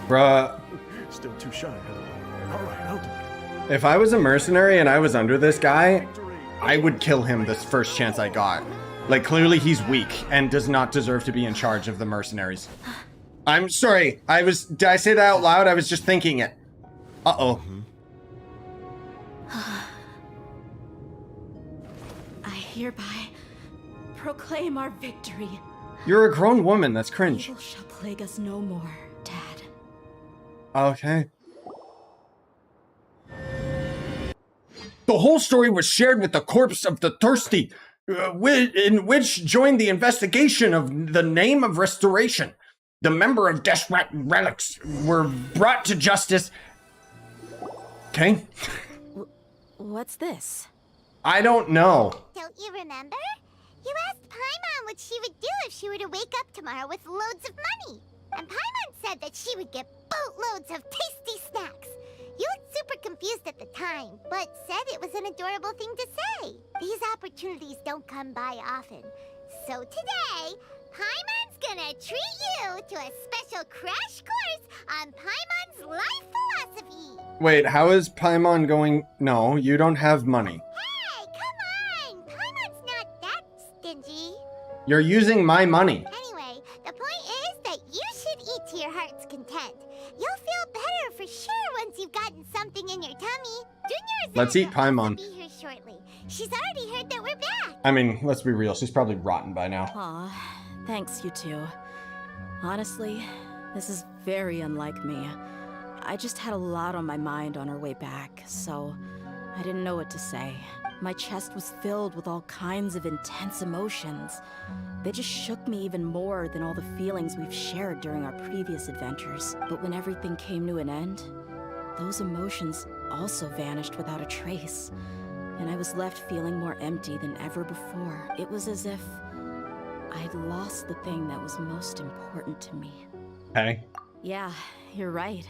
Bruh. Still too shy, huh? All right, I'll do it. If I was a mercenary and I was under this guy, I would kill him this first chance I got. Like, clearly he's weak and does not deserve to be in charge of the mercenaries. I'm sorry. Did I say that out loud? I was just thinking it. Uh-oh. I hereby proclaim our victory. You're a grown woman. That's cringe. Evil shall plague us no more, Dad. Okay. The whole story was shared with the corpse of the thirsty, in which joined the investigation of the name of restoration. The member of Desrat relics were brought to justice. Okay. What's this? I don't know. Don't you remember? You asked Paimon what she would do if she were to wake up tomorrow with loads of money. And Paimon said that she would get boatloads of tasty snacks. You looked super confused at the time, but said it was an adorable thing to say. These opportunities don't come by often. So today, Paimon's gonna treat you to a special crash course on Paimon's life philosophy. Wait, how is Paimon going? No, you don't have money. Hey, come on! Paimon's not that stingy. You're using my money. Anyway, the point is that you should eat to your heart's content. You'll feel better for sure once you've gotten something in your tummy. Junior Let's eat Paimon. will be here shortly. She's already heard that we're back. I mean, let's be real. She's probably rotten by now. Aw, thanks, you two. Honestly, this is very unlike me. I just had a lot on my mind on our way back, so I didn't know what to say. My chest was filled with all kinds of intense emotions. They just shook me even more than all the feelings we've shared during our previous adventures. But when everything came to an end, those emotions also vanished without a trace. And I was left feeling more empty than ever before. It was as if I'd lost the thing that was most important to me. Okay. Yeah, you're right.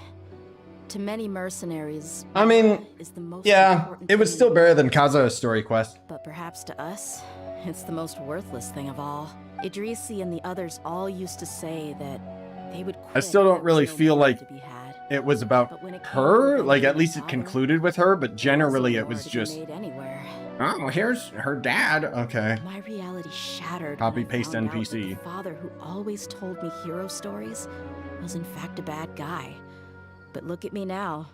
To many mercenaries, I mean, is the most yeah, it was still better than Kazuha's story quest. But perhaps to us, it's the most worthless thing of all. Idrisi and the others all used to say that they would quit. I still don't really if no feel more like to be had. it was about But when it came her. to Like, at avenging least it father, concluded with her, but generally there it wasn't was more to be just, made anywhere. oh, here's her dad. Okay. My reality shattered. Copy, when I paste, found out that NPC. the father who always told me hero stories was in fact a bad guy. But look at me now.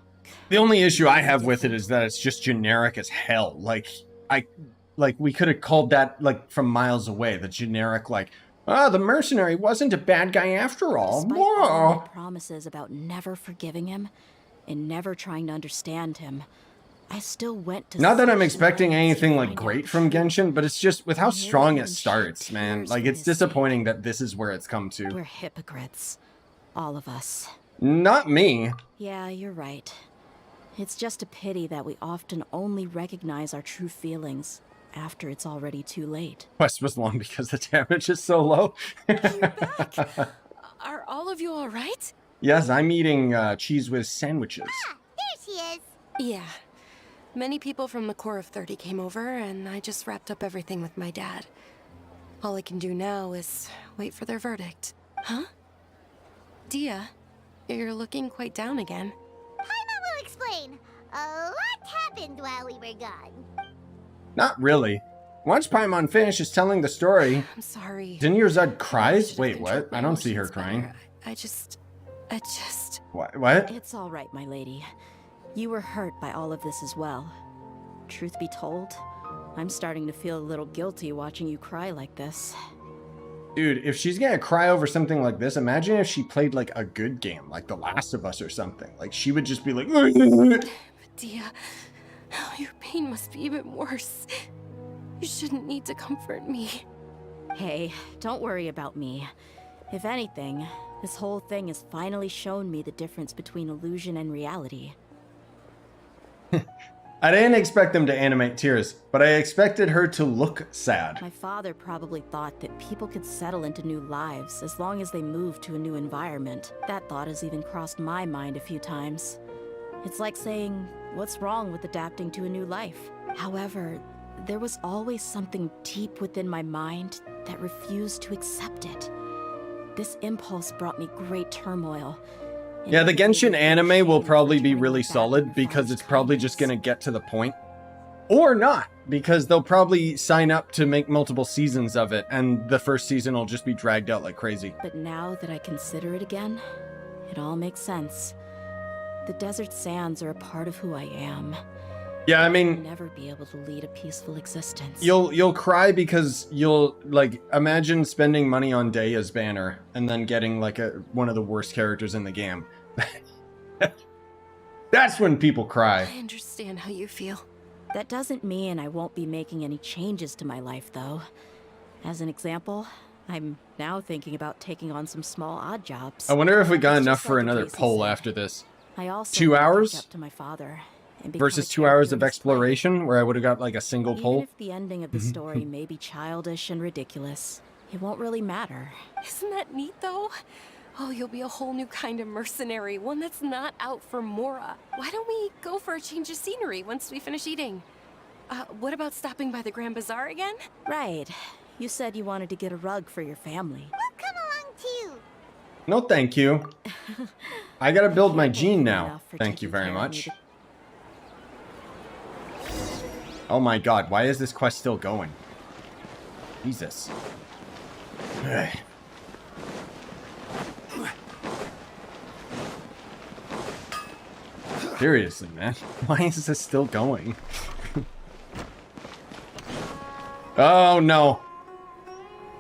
The only issue I have with it is that it's just generic as hell. Like, we could have called that, like, from miles away. The generic, like, the mercenary wasn't a bad guy after all. Despite all my promises about never forgiving him and never trying to understand him, I still went to. Not that I'm such expecting lengths to anything, like, find great out from the truth. Genshin, but it's just, with how strong it Millions starts, shed man. tears Like, for it's his disappointing that this is where it's come to. We're hypocrites. All of us. Not me. Yeah, you're right. It's just a pity that we often only recognize our true feelings after it's already too late. Quest was long because the damage is so low. You're back. Are all of you all right? Yes, I'm eating cheese whiz sandwiches. Ah, there she is. Yeah. Many people from the Corps of 30 came over, and I just wrapped up everything with my dad. All I can do now is wait for their verdict. Huh? Deya, you're looking quite down again. Paimon will explain. A lot happened while we were gone. Not really. Once Paimon finishes telling the story, I'm sorry. Dinyerzad cries? should've Wait, controlled what? my I don't see her emotions crying. better. I just... What? It's all right, my lady. You were hurt by all of this as well. Truth be told, I'm starting to feel a little guilty watching you cry like this. Dude, if she's gonna cry over something like this, imagine if she played like a good game, like The Last of Us or something. Like, she would just be like, Deya, your pain must be even worse. You shouldn't need to comfort me. Hey, don't worry about me. If anything, this whole thing has finally shown me the difference between illusion and reality. I didn't expect them to animate tears, but I expected her to look sad. My father probably thought that people could settle into new lives as long as they moved to a new environment. That thought has even crossed my mind a few times. It's like saying, what's wrong with adapting to a new life? However, there was always something deep within my mind that refused to accept it. This impulse brought me great turmoil. Yeah, the Genshin anime will probably be really solid because it's probably just going to get to the point. Or not, because they'll probably sign up to make multiple seasons of it, and the first season will just be dragged out like crazy. But now that I consider it again, it all makes sense. The desert sands are a part of who I am. Yeah, I I'll mean, never be able to lead a peaceful existence. you'll cry because you'll, like, imagine spending money on Deya's banner and then getting, like, one of the worst characters in the game. That's when people cry. I understand how you feel. That doesn't mean I won't be making any changes to my life, though. As an example, I'm now thinking about taking on some small odd jobs. I wonder if we got It's enough just for like another Casey poll said. after this. I also 2 want to hours? catch up to my father and become Versus a 2 hours character of in his play. exploration, where I would have got, like, a single Even poll. if the ending of the story may be childish and ridiculous, it won't really matter. Isn't that neat, though? Oh, you'll be a whole new kind of mercenary, one that's not out for Mora. Why don't we go for a change of scenery once we finish eating? What about stopping by the Grand Bazaar again? Right. You said you wanted to get a rug for your family. We'll come along too. No, thank you. I gotta build my Thank gene you now. enough for Thank you taking very care of me much. to- Oh my god, why is this quest still going? Jesus. Ugh. Seriously, man. Why is this still going? Oh no.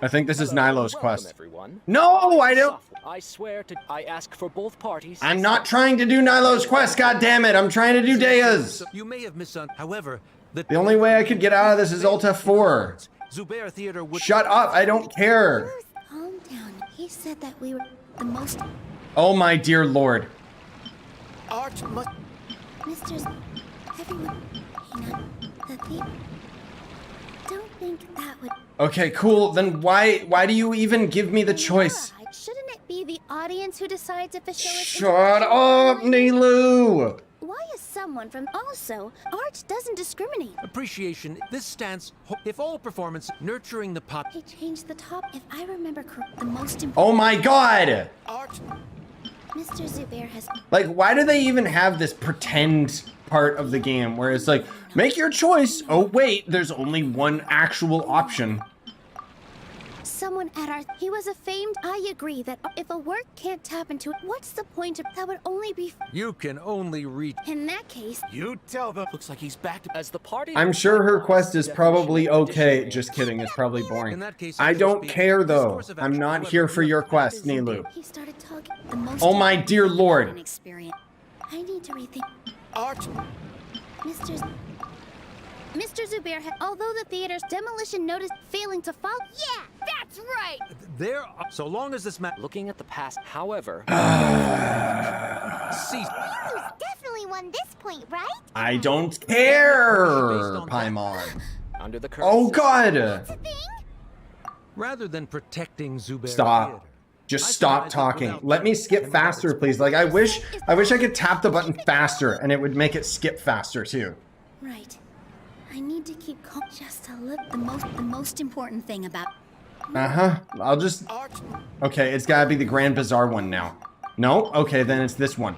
I think this is Nilo's quest. Everyone. No, I don't. I swear to I ask for both parties. I'm not trying to do Nilo's quest, god damn it. I'm trying to do Deya's. You may have misunderstood. However, The only way I could get out of this is Alt F4. Zubair Theater would Shut up, I don't care. Calm down. He said that we were the most. Oh my dear lord. Arch must Misters, everyone, Hina, the people. Don't think that would. Okay, cool. Then why do you even give me the choice? Shouldn't it be the audience who decides if a show is? Shut up, Nilu! Why is someone from also? Art doesn't discriminate. appreciation. This stance, if all performance nurturing the pop. He changed the top. If I remember correctly, the most important. Oh my god! Arch. Mr. Zubair has. Like, why do they even have this pretend part of the game where it's like, make your choice. Oh wait, there's only one actual option. Someone at our. He was a famed. I agree that if a work can't tap into it, what's the point of that? Would only be. You can only reach. In that case. You tell them. Looks like he's back to as the party. I'm sure her quest is probably okay. Just kidding, it's probably boring. In that case, I don't care though. I'm not here for your quest, Nilu. He started talking. The most. Oh my dear lord. Experience. I need to rethink. Arch. Mr. Zubair had, although the theater's demolition notice failing to follow. Yeah, that's right. There. So long as this looking at the past, however. See. You definitely won this point, right? I don't care, Paimon. Under the current Oh god! Rather than protecting Zubair. Stop. Just stop talking. Let me skip faster, please. Like, I wish I could tap the button faster and it would make it skip faster too. Right. I need to keep calm just a little. The most important thing about. Uh-huh. I'll just... Okay, it's gotta be the Grand Bazaar one now. No? Okay, then it's this one.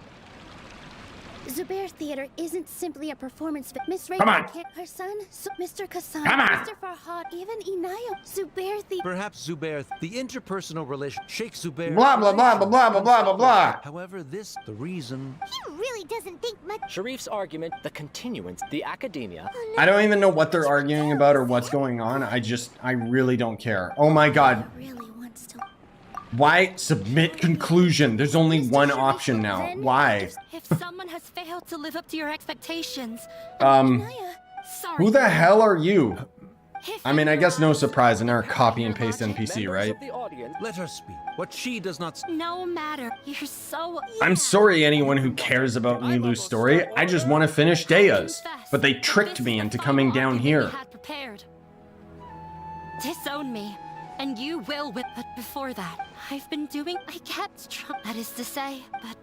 Zubair Theater isn't simply a performance fit. Miss Ray, Come on. her son, Mr. Kassan, Come on. Mr. Farhad, even Inayo. Zubair Theater. Perhaps Zubair, the interpersonal relation, Sheikh Zubair. Blah, blah, blah, blah, blah, blah, blah, blah, blah. However, the reason. He really doesn't think much. Sharif's argument, the continuance, the academia. I don't even know what they're arguing about or what's going on. I really don't care. Oh my god. Really wants to. Why submit conclusion? There's only one option now. Why? If someone has failed to live up to your expectations. Who the hell are you? I mean, I guess no surprise in our copy and paste NPC, right? Let her speak. What she does not... No matter. You're so... I'm sorry anyone who cares about Nilu's story. I just want to finish Deya's. But they tricked me into coming down here. Prepared. Disown me, and you will with. But before that, I've been doing. I kept trying. That is to say, but.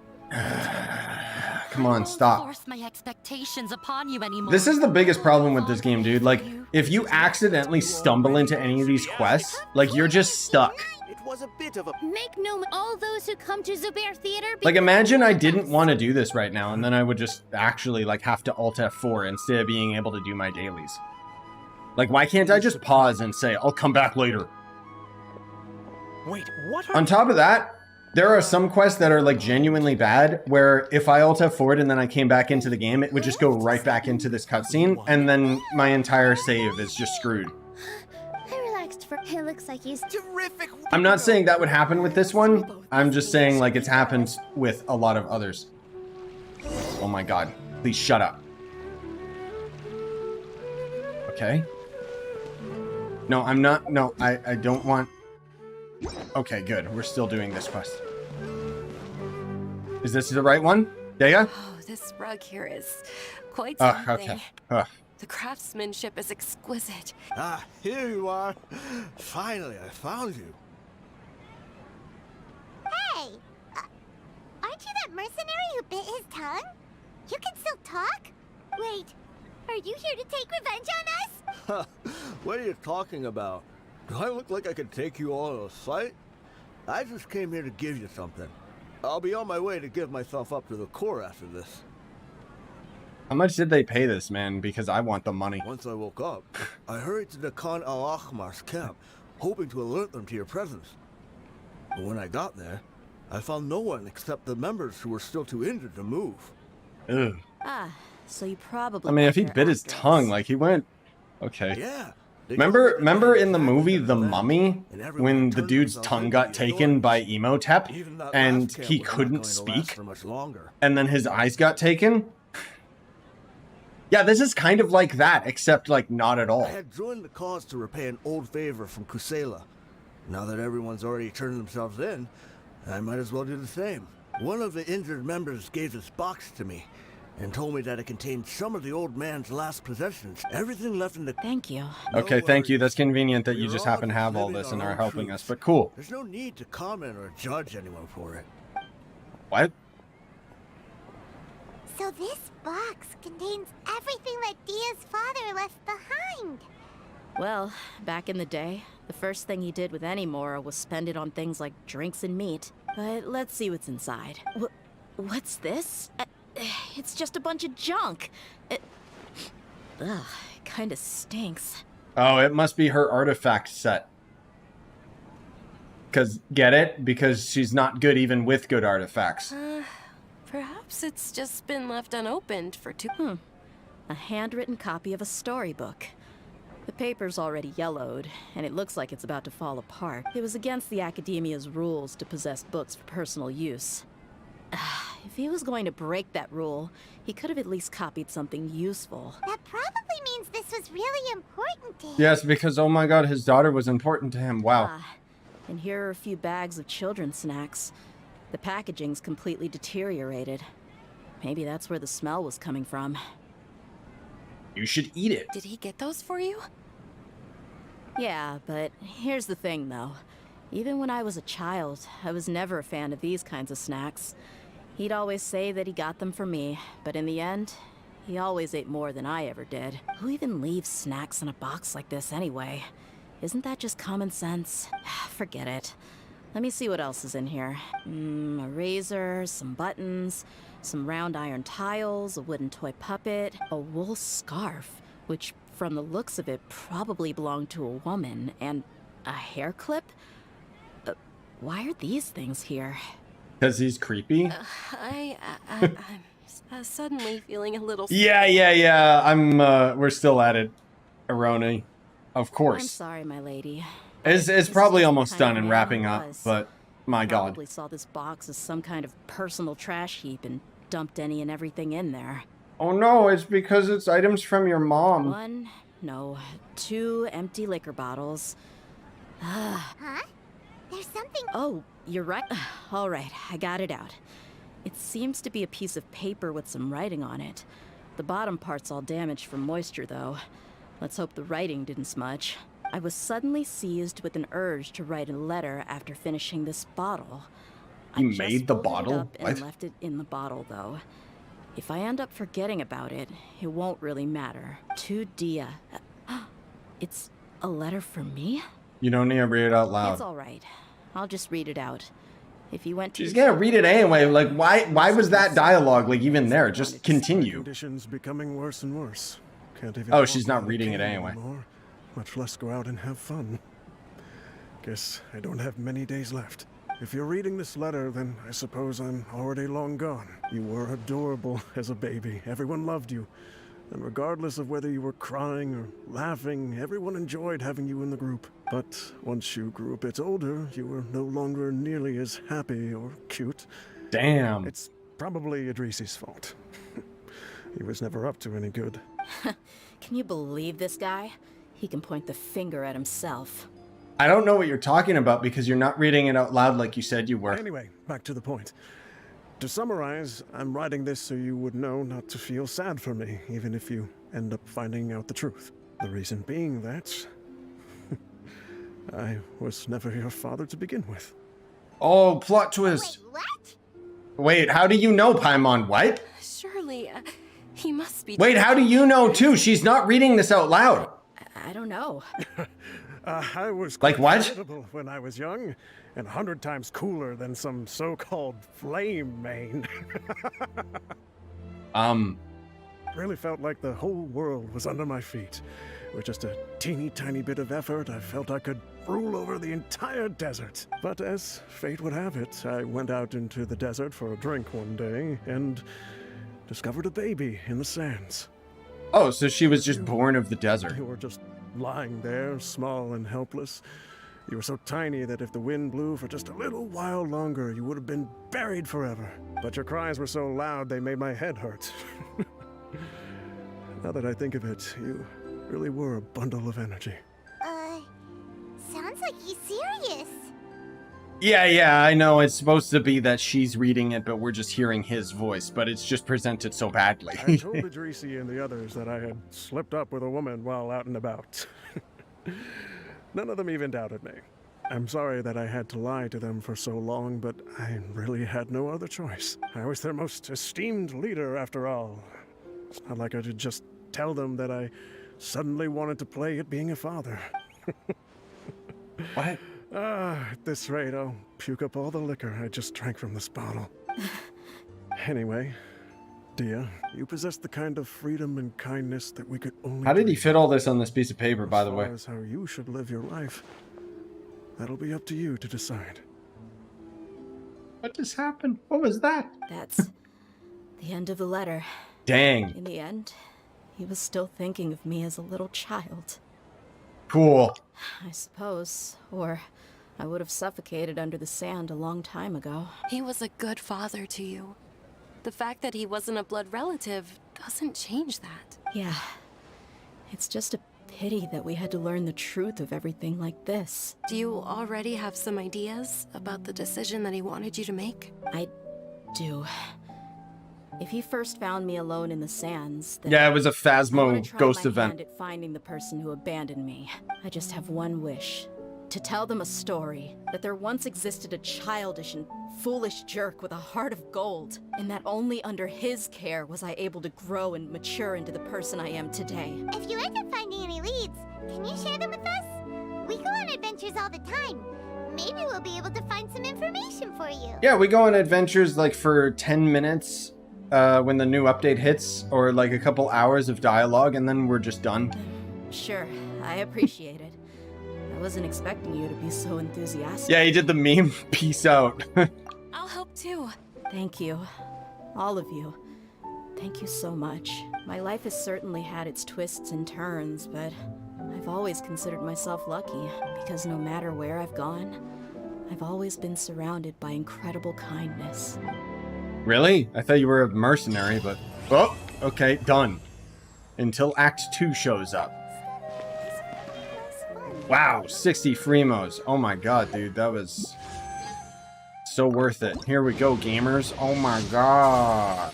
Come on, stop. Force my expectations upon you anymore. This is the biggest problem with this game, dude. Like, if you accidentally stumble into any of these quests, like, you're just stuck. It was a bit of a... Make no all those who come to Zubair Theater... Like, imagine I didn't want to do this right now, and then I would just actually, like, have to Alt F4 instead of being able to do my dailies. Like, why can't I just pause and say, I'll come back later? Wait, what On top of that, there are some quests that are, like, genuinely bad, where if I Alt F4'd and then I came back into the game, it would just go right back into this cutscene, and then my entire save is just screwed. I relaxed for... It looks like he's... Terrific! I'm not saying that would happen with this one. I'm just saying, like, it's happened with a lot of others. Oh my god. Please shut up. Okay. No, I'm not... No, I don't want... Okay, good. We're still doing this quest. Is this the right one? Deya? Oh, this rug here is quite something. Okay. The craftsmanship is exquisite. Ah, here you are. Finally, I found you. Hey! Aren't you that mercenary who bit his tongue? You can still talk? Wait, are you here to take revenge on us? What are you talking about? Do I look like I could take you all in a fight? I just came here to give you something. I'll be on my way to give myself up to the Corps after this. How much did they pay this man? Because I want the money. Once I woke up, I hurried to the Khan al-Ahmar's camp, hoping to alert them to your presence. But when I got there, I found no one except the members who were still too injured to move. Ugh. Ah, so you probably... I mean, if he bit his tongue, like, he went... Okay. Yeah. Remember in the movie The Mummy, when the dude's tongue got taken by Imhotep, and he couldn't speak, and then his eyes got taken? Yeah, this is kind of like that, except, like, not at all. I had joined the cause to repay an old favor from Kusela. Now that everyone's already turned themselves in, I might as well do the same. One of the injured members gave this box to me, and told me that it contained some of the old man's last possessions. Everything left in the... Thank you. Okay, thank you. That's convenient that you just happen to have all this and are helping us, but cool. There's no need to comment or judge anyone for it. What? So this box contains everything that Deya's father left behind. Well, back in the day, the first thing he did with any Mora was spend it on things like drinks and meat. But let's see what's inside. What's this? It's just a bunch of junk. Ugh, it kinda stinks. Oh, it must be her artifact set. Get it? Because she's not good even with good artifacts. Perhaps it's just been left unopened for too... A handwritten copy of a storybook. The paper's already yellowed, and it looks like it's about to fall apart. It was against the Academia's rules to possess books for personal use. If he was going to break that rule, he could have at least copied something useful. That probably means this was really important to him. Yes, because, oh my god, his daughter was important to him. Wow. And here are a few bags of children's snacks. The packaging's completely deteriorated. Maybe that's where the smell was coming from. You should eat it. Did he get those for you? Yeah, but here's the thing, though. Even when I was a child, I was never a fan of these kinds of snacks. He'd always say that he got them for me, but in the end, he always ate more than I ever did. Who even leaves snacks in a box like this anyway? Isn't that just common sense? Forget it. Let me see what else is in here. A razor, some buttons, some round iron tiles, a wooden toy puppet, a wool scarf, which from the looks of it probably belonged to a woman, and a hair clip? Why are these things here? Because he's creepy? I'm suddenly feeling a little... Yeah. We're still at it. Aroni. Of course. I'm sorry, my lady. It's probably almost done and wrapping up, but my god. Probably saw this box as some kind of personal trash heap and dumped any and everything in there. Oh no, it's because it's items from your mom. One No, 2 empty liquor bottles. Huh? There's something... Oh, you're right. All right, I got it out. It seems to be a piece of paper with some writing on it. The bottom part's all damaged from moisture, though. Let's hope the writing didn't smudge. I was suddenly seized with an urge to write a letter after finishing this bottle. You I made just the folded bottle? it up and What? left it in the bottle, though. If I end up forgetting about it, it won't really matter. To Deya. It's a letter for me? You don't need to read it out loud. It's all right. I'll just read it out. If you went to... She's gonna read it anyway. Like, why was that dialogue, like, even there? Just continue. Conditions becoming worse and worse. Can't even Oh, walk she's not without reading it cane anyway. anymore, much less go out and have fun. Guess I don't have many days left. If you're reading this letter, then I suppose I'm already long gone. You were adorable as a baby. Everyone loved you. And regardless of whether you were crying or laughing, everyone enjoyed having you in the group. But once you grew a bit older, you were no longer nearly as happy or cute. Damn. It's probably Idrisi's fault. He was never up to any good. Can you believe this guy? He can point the finger at himself. I don't know what you're talking about because you're not reading it out loud like you said you were. Anyway, back to the point. To summarize, I'm writing this so you would know not to feel sad for me, even if you end up finding out the truth. The reason being that I was never your father to begin with. Oh, plot twist. Wait, what? Wait, how do you know, Paimon? What? Surely, he must be... Wait, how do you know, too? She's not reading this out loud. I don't know. I was Like what? formidable when I was young, and 100 times cooler than some so-called flame main. Really felt like the whole world was under my feet. With just a teeny tiny bit of effort, I felt I could rule over the entire desert. But as fate would have it, I went out into the desert for a drink one day and discovered a baby in the sands. Oh, so she was just born of the desert. You were just lying there, small and helpless. You were so tiny that if the wind blew for just a little while longer, you would have been buried forever. But your cries were so loud they made my head hurt. Now that I think of it, you really were a bundle of energy. Sounds like he's serious. Yeah, I know. It's supposed to be that she's reading it, but we're just hearing his voice, but it's just presented so badly. I told Idrisi and the others that I had slipped up with a woman while out and about. None of them even doubted me. I'm sorry that I had to lie to them for so long, but I really had no other choice. I was their most esteemed leader, after all. It's not like I could just tell them that I suddenly wanted to play at being a father. What? At this rate, I'll puke up all the liquor I just drank from this bottle. Anyway, Deya, you possess the kind of freedom and kindness that we could only... How did he fit all this on this piece of paper, by the way? As far as how you should live your life, that'll be up to you to decide. What just happened? What was that? That's the end of the letter. Dang. In the end, he was still thinking of me as a little child. Cool. I suppose. Or I would have suffocated under the sand a long time ago. He was a good father to you. The fact that he wasn't a blood relative doesn't change that. Yeah. It's just a pity that we had to learn the truth of everything like this. Do you already have some ideas about the decision that he wanted you to make? I do. If he first found me alone in the sands, then Yeah, it was a I wanna Phasmo try ghost my event. hand at finding the person who abandoned me. I just have one wish. To tell them a story, that there once existed a childish and foolish jerk with a heart of gold, and that only under his care was I able to grow and mature into the person I am today. If you end up finding any leads, can you share them with us? We go on adventures all the time. Maybe we'll be able to find some information for you. Yeah, we go on adventures like for 10 minutes when the new update hits, or like a couple hours of dialogue, and then we're just done. Sure, I appreciate it. I wasn't expecting you to be so enthusiastic. Yeah, he did the meme. Peace out. I'll help too. Thank you. All of you. Thank you so much. My life has certainly had its twists and turns, but I've always considered myself lucky, because no matter where I've gone, I've always been surrounded by incredible kindness. Really? I thought you were a mercenary, but... Oh, okay, done. Until Act 2 shows up. Wow, 60 Fremos. Oh my god, dude, that was so worth it. Here we go, gamers. Oh my god.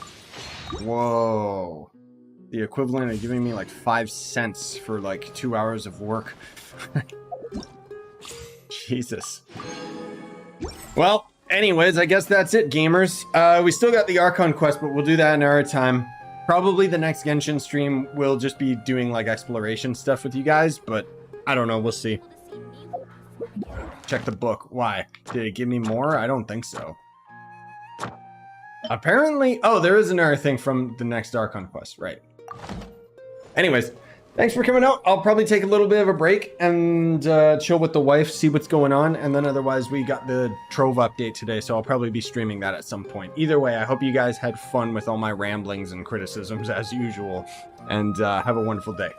Whoa. The equivalent of giving me like 5 cents for like 2 hours of work. Jesus. Well, anyways, I guess that's it, gamers. We still got the Archon quest, but we'll do that another time. Probably the next Genshin stream will just be doing like exploration stuff with you guys, but I don't know, we'll see. Check the book. Why? Did it give me more? I don't think so. Apparently, oh, there is another thing from the next Archon quest, right? Anyways, thanks for coming out. I'll probably take a little bit of a break and chill with the wife, see what's going on, and then otherwise we got the Trove update today, so I'll probably be streaming that at some point. Either way, I hope you guys had fun with all my ramblings and criticisms as usual, and have a wonderful day.